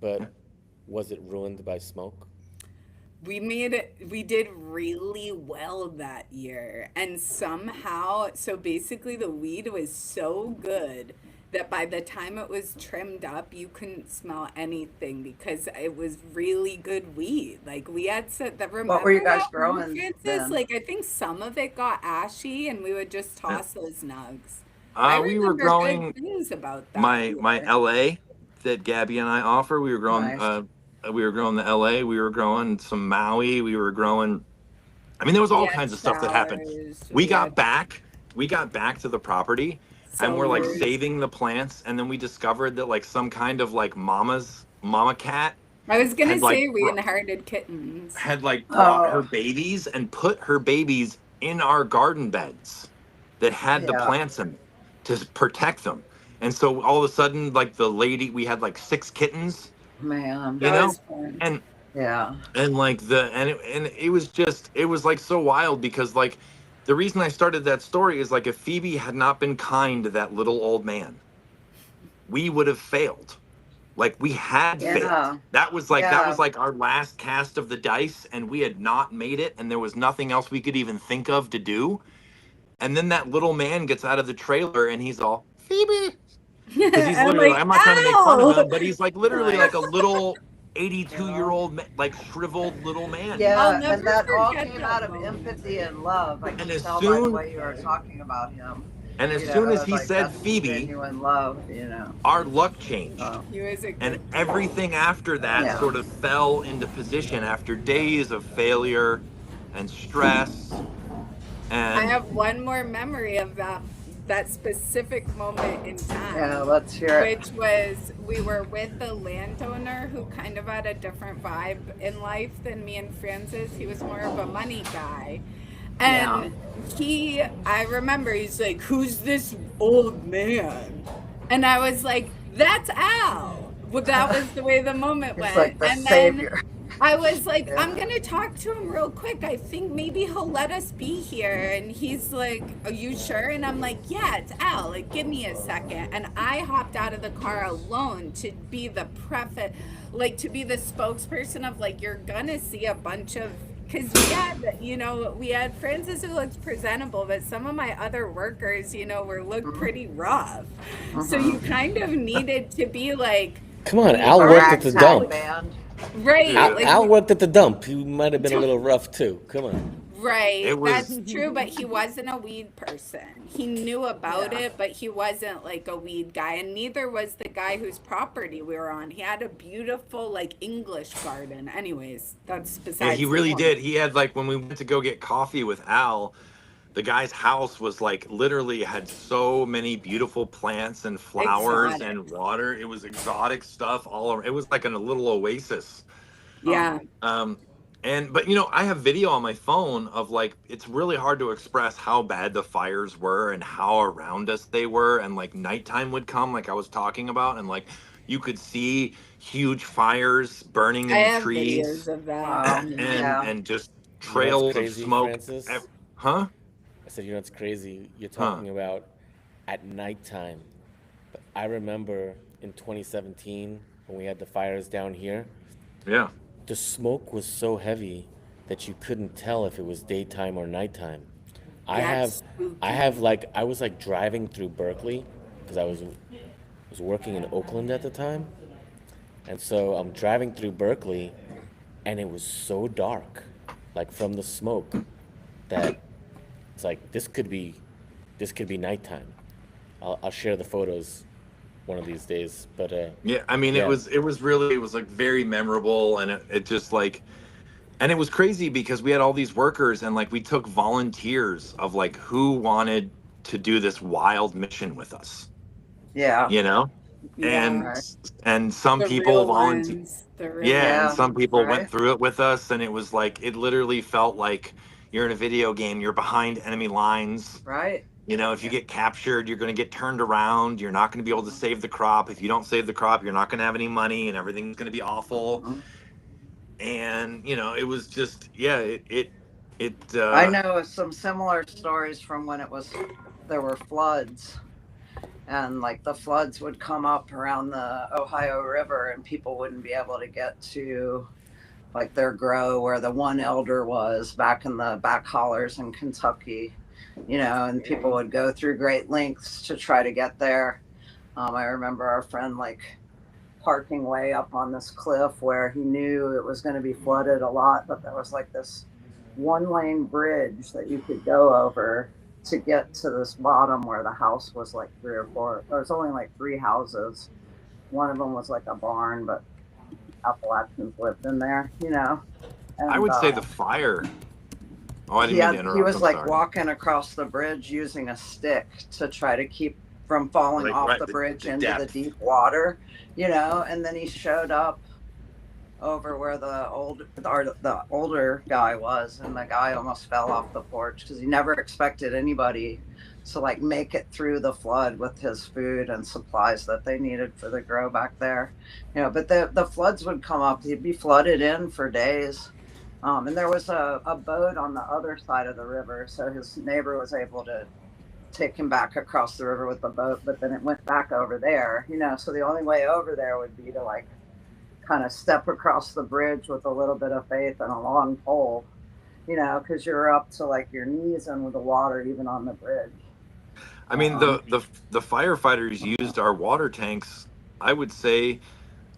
But was it ruined by smoke? We did really well that year, and somehow, so basically the weed was so good that by the time it was trimmed up, you couldn't smell anything because it was really good weed. Like we had said that, What were you remember guys that weed, growing Francis? then? Like I think some of it got ashy and we would just Yeah. toss those nugs. I We were remember good growing things about that my year. LA that Gabby and I offer. Nice. We were growing the LA. We were growing some Maui. We were growing. I mean, there was We all had kinds of stuff that happened. showers, We we had got back. We got back to the property, and we're like cellars. saving the plants, and then we discovered that like some kind of like mama cat I was gonna had like say we inherited kittens. brought her Oh, babies and put her babies in our garden beds that had the yeah, plants in them to protect them. And so all of a sudden, like we had like 6 kittens, man. you That know, was fun. and Yeah. it was like so wild, because like the reason I started that story is like if Phoebe had not been kind to that little old man, we would have failed. Like we had failed. Yeah. That was Yeah. like our last cast of the dice, and we had not made it, and there was nothing else we could even think of to do. And then that little man gets out of the trailer, and he's all, Phoebe, because he's I'm literally, like, I'm not trying to make fun of ow! him, but he's like literally Right. like a little You 82 year know? old like shriveled little man. I'll Yeah, and never that all forget came that out of moment. empathy and love. I And could as tell by the soon way you were talking about him. and as You soon know, as it's he like said that's Phoebe, genuine love. You know. our luck changed. So, He was a And good dude. everything after that yeah. sort of fell into position after days of failure and stress. I And have one more memory of that specific moment in Yeah. time, Let's hear it. which was we were with the landowner who kind of had a different vibe in life than me and Francis. He was more of a money guy. Yeah. And I remember he's like, "Who's this old man?" And I was like, "That's Al." Well, that was the way the moment He's went. like the And then savior. I was like, Yeah. I'm gonna talk to him real quick. I think maybe he'll let us be here. And he's like, Are you sure? And I'm like, Yeah, it's Al. Like, give me a second. And I hopped out of the car alone to be the to be the spokesperson of like, you're gonna see a bunch of. Because we had Francis who looked presentable, but some of my other workers, looked Mhm. pretty rough. So Mhm. you kind of needed to be like, Come on, be Al A worked at the ragtag dump. band. right, dude, like Al worked at the dump. He might have been a little rough too. Come on. it right. was That's true, but he wasn't a weed person. He knew about Yeah. it, but he wasn't like a weed guy, and neither was the guy whose property we were on. He had a beautiful like English garden. Anyways, that's yeah, he besides the really point. did. He had like when we went to go get coffee with Al, the guy's house was like literally had so many beautiful plants and flowers Exotic. and water. It was exotic stuff all over. It was like in a little oasis. Huh. Yeah. Um, but I have video on my phone of like it's really hard to express how bad the fires were and how around us they were, and like nighttime would come, like I was talking about, and like you could see huge fires burning I in the have videos trees of that. Wow. and Yeah. and just You know what's trails of crazy, smoke. Francis? Huh? I said, you know what's crazy? You're Huh? talking about at nighttime. But I remember in 2017 when we had the fires down here, Yeah. the smoke was so heavy that you couldn't tell if it was daytime or nighttime. I Yeah, have, it's I have spooky. like, I was like driving through Berkeley because I was working in Oakland at the time, and so I'm driving through Berkeley, and it was so dark, like from the smoke, that it's like this could be nighttime. I'll share the photos one of these days. But Yeah, I mean, it yeah, was it was really it was like very memorable, and it just like, and it was crazy because we had all these workers, and like we took volunteers of like who wanted to do this wild mission with us, Yeah. you know, Yeah. and Right. and some The people real volunteer, ones. The real yeah, and Yeah. some ones. people went Right. through it with us, and it was like it literally felt like you're in a video game, you're behind enemy lines. Right. If you Yeah. get captured, you're going to get turned around. You're not going to be able to save the crop. If you don't save the crop, you're not going to have any money, and everything's going to be awful. Mhm. And it was just, yeah, it I know some similar stories from when there were floods, and like the floods would come up around the Ohio River, and people wouldn't be able to get to like their grow where the one elder was back in the back hollers in Kentucky, and people would go through great lengths to try to get there. I remember our friend like parking way up on this cliff where he knew it was going to be flooded a lot, but there was like this one lane bridge that you could go over to get to this bottom where the house was like three or four. There was only like three houses. One of them was like a barn, but Appalachians lived in there. I And would say the fire. Oh, I didn't mean to he interrupt. was I'm like sorry. walking across the bridge using a stick to try to keep from falling Like off right, the bridge the into the depth. deep water, and then he showed up over where the older guy was, and the guy almost fell off the porch because he never expected anybody to like make it through the flood with his food and supplies that they needed for the grow back there. But the floods would come up, he'd be flooded in for days. And there was a boat on the other side of the river, so his neighbor was able to take him back across the river with the boat, but then it went back over there. So the only way over there would be to like kind of step across the bridge with a little bit of faith and a long pole, because you're up to like your knees in with the water even on the bridge. I mean, the firefighters used our water tanks, I would say,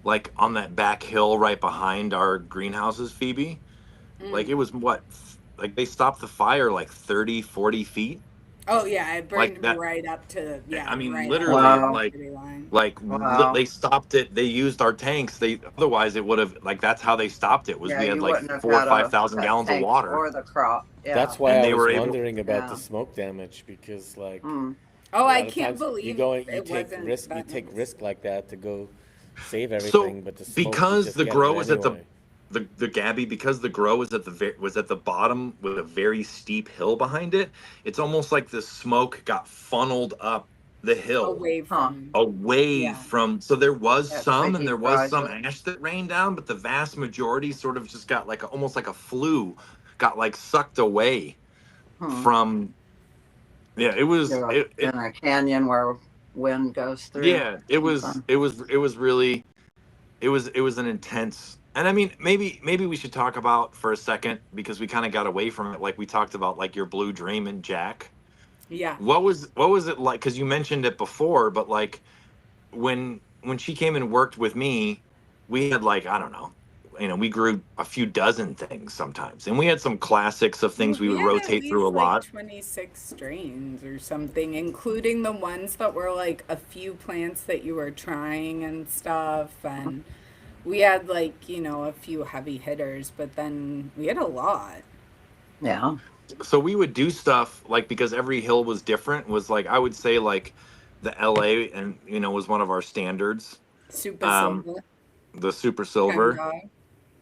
like on that back hill right behind our greenhouses, Phoebe. Like Mm. it was what, like they stopped the fire like 30, 40 feet. Oh yeah, it Like burned that. right up to I mean, right up to the literally, Wow. property line. Wow. they stopped it. They used our tanks. They otherwise it would have like that's how they stopped it. Was Yeah, we had you like wouldn't have four or had five thousand a gallons of tank water, for the crop. Yeah. That's why and I they was were able. wondering about the Yeah. smoke damage because, like, Mm. Oh, a I lot of can't times believe you it take wasn't risk, you that take nice. risk like that to go save So everything, but the smoke you because just the get it grow was at anyway. the Gabby, because the grow was at was at the bottom with a very steep hill behind it, it's almost like the smoke got funneled up the hill Away Huh. from, away yeah. from. So there was Yeah, 'cause they some, and there deep was fries some it. ash that rained down, but the vast majority sort of just got like almost like a flue, got like sucked away Hmm. from. Yeah, it was You're it in a canyon where wind goes through. yeah, Something. it was really it was an intense. And I mean, maybe we should talk about for a second because we kind of got away from it, like we talked about like your blue dream and Jack. Yeah. What was it like, because you mentioned it before, but like when she came and worked with me, we had like, I don't know, you know, we grew a few dozen things sometimes, and we had some classics of things we We would had at rotate through a least like lot. 26 strains or something, including the ones that were like a few plants that you were trying and stuff. And we had like, a few heavy hitters, but then we had a lot. Yeah. So we would do stuff like, because every hill was different, was like, I would say like the LA, and was one of our standards, Super um silver, the super chem silver, dog,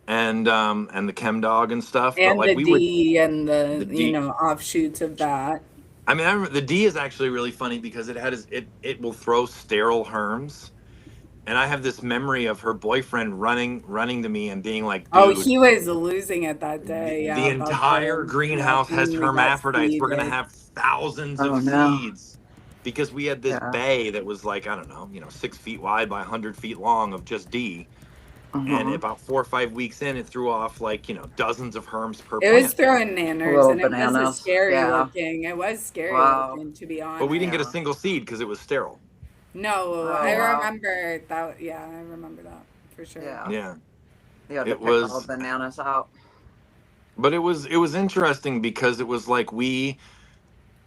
and the chem dog and stuff, but and like the we would D and the the, D. offshoots of that. I mean, I remember the D is actually really funny because it will throw sterile herms, and I have this memory of her boyfriend running to me and being like, Oh, dude, he was losing it that day. the Yeah, about entire the greenhouse has thing we got hermaphrodites. We're gonna seeded. have thousands of Oh no. seeds, because we had this Yeah. bay that was like, I don't know, 6 feet wide by 100 feet long of just D. And Hmm. about 4 or 5 weeks in, it threw off like, dozens of herms per It was plant. throwing nanners, Little and it was a bananas. scary Yeah. looking. It was scary Wow. looking, to be But we didn't get a honest. Yeah. single seed because it was sterile. No, Oh I wow. remember that. Yeah, I remember that for sure. Yeah. Yeah, You had to it pick all the was. bananas out. But it was interesting because it was like we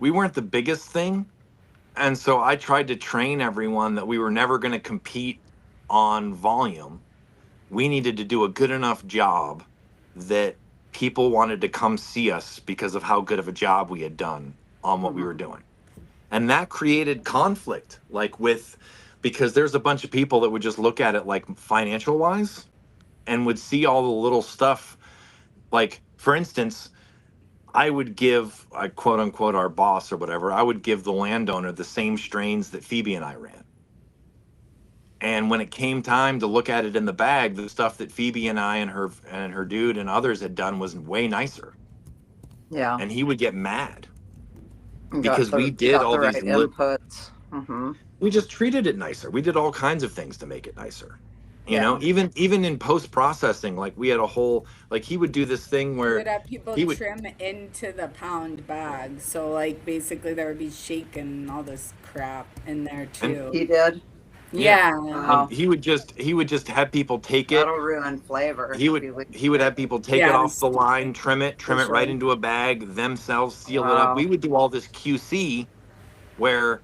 weren't the biggest thing, and so I tried to train everyone that we were never going to compete on volume. We needed to do a good enough job that people wanted to come see us because of how good of a job we had done on what we were Hmm. doing. And that created conflict, like with, because there's a bunch of people that would just look at it like financial wise and would see all the little stuff. Like, for instance, I would give, quote unquote, our boss or whatever, I would give the landowner the same strains that Phoebe and I ran. And when it came time to look at it in the bag, the stuff that Phoebe and I and her dude and others had done was way nicer. Yeah. And he would get mad You because we did got all the these right inputs. Hmm. we just treated it nicer. We did all kinds of things to make it nicer. Yeah. Even in post processing, like we had a whole, like he would do this thing We where would have people he would trim into the pound bag. So, like, basically, there would be shake and all this crap in there, and too. He did. yeah, Yeah. Wow. and he would just have people take it. That'll ruin flavor He if would you leave he would it. have people take it off Yes, the line, for trim it right sure. into a bag, themselves seal it up. Wow. We would do all this QC where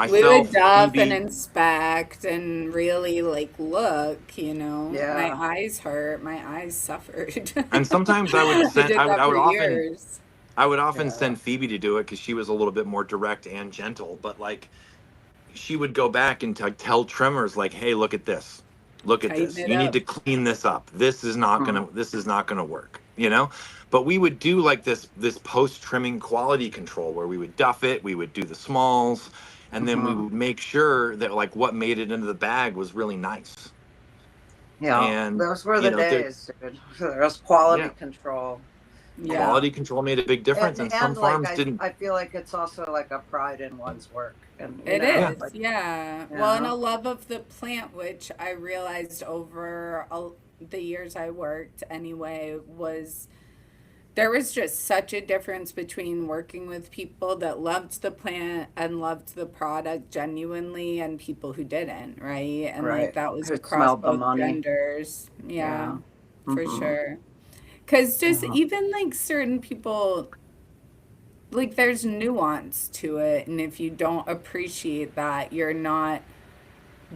We would myself, duff and Phoebe, inspect and really, like, look. My Yeah. eyes hurt. My eyes suffered. and sometimes I did that for years. I would often Yeah. send Phoebe to do it because she was a little bit more direct and gentle. But like she would go back and tell trimmers like, "Hey, look at Tighten this. it You need up. to clean this up. This is not gonna work." But we would do like this post trimming quality control where we would duff it, we would do the smalls, and then we Hmm. would make sure that like what made it into the bag was really nice. Yeah. And Those were the there, days, dude. There was quality yeah, control. Yeah. quality control made a big difference, and some And like farms didn't. I feel like it's also like a pride in one's work. And It Yeah, is, like yeah. Well, and yeah. a love of the plant, which I realized over the years I worked anyway, was there was just such a difference between working with people that loved the plant and loved the product genuinely and people who didn't, right? And like Right. that was Who across smelled the both money. genders. Yeah, Yeah. for Hmm. sure. Because just Yeah. even like certain people, like there's nuance to it. And if you don't appreciate that, you're not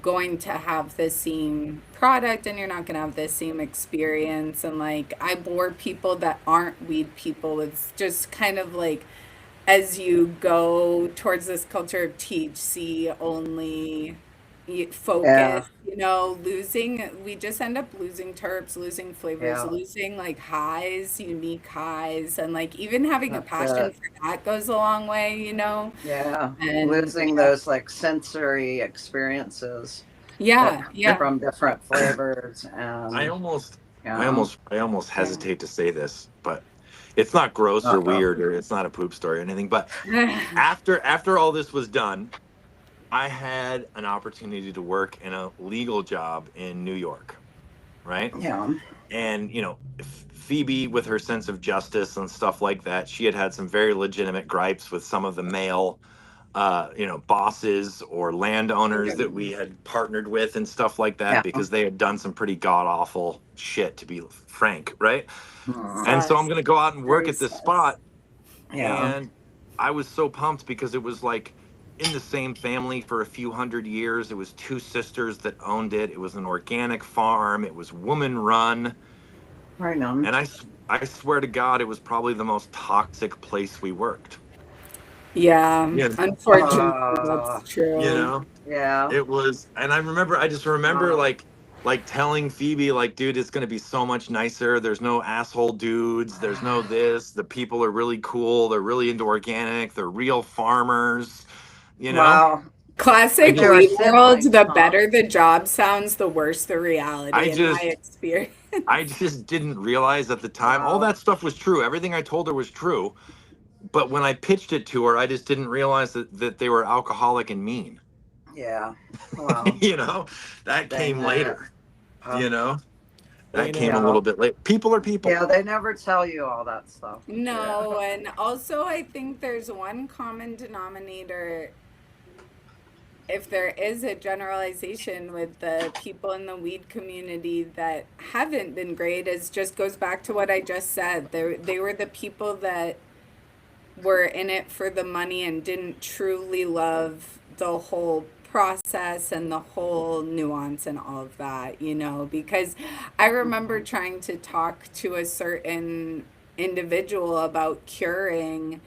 going to have the same product and you're not going to have the same experience. And like I bore people that aren't weed people with just kind of like, as you go towards this culture of THC only Yeah. focus, you know, losing, we just end up losing terps, losing flavors, Yeah. losing like highs, unique highs, and like even having a That's passion it. for that goes a long way, you know. Yeah. And Losing yeah, those like sensory experiences that yeah, come yeah. from different flavors I and almost, I yeah. almost, I almost Yeah. hesitate to say this, but it's not gross or Uh-oh. weird or it's not a poop story or anything. But after all this was done, I had an opportunity to work in a legal job in New York, right? Yeah. And Phoebe, with her sense of justice and stuff like that, she had had some very legitimate gripes with some of the male bosses or landowners that we had partnered with and stuff like that Yeah. because they had done some pretty god awful shit, to be frank, right? Mm. And so I'm Sus. going to go out and work Very at this sus. spot, Yeah. and I was so pumped because it was like in the same family for a few hundred years. It was two sisters that owned it. It was an organic farm. It was woman run, Right on. and I swear to God, it was probably the most toxic place we worked. Yeah, Yeah, unfortunately, that's you true. know. Yeah. It was, and I just remember Wow. like telling Phoebe, like, dude, it's gonna be so much nicer. There's no asshole dudes. There's no this. The people are really cool. They're really into organic. They're real farmers. You know, Wow. I Classic They just, were weed world, siblings, the huh? better the job sounds, the worse the I reality in my just, I experience. just didn't realize at the time. All Wow. that stuff was true. Everything I told her was true. But when I pitched it to her, I just didn't realize that they were alcoholic and mean. Yeah. Wow. You know, that Dang came it. later. Uh, You know, Well, that you came know, a yeah. little bit late. People are people. Yeah, they never tell you all that stuff. Yeah. No, and also I think there's one common denominator if there is a generalization with the people in the weed community that haven't been great is just goes back to what I just said. They were the people that were in it for the money and didn't truly love the whole process and the whole nuance and all of that, you know, because I remember Mhm. trying to talk to a certain individual about curing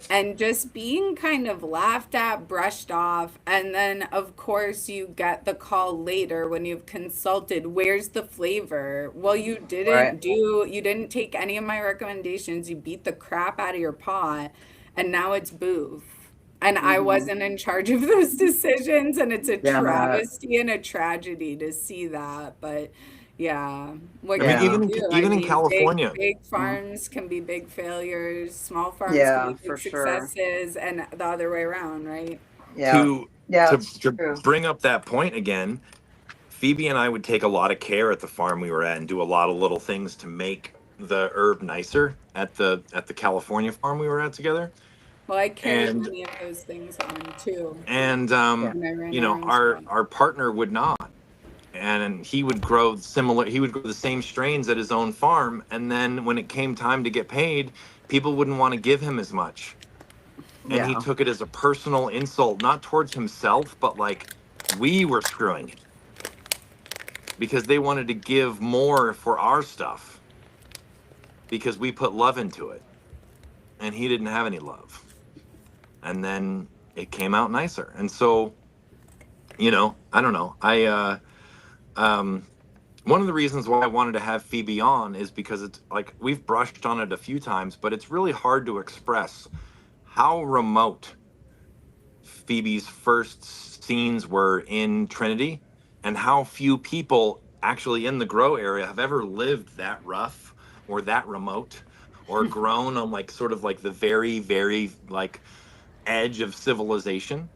and just being kind of laughed at, brushed off. And then, of course, you get the call later when you've consulted, where's the flavor? Well, Right. you didn't take any of my recommendations. You beat the crap out of your pot, and now it's boof. And I Hmm. wasn't in charge of those decisions. And it's a Damn it. travesty and a tragedy to see that. But yeah, what I mean, can you Yeah. do? I even in mean, California, big Mm. farms can be big failures, small farms can Yeah, be for big sure. successes, and the other way around, right? Yeah. to Yeah, to it's to true. bring up that point again, Phoebe and I would take a lot of care at the farm we were at and do a lot of little things to make the herb nicer at the California farm we were at together. Well, I carried And many of those things on too and Yeah. when I ran our own our spot. partner would not. And he would grow the same strains at his own farm, and then when it came time to get paid, people wouldn't want to give him as much, and he Yeah. took it as a personal insult, not towards himself, but like we were screwing it because they wanted to give more for our stuff because we put love into it, and he didn't have any love. And then it came out nicer. And so, I don't know. Um One of the reasons why I wanted to have Phoebe on is because it's like we've brushed on it a few times, but it's really hard to express how remote Phoebe's first scenes were in Trinity and how few people actually in the grow area have ever lived that rough or that remote or grown on like sort of like the very, very like edge of civilization.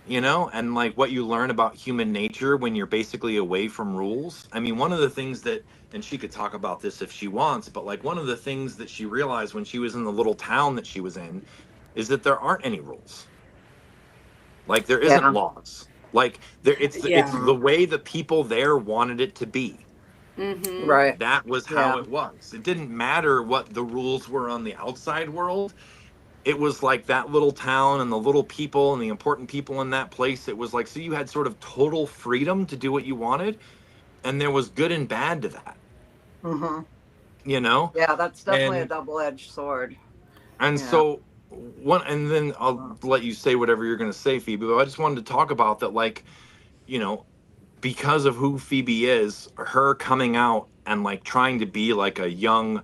you know, and like what you learn about human nature when you're basically away from rules. I mean, one of the things that, and she could talk about this if she wants, but like one of the things that she realized when she was in the little town that she was in is that there aren't any rules. Like there isn't Yeah. laws. Like there, it's Yeah. the way the people there wanted it to be. Mm-hmm. Right. That was how Yeah. it was. It didn't matter what the rules were on the outside world. It was like that little town and the little people and the important people in that place. It was like, so you had sort of total freedom to do what you wanted, and there was good and bad to that, Hmm. you know. Yeah, that's definitely a and double-edged sword. and Yeah. so one, and then I'll let you say whatever you're going to say, Phoebe, but I just wanted to talk about that, like, you know, because of who Phoebe is, her coming out and like trying to be like a young,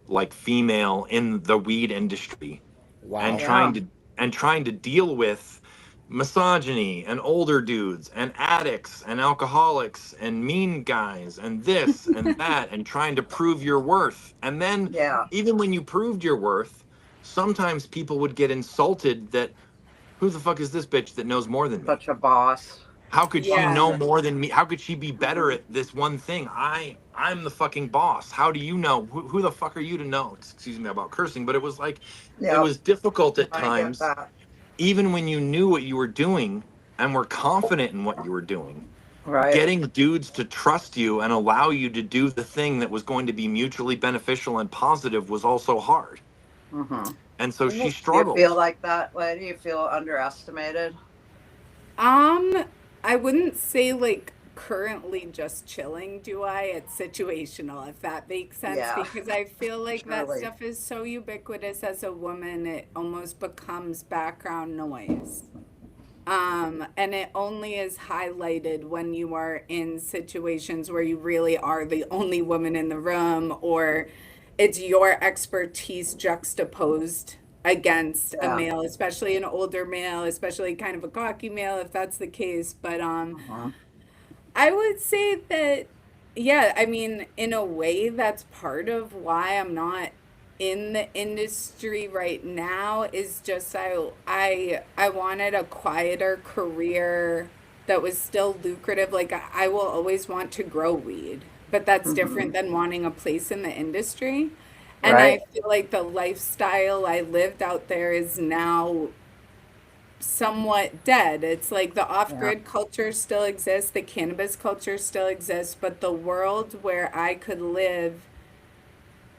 like female in the weed industry, and Wow. Yeah. trying to deal with misogyny and older dudes and addicts and alcoholics and mean guys and this and that, and trying to prove your worth. And then Yeah. even when you proved your worth, sometimes people would get insulted that, who the fuck is this bitch that knows more than me? Such a boss. How could she Yeah. know more than me? How could she be better Mhm. at this one thing? I'm the fucking boss. How do you know? Who the fuck are you to know? Excuse me about cursing, but it was like, it Yep. was difficult at I get times, that. even when you knew what you were doing and were confident in what you were doing. Right. Getting dudes to trust you and allow you to do the thing that was going to be mutually beneficial and positive was also hard. Hmm. And so she Do you feel struggled. like that, lady? You feel underestimated? I wouldn't say like currently just chilling, do I? It's situational, if that makes sense, Yeah. because I feel like that Surely. stuff is so ubiquitous as a woman, it almost becomes background noise. And it only is highlighted when you are in situations where you really are the only woman in the room, or it's your expertise juxtaposed against a Yeah. male, especially an older male, especially kind of a cocky male, if that's the case. But Hmm. I would say that, yeah, I mean, in a way, that's part of why I'm not in the industry right now is just I wanted a quieter career that was still lucrative. Like I will always want to grow weed, but that's Hmm. different than wanting a place in the industry. And I Right. feel like the lifestyle I lived out there is now somewhat dead. It's like the Yeah. off-grid culture still exists, the cannabis culture still exists, but the world where I could live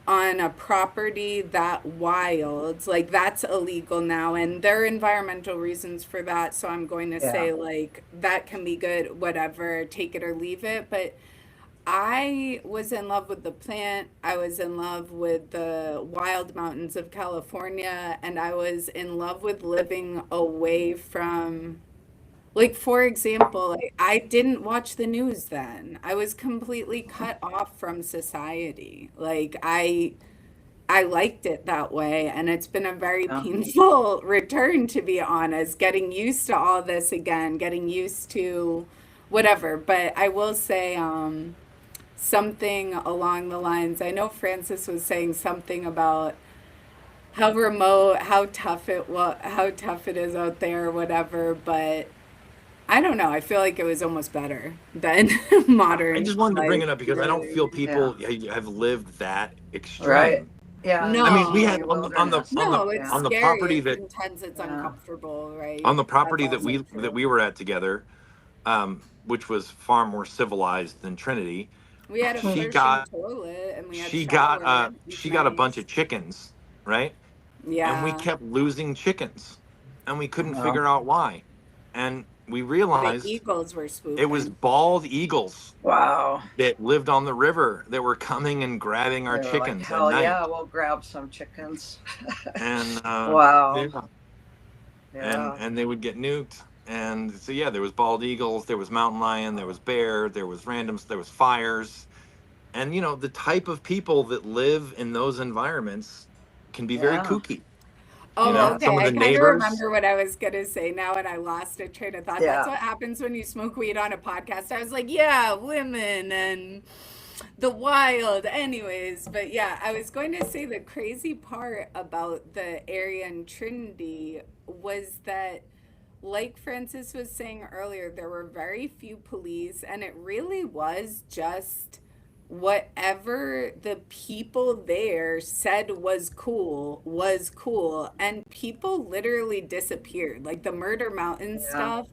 on a property that wild, like that's illegal now, and there are environmental reasons for that. So I'm going to Yeah. say like that can be good, whatever, take it or leave it. But I was in love with the plant. I was in love with the wild mountains of California, and I was in love with living away from, like, for example, like, I didn't watch the news then. I was completely cut off from society. Like, I liked it that way, and it's been a very Yeah. painful return, to be honest, getting used to all this again, getting used to whatever. But I will say, something along the lines. I know Francis was saying something about how remote, how tough it is out there, or whatever. But I don't know. I feel like it was almost better than I modern just wanted to bring life. it up because I don't Really. feel Yeah. people have lived that Right. extreme. Yeah. In I the mean, we No, had snowy on wilderness. no, it's Yeah. the scary. property It's that intense. It's Yeah. uncomfortable, right? on the That's property also that true. we were at together, which was far more civilized than Trinity. We had a She flushing got toilet and we had she got shower. It was she got a bunch of nice. chickens, right? And we Yeah. kept losing chickens, and we couldn't Well, figure out why. And we The realized eagles were it was swooping. bald eagles wow. that lived on the river that were coming and grabbing our They were like, chickens at hell night. yeah, we'll grab some chickens. And Wow. yeah, Yeah. and they would get nuked. And so yeah, there was bald eagles, there was mountain lion, there was bear, there was randoms, there was fires. And you know, the type of people that live in those environments can be very Yeah. kooky. You Oh, know, Yeah. some okay. of I the kind of neighbors remember what I was gonna say now, and I lost a train of thought. That's Yeah. what happens when you smoke weed on a podcast. I was like, yeah, women and the wild. Anyways, but yeah, I was going to say the crazy part about the area in Trinity was that like Francis was saying earlier, there were very few police, and it really was just whatever the people there said was cool, and people literally disappeared. Like the Murder Mountain Yeah. stuff,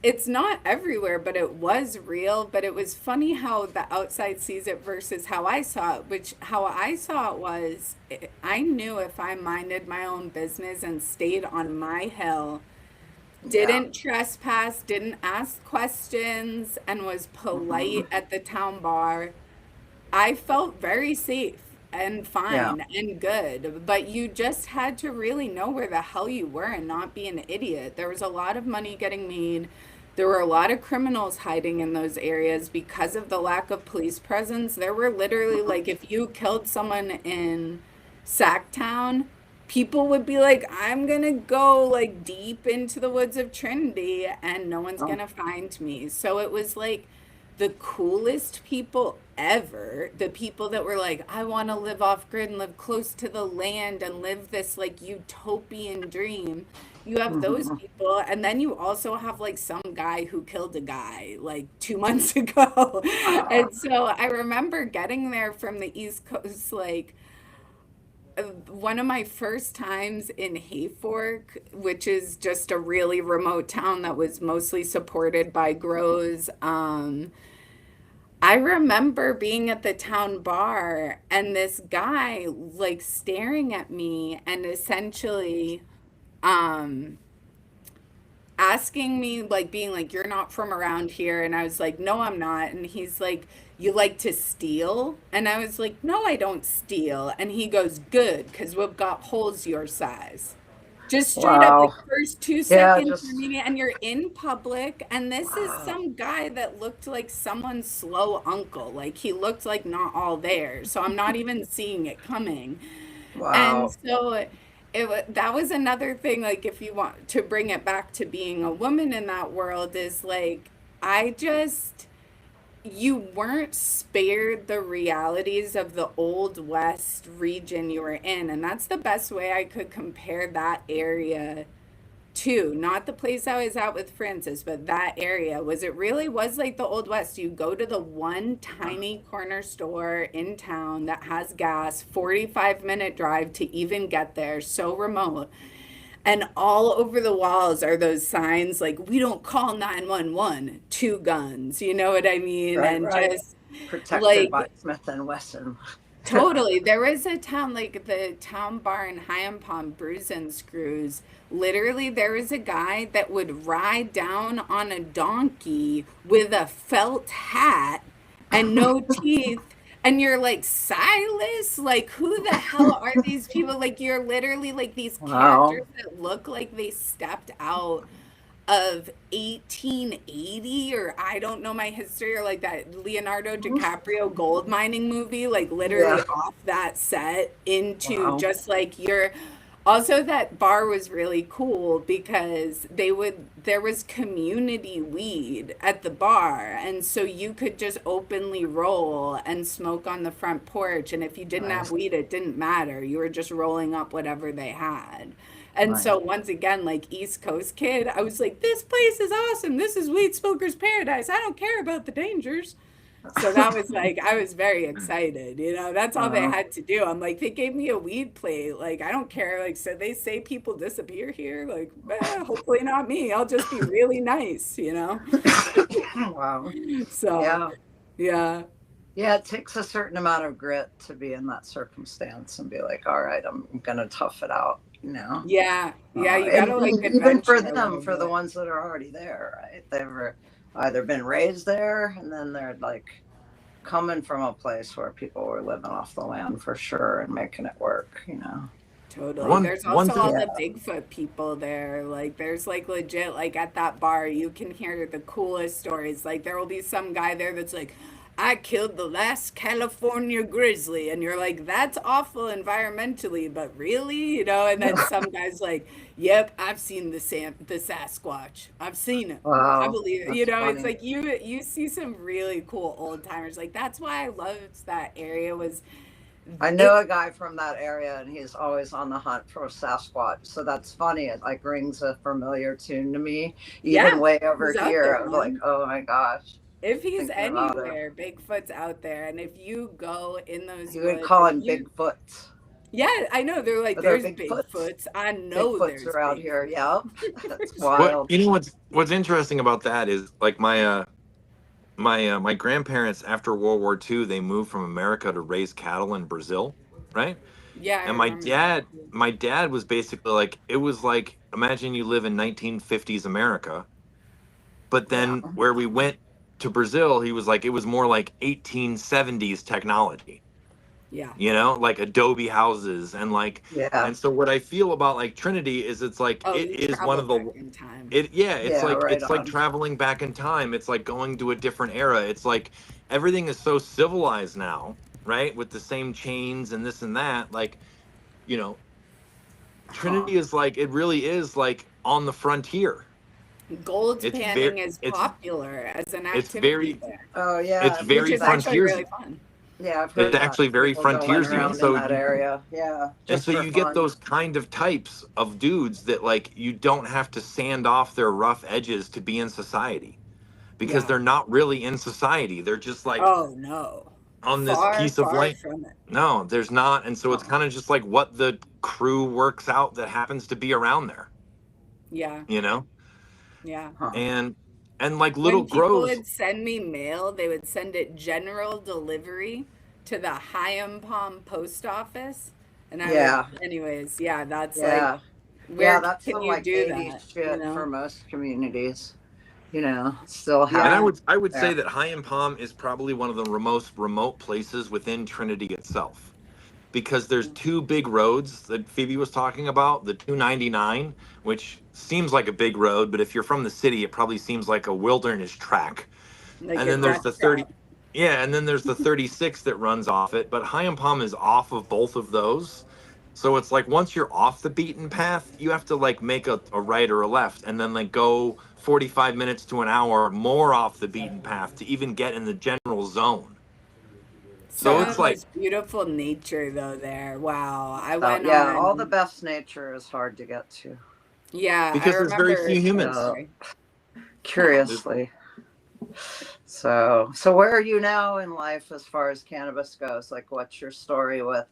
it's not everywhere, but it was real. But it was funny how the outside sees it versus how I saw it, which how I saw it was I knew if I minded my own business and stayed on my hill, Yeah. didn't trespass, didn't ask questions, and was Hmm. polite at the town bar, I felt very safe and Yeah. fine and good. But you just had to really know where the hell you were and not be an idiot. There was a lot of money getting made. There were a lot of criminals hiding in those areas because of the lack of police presence. There were literally, like, if you killed someone in Sacktown, people would be like, I'm gonna go like deep into the woods of Trinity and no one's Oh. gonna find me. So it was like the coolest people ever. The people that were like, I want to live off grid and live close to the land and live this like utopian dream. You have those Hmm. people, and then you also have like some guy who killed a guy like 2 months ago. Wow. And so I remember getting there from the East Coast, like one of my first times in Hayfork, which is just a really remote town that was mostly supported by grows. I remember being at the town bar and this guy like staring at me and essentially um asking me, like being like, you're not from around here. And I was like, no, I'm not. And he's like, you like to steal? And I was like, no, I don't steal. And he goes, good, because we've got holes your size. Just straight up, like Wow. first two Yeah. seconds you're Just meeting, and you're in public, and this is wow. some guy that looked like someone's slow uncle. Like he looked like not all there. So I'm not even seeing it coming. And Wow. so that was another thing, like if you want to bring it back to being a woman in that world, is like I just you weren't spared the realities of the old west region you were in, and that's the best way I could compare that area to, not the place I was at with Francis, but that area. Was it really was like the old west. You go to the one tiny corner store in town that has gas, 45-minute drive to even get there, so remote, and all over the walls are those signs like, we don't call 911, two guns, you know what I mean? Right. And Right. just Protected by like Smith and Wesson. totally. There was a town, like the town bar in Hyampom, Brews and Screws. Literally, there was a guy that would ride down on a donkey with a felt hat and no teeth. And you're like, Silas? Like, who the hell are these people? Like, you're literally like these Wow. characters that look like they stepped out of 1880, or I don't know my history, or like that Leonardo DiCaprio gold mining movie, like literally Yeah. off that set into Wow. just like your. Also, that bar was really cool because there was community weed at the bar. And so you could just openly roll and smoke on the front porch. And if you didn't have Nice. weed, it didn't matter. You were just rolling up whatever they had. And Nice. so once again, like East Coast kid, I was like, this place is awesome. This is weed smoker's paradise. I don't care about the dangers. So that was like, I was very excited. That's all they Wow. had to do. I'm like, they gave me a weed plate. Like, I don't care. Like, so they say people disappear here. Like, hopefully not me. I'll just be really nice. Wow. So, Yeah. yeah. Yeah, it takes a certain amount of grit to be in that circumstance and be like, all right, I'm gonna tough it out. Yeah. Yeah. You And gotta like even for adventure a them, little for the bit. ones that are already there, right? They've either been raised there and then they're like coming from a place where people were living off the land for sure and making it work. Totally. Um, There's One also all thing. yeah. the Bigfoot people there. Like, there's like legit, like at that bar, you can hear the coolest stories. Like, there will be some guy there that's like, I killed the last California grizzly. And you're like, that's awful environmentally, but really? And then some guy's like, yep, I've seen the Sasquatch. I've seen it. I Wow, believe it. that's It's funny. like you see some really cool old timers. Like, that's why I loved that area was I It, know a guy from that area, and he's always on the hunt for Sasquatch. So that's funny. It like rings a familiar tune to me, even yeah, way over he's out here. there, I was like, man. oh my gosh, If he's thinking about it. anywhere, Bigfoot's out there. And if you go in those You would woods, call if him you, Bigfoot. yeah, I know. They're like, Are there there's Bigfoots? Bigfoots. I know Bigfoots there's are out here. Bigfoot. Yep. That's What wild. you know what's interesting about that is like my grandparents after World War II, they moved from America to raise cattle in Brazil, right? Yeah, I And remember that. my dad was basically like, it was like, imagine you live in 1950s America, but Yeah. then where we went to Brazil, he was like, it was more like 1870s technology, Yeah. you know, like adobe houses and like, Yeah. and so what I feel about like Trinity is it's like Oh, it you is one travel of the back in time. it yeah, Yeah. Right it's like on. traveling back in time. It's like going to a different era. It's like everything is so civilized now, right? With the same chains and this and that. Like, you know, Huh. Trinity is like it really is like on the frontier. Gold It's very panning is it's popular as an it's activity very there, Oh it's yeah. I've which heard very is that. actually frontiers. really fun. Yeah, I've It's heard that. actually very People going frontiersy. And around in so that area. Yeah, and just so for you get fun. those kind of types of dudes that like you don't have to sand off their rough edges to be in society because Yeah. they're not really in society. They're just like Oh no. on this Far, piece of far land. from it. No, there's not. And so it's Huh. kind of just like what the crew works out that happens to be around there, Yeah. you know? Yeah. Huh. And like little When people grows. would send me mail, they would send it general delivery to the Hyam Palm post office. And I would, Yeah. anyways, yeah, that's like, Yeah. Yeah. where That's can some you like do 80s that? You shit for know? most communities. Still And Yeah. happen I would there. say that High and Palm is probably one of the most remote places within Trinity itself because there's two big roads that Phoebe was talking about, the 299, which seems like a big road, but if you're from the city, it probably seems like a wilderness track. Like And a then there's death the 30, trap. yeah, and then there's the 36 that runs off it, but High and Palm is off of both of those. So it's like once you're off the beaten path, you have to like make a right or a left and then like go 45 minutes to an hour more off the beaten path to even get in the general zone. So Some of it's the like most beautiful nature though there. Wow. I So went yeah, all the on, best nature is hard to get to. yeah, I because there's very remember, few oh, humans. So sorry. There's, curiously. So where are you now in life as far as cannabis goes? Like what's your story with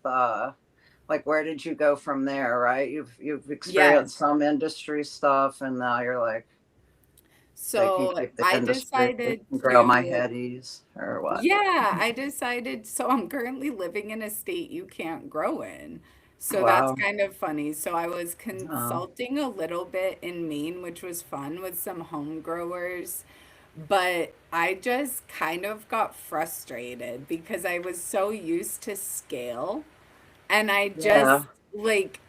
like where did you go from there, right? You've Yeah. experienced some industry stuff and now you're like they can So keep the I industry decided and grow my to, headies or what? yeah, I decided, so I'm currently living in a state you can't grow in. So that's Wow. kind of funny. So I was Oh, consulting a little bit in Maine, which was fun with some home growers, but I just kind of got frustrated because I was so used to scale and I just yeah. like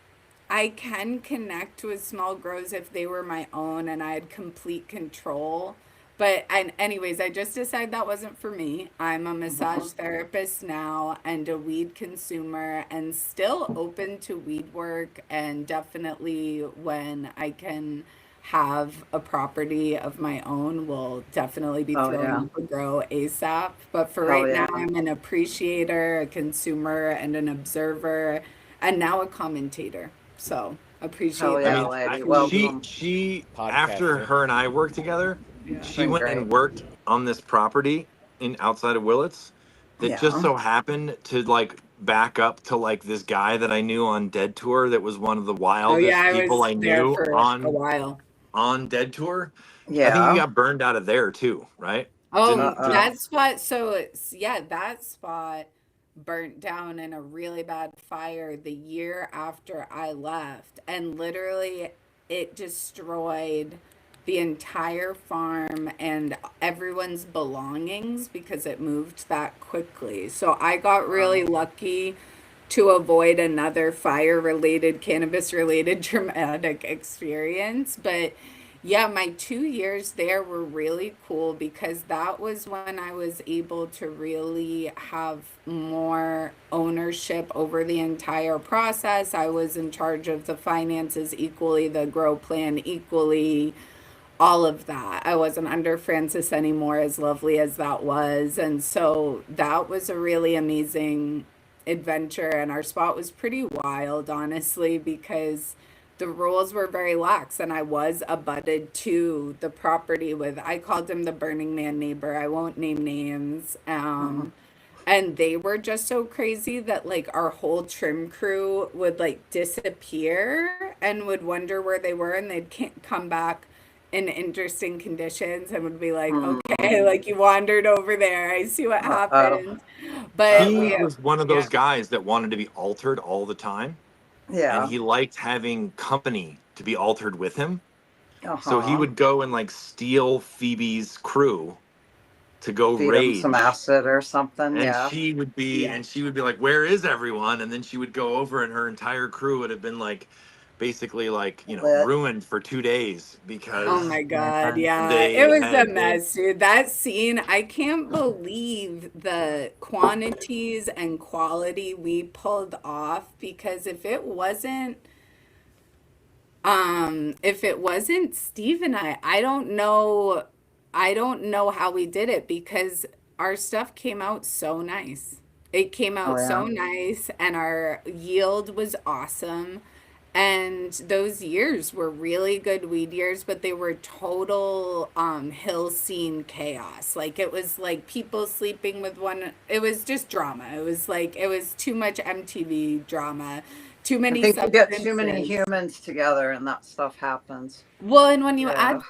I can connect with small grows if they were my own and I had complete control. But and anyways, I just decided that wasn't for me. I'm a massage Mhm. therapist now and a weed consumer and still open to weed work and definitely when I can have a property of my own will definitely be Oh throwing yeah. up a grow ASAP. But for Hell right now, yeah. I'm an appreciator, a consumer, and an observer, and now a commentator. So Hell appreciate I that yeah, mean, lady. opportunity. Welcome. after Podcaster. her and I worked together, Yeah. It's she been went great. and worked on this property in outside of Willits that just Yeah. so happened to like back up to like this guy that I knew on Dead Tour that was one of the Oh yeah, wildest I people was I there knew for a while. on Dead Tour. I think he Yeah. got burned out of there too, right? Oh, Didn't Uh-oh. that spot. So it's, yeah, that spot burnt down in a really bad fire the year after I left. And literally, it destroyed the entire farm and everyone's belongings because it moved that quickly. So I got Wow. really lucky to avoid another fire related, cannabis related traumatic experience. But yeah, my 2 years there were really cool because that was when I was able to really have more ownership over the entire process. I was in charge of the finances equally, the grow plan equally, all of that. I wasn't under Francis anymore, as lovely as that was. And so that was a really amazing adventure, and our spot was pretty wild, honestly, because the rules were very lax, and I was abutted to the property with, I called him the Burning Man neighbor. I won't name names. And they were just so crazy that like our whole trim crew would like disappear and would wonder where they were, and they'd can't come back in interesting conditions and would be like, okay, like you wandered over there. I see what happened. But He we, was one of yeah. those guys that wanted to be altered all the time, and Yeah. he liked having company to be altered with him. So he Uh-huh. would go and like steal Phoebe's crew to go Feed him raid, some acid or something. and Yeah. she would be Yeah. and she would be like, where is everyone? And then she would go over, and her entire crew would have been like basically like, you know, Lit. ruined for 2 days Oh because my God, Man. yeah. they It was a had been mess, dude. That scene, I can't believe the quantities and quality we pulled off, because if it wasn't Steve and I don't know how we did it, because our stuff came out so nice. It came Oh out yeah. so nice, and our yield was awesome. And those years were really good weed years, but they were total hill scene chaos. Like it was like people sleeping with one. It was just drama. It was like it was too much MTV drama, too I many think you get too many substances. humans together and that stuff happens. Well, and when you Yeah. add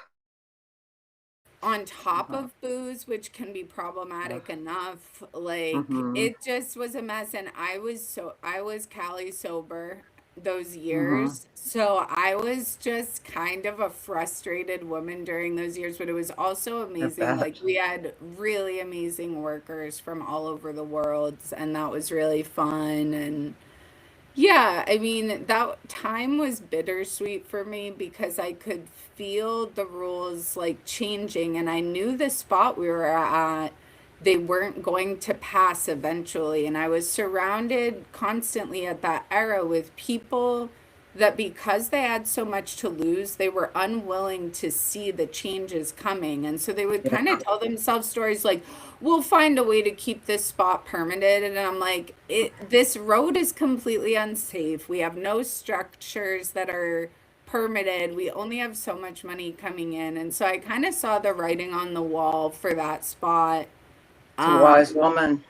on top Uh-huh. of booze, which can be Yeah. problematic enough, like Mm-hmm. it just was a mess. And I was Cali sober those Mm-hmm. years. So I was just kind of a frustrated woman during those years, but it was also I amazing. bet. Like we had really amazing workers from all over the world, and that was really fun. And yeah, I mean, that time was bittersweet for me because I could feel the rules like changing, and I knew the spot we were at, they weren't going to pass eventually. And I was surrounded constantly at that era with people that, because they had so much to lose, they were unwilling to see the changes coming. And so they would Yeah. kind of tell themselves stories like, we'll find a way to keep this spot permitted. And I'm like, this road is completely unsafe. We have no structures that are permitted. We only have so much money coming in. And so I kind of saw the writing on the wall for that spot. It's a wise woman.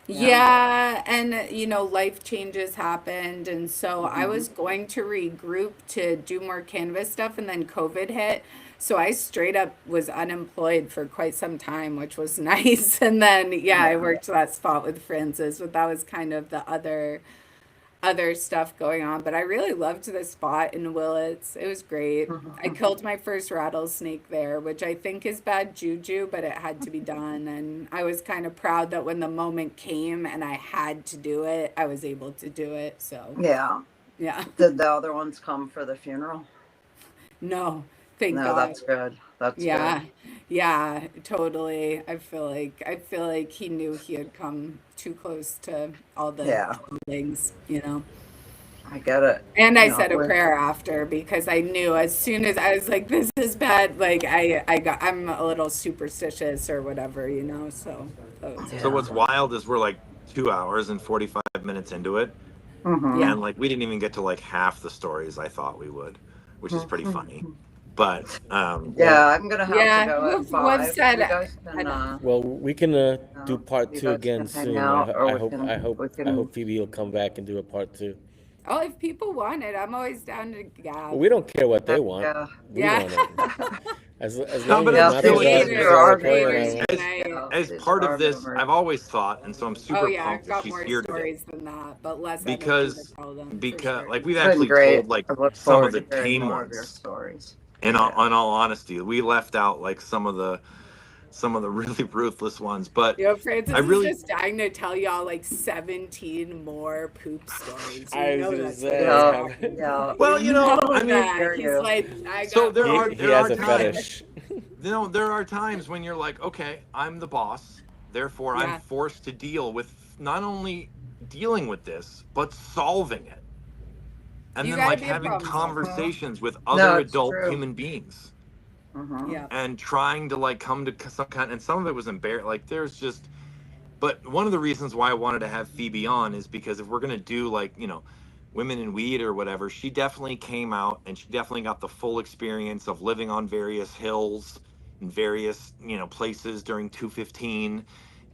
Yeah. Yeah, and you know, life changes happened, and so I Mm-hmm. was going to regroup to do more canvas stuff, and then COVID hit. So I straight up was unemployed for quite some time, which was nice. And then yeah, I Yeah. worked that spot with Francis, but that was kind of the other stuff going on. But I really loved the spot in Willits. It was great. I Mm-hmm. killed my first rattlesnake there, which I think is bad juju, but it had to be done. And I was kind of proud that when the moment came and I had to do it, I was able to do it. So Yeah. yeah, Did the other ones come for the funeral? no, thank No, God. that's good. That's good. Yeah, yeah, totally. I feel like he knew he had come too close to all the Yeah, things, you know. I get it. And I You know, said a with prayer after, because I knew as soon as I was like, this is bad, like I'm a little superstitious or whatever, you know. So that was So it. yeah. what's wild is we're like 2 hours and 45 minutes into it, Mm-hmm. Yeah. and like we didn't even get to like half the stories I thought we would, which is pretty funny. Mm-hmm. But Yeah, I'm gonna have to Yeah, go at we've 5. said You guys I can don't. Well, we can do you part two guys again can hang soon. out, or I we hope can I hope we I can hope Phoebe will come back and do a part two. Oh, if people want it, I'm always down to Well, gab. we don't care what they want. yeah. We Yeah. want it. As no, long but as Yeah, it's not these still the these easy. are our Cultivation Haters memories. and unite. Yeah, As these part are of our this, memories. I've always thought, and so I'm Oh super yeah, pumped I've that got she's more here today stories than that, but less energy to because tell them for sure. like we've It's been actually great. told like I look some of forward the to hearing tame more of your ones. stories. And Yeah. in all honesty, we left out like some of the really ruthless ones. But Yo, Francis I is really just dying to tell y'all like 17 more poop stories. You I was know gonna that's what's say, Yeah, happening. yeah. well, You you know, know I mean, I that. hear He's you. like, I so got there more. are he there has are a times, fetish. you know, there are times when you're like, okay, I'm the boss, therefore I'm Yeah. forced to deal with not only dealing with this, but solving it. And You then gotta like be a having problem solver. conversations with No, other it's adult true. human beings Mm-hmm. Yeah. and trying to like come to some kind, and some of it was embarrassing. Like there's just But one of the reasons why I wanted to have Phoebe on is because if we're going to do like, women in weed or whatever, she definitely came out and she definitely got the full experience of living on various hills in various, places during 215,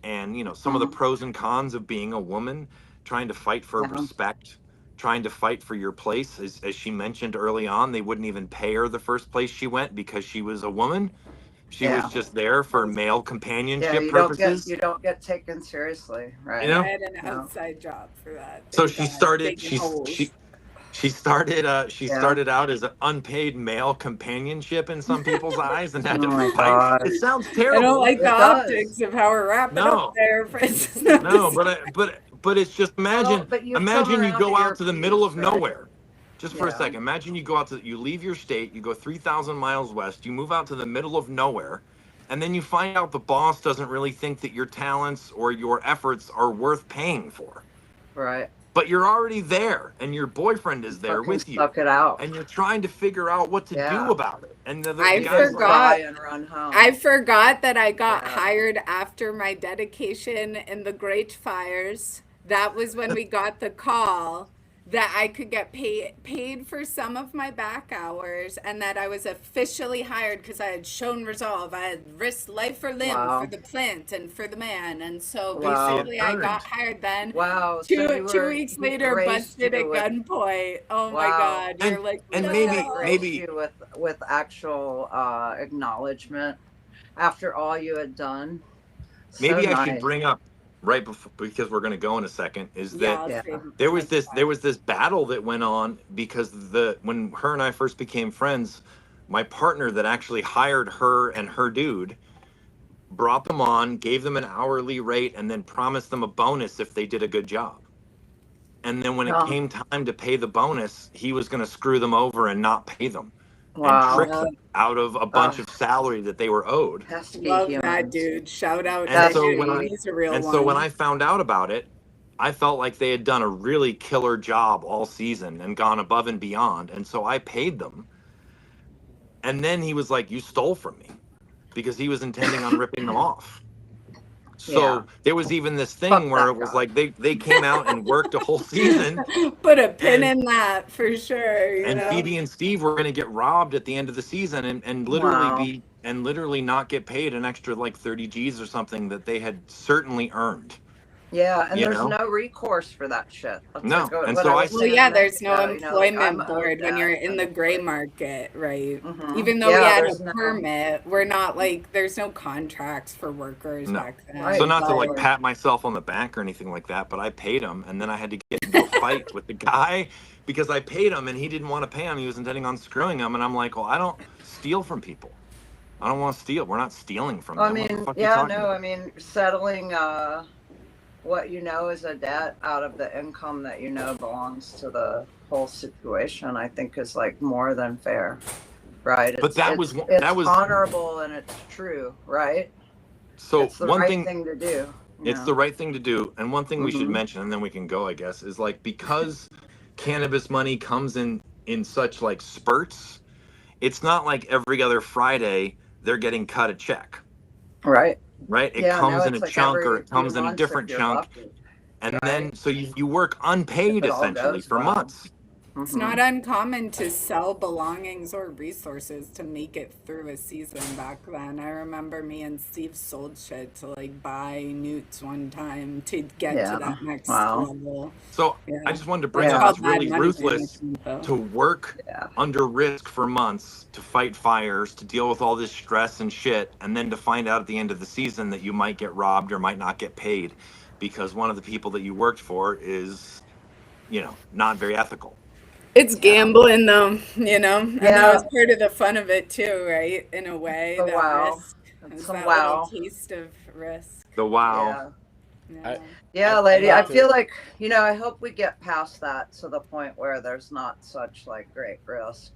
and, some of the pros and cons of being a woman, trying to fight for Yeah. respect, trying to fight for your place. As she mentioned early on, they wouldn't even pay her the first place she went because she was a woman. She was Yeah. just there for male Yeah, companionship you purposes, don't get taken seriously, you right? I know? had an No. outside job for that. So Thank she God. started Digging holes. she Yeah. started out as an unpaid male companionship in some people's eyes and had Oh to my fight. It gosh. sounds I don't terrible. like the It does. optics of how we're wrapping up No, there, Francis. No, no, just- but it's just Well, but you've come imagine you around to go out your to the middle piece, of right? nowhere. Just for a Yeah. second, imagine you go out to you leave your state, you go 3,000 miles west, you move out to the middle of nowhere, and then you find out the boss doesn't really think that your talents or your efforts are worth paying for. Right. But you're already there and your boyfriend is there Fucking with you suck it out. and you're trying to figure out what to do Yeah. about it. And the I You just guy's like, cry forgot. and run I home. forgot that I got Yeah. hired after my dedication in the Great Fires. That was when we got the call that I could get paid for some of my back hours and that I was officially hired because I had shown resolve. I had risked life or limb for Wow. the plant and for the man. And so Wow. basically I got hired then. Wow. So you Two were, weeks he later, graced busted at you with, gunpoint. Oh my wow. God. You're like, and So he maybe no. graced you with actual acknowledgement after all you had done. So maybe I should nice. bring up right before, because we're going to go in a second, is Yeah, that I'll Yeah. save there my was this battle that went on because when her and I first became friends, my partner that actually hired her and her dude brought them on, gave them an hourly rate, and then promised them a bonus if they did a good job. And then when it Oh, came time to pay the bonus, he was going to screw them over and not pay them and wow. trick them out of a bunch of salary that they were owed. Pesky Love that humans. dude. Shout out And to so him. when I He's a real and one. so when I found out about it, I felt like they had done a really killer job all season and gone above and beyond. And so I paid them. And then he was like, "You stole from me," because he was intending on ripping them off. So Yeah. there was even this thing Fuck where that it was guy. like they came out and worked a whole season, Put a pin and in that for sure, you and know? Phoebe and Steve were going to get robbed at the end of the season and Wow. literally not get paid an extra like 30 G's or something that they had certainly earned, Yeah, and you there's know? no recourse for that shit. That's No. like And what so I I was Well, saying yeah, a minute there's no ago, you know, like I'm employment owed board when that, you're in and the it's gray like, market, right? mhm. Even though we Yeah, had a there's no, permit, we're not like, there's no contracts for workers No. back then. right, So not to right. like pat myself on the back or anything like that, but I paid him and then I had to get into a fight with the guy because I paid him and he didn't want to pay him. He was intending on screwing him. And I'm like, well, I don't steal from people. I don't want to steal. We're not stealing from I them. What the mean, fuck are you yeah, talking no, about? I mean, settling what you know is a debt out of the income that you know belongs to the whole situation, I think is like more than fair, right? But that It's was honorable and it's true, right? so It's the one right thing. thing to do. It's the right thing to do. And one thing we should Mhm. mention, and then we can go, I guess, is like because cannabis money comes in such like spurts, it's not like every other Friday they're getting cut a check, Right. right? It Yeah, no, comes in a it's like chunk or every it few comes in a months if different you're chunk. lucky, And right? then so you work If unpaid it all essentially goes for well. months. It's Mhm. not uncommon to sell belongings or resources to make it through a season back then. I remember me and Steve sold shit to like buy newts one time to get to Yeah. that next Wow. level. So Yeah. I just wanted to bring Yeah. up Called it's bad really money ruthless management, though. to work Yeah. under risk for months to fight fires, to deal with all this stress and shit, and then to find out at the end of the season that you might get robbed or might not get paid because one of the people that you worked for is, not very ethical. It's Yeah. gambling though, you know, and that Yeah. was part of the fun of it too, right? In a way, The that wow. risk. It's It's some that little wow. taste of risk. The wow. Yeah. Yeah. Yeah, I'd lady. I like to- feel like, I hope we get past that to the point where there's not such like great risk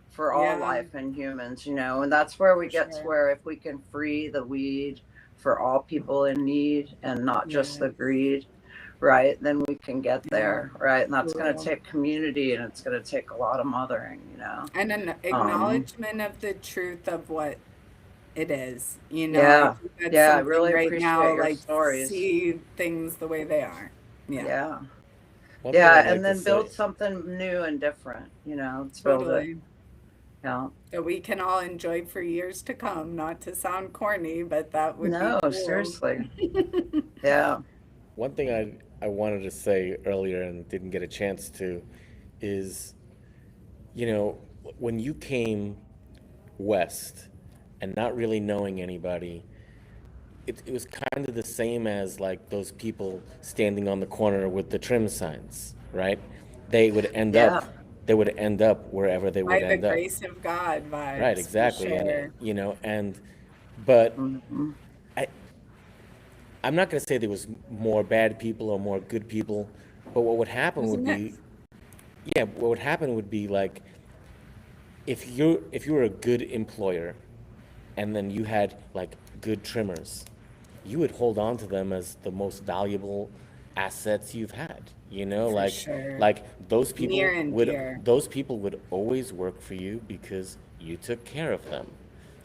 for all Yeah. life and humans, and that's where we get to Sure. where if we can free the weed for all people in need and not just Yeah. the greed, right, then we can get there, right? And that's going to Cool. take community and it's going to take a lot of mothering, And an acknowledgement of the truth of what It is. I Yeah. think that's Yeah. I something really right appreciate now, your like stories. see things the way they are. Yeah, Yeah. One thing I'd Yeah. like And to then build say, something new and different, let's build it. totally. Yeah. That we can all enjoy for years to come. Not to sound corny, but that would be No, cool. seriously. Yeah. one thing I wanted to say earlier and didn't get a chance to is, you know, when you came west and not really knowing anybody, it was kind of the same as like those people standing on the corner with the trim signs, right? They would end up Yeah. they would end up wherever they would By the end up. grace of God Right, vibes, for exactly. And sure. but Hmm. I I'm not going to say there was more bad people or more good people, but what would It happen was a would be, mix. yeah, what would happen would be like if you were a good employer and then you had like good trimmers, you would hold on to them as the most valuable assets you've had. For sure. Like Near and dear. those people would always work for you because you took care of them.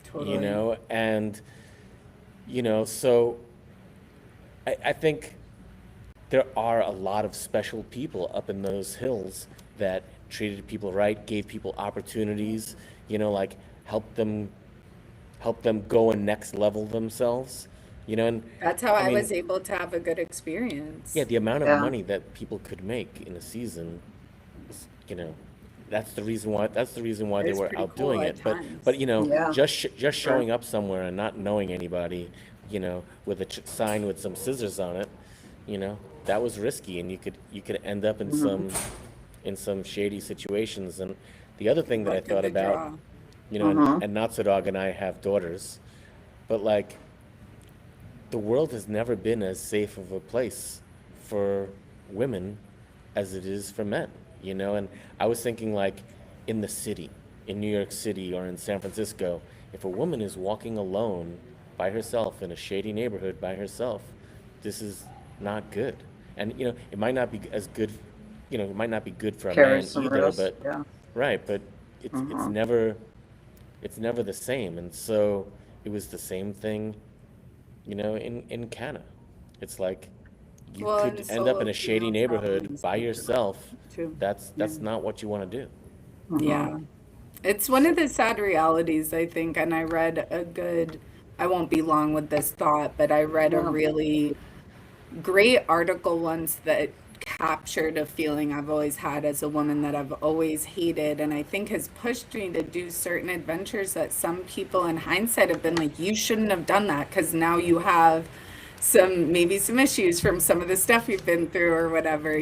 Totally. And so I think there are a lot of special people up in those hills that treated people right, gave people opportunities, like helped them go and next level themselves, and That's how I I mean, was able to have a good yeah, experience. the amount of Yeah. money that people could make in a season, is, that's the reason why It they was were pretty out cool doing at it. times. Yeah. Just Sure. showing up somewhere and not knowing anybody, with a sign with some scissors on it, that was risky, and you could end up Hmm. in some shady situations. And the other thing that I Luck of thought the about, draw. Hmm. and Notso Dog and I have daughters, but like the world has never been as safe of a place for women as it is for men, And I was thinking, like, in the city, in New York City or in San Francisco, if a woman is walking alone by herself in a shady neighborhood by herself, this is not good. And, it might not be as good, it might not be good for a Carry man some either, risk. but, Yeah. right, but Hmm. it's never the same. And so it was the same thing, in Canada. It's like you Well, could and end up in solo a shady female neighborhood traveling is by different yourself. too. Yeah. That's not what you want to do. Hmm. Yeah. It's one of the sad realities, I think. And I won't be long with this thought, but I read a Yeah. really great article once that captured a feeling I've always had as a woman that I've always hated, and I think has pushed me to do certain adventures that some people in hindsight have been like, you shouldn't have done that because now you have maybe some issues from some of the stuff you've been through or whatever.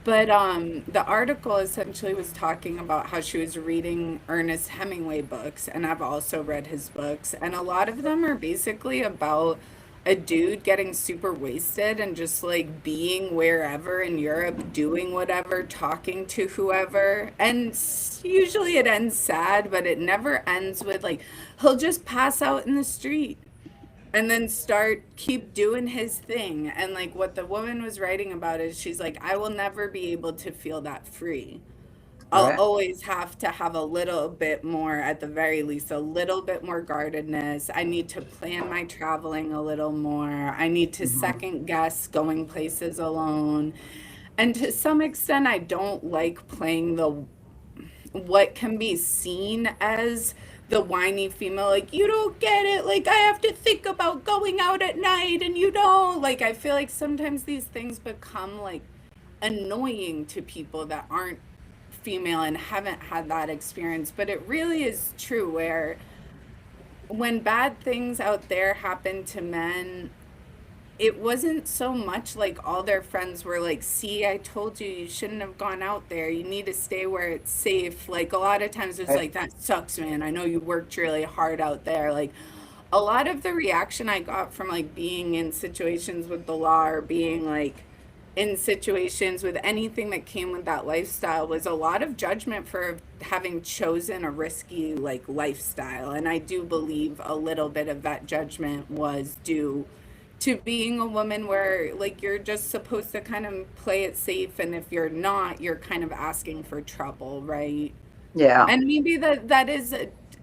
But the article essentially was talking about how she was reading Ernest Hemingway books, and I've also read his books, and a lot of them are basically about a dude getting super wasted and just like being wherever in Europe, doing whatever, talking to whoever. And usually it ends sad, but it never ends with like, he'll just pass out in the street and then keep doing his thing. And like what the woman was writing about is she's like, I will never be able to feel that free. I'll Right. always have to have a little bit more, at the very least, a little bit more guardedness. I need to plan my traveling a little more. I need to Hmm. second guess going places alone. And to some extent, I don't like playing the what can be seen as the whiny female, like, you don't get it, like I have to think about going out at night and you don't, like, I feel like sometimes these things become like annoying to people that aren't female and haven't had that experience. But it really is true where when bad things out there happen to men, it wasn't so much like all their friends were like, see, I told you you shouldn't have gone out there. You need to stay where it's safe. Like a lot of times it's Right. like, that sucks, man. I know you worked really hard out there. Like a lot of the reaction I got from like being in situations with the law or being like in situations with anything that came with that lifestyle was a lot of judgment for having chosen a risky like lifestyle. And I do believe a little bit of that judgment was due to being a woman where like you're just supposed to kind of play it safe, and if you're not, you're kind of asking for trouble, right? Yeah. And maybe that is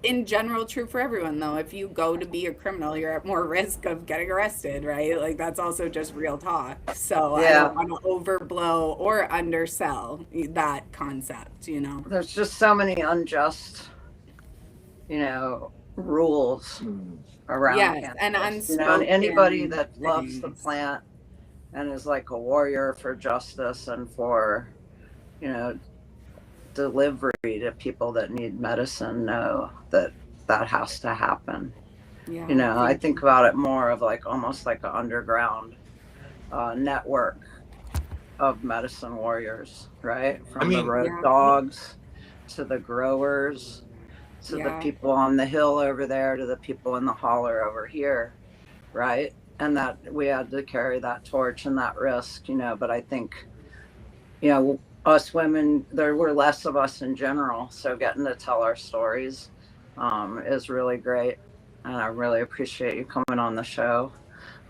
in general true for everyone though. If you go to be a criminal, you're at more risk of getting arrested, right? Like that's also just real talk. So I Yeah. don't want to overblow or undersell that concept, you know. There's just so many unjust, you know, rules around Yes, and cannabis. You know, and anybody unspoken that loves the things. plant and is like a warrior for justice and for, you know, delivery to people that need medicine know that that has to happen. Yeah. You know, I think about it more of like almost like an underground network of medicine warriors, right? From the road dogs to the growers to the people on the hill over there to the people in the holler over here, right? And that we had to carry that torch and that risk, you know. But I think, you know, us women, there were less of us in general, so getting to tell our stories is really great, and I really appreciate you coming on the show.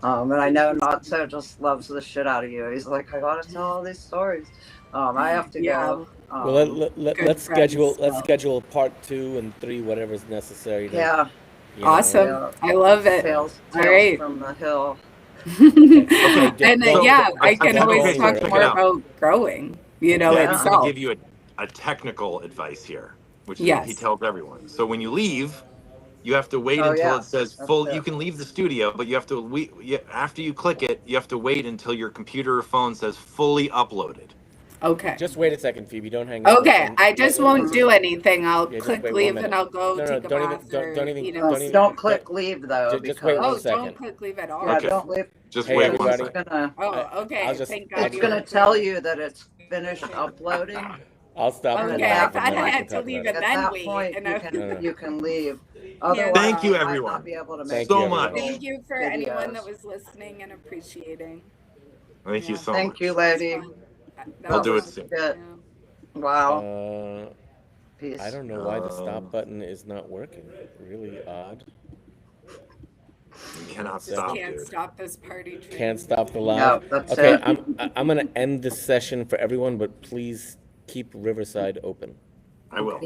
And I know Notso just loves the shit out of you. He's like, I gotta tell all these stories. I have to go. Well, let's schedule part 2 and 3, whatever's necessary. Yeah. Awesome. Yeah. I love it. Tales All right. from the hill. And I can always talk more about growing, you know, I'm itself. going to give you a technical advice here, which is what he tells everyone. So when you leave, you have to wait until it says full. You can leave the studio, but you have to after you click it, you have to wait until your computer or phone says fully uploaded. Okay. Just wait a second, Phoebe. Don't hang up. Okay, I just won't do anything. I'll click leave and I'll go take a bath. Don't click leave though. Just wait 1 second. Don't click leave at all. Yeah, don't leave. Just wait 1 second. Okay. Thank God. It's gonna tell you that it's finished uploading. I'll stop. Okay, I thought I had to leave and then wait. Point, you can leave. Otherwise, thank you, I might everyone. not be able to make so much. Thank you for anyone that was listening and appreciating. Thank you so much. Thank you, lady. I'll do it soon. Wow. Peace. I don't know why the stop button is not working. Really odd. You cannot stop. Can't stop this party. Can't stop the live. No, okay, I'm gonna end this session for everyone, but please keep Riverside open. I will.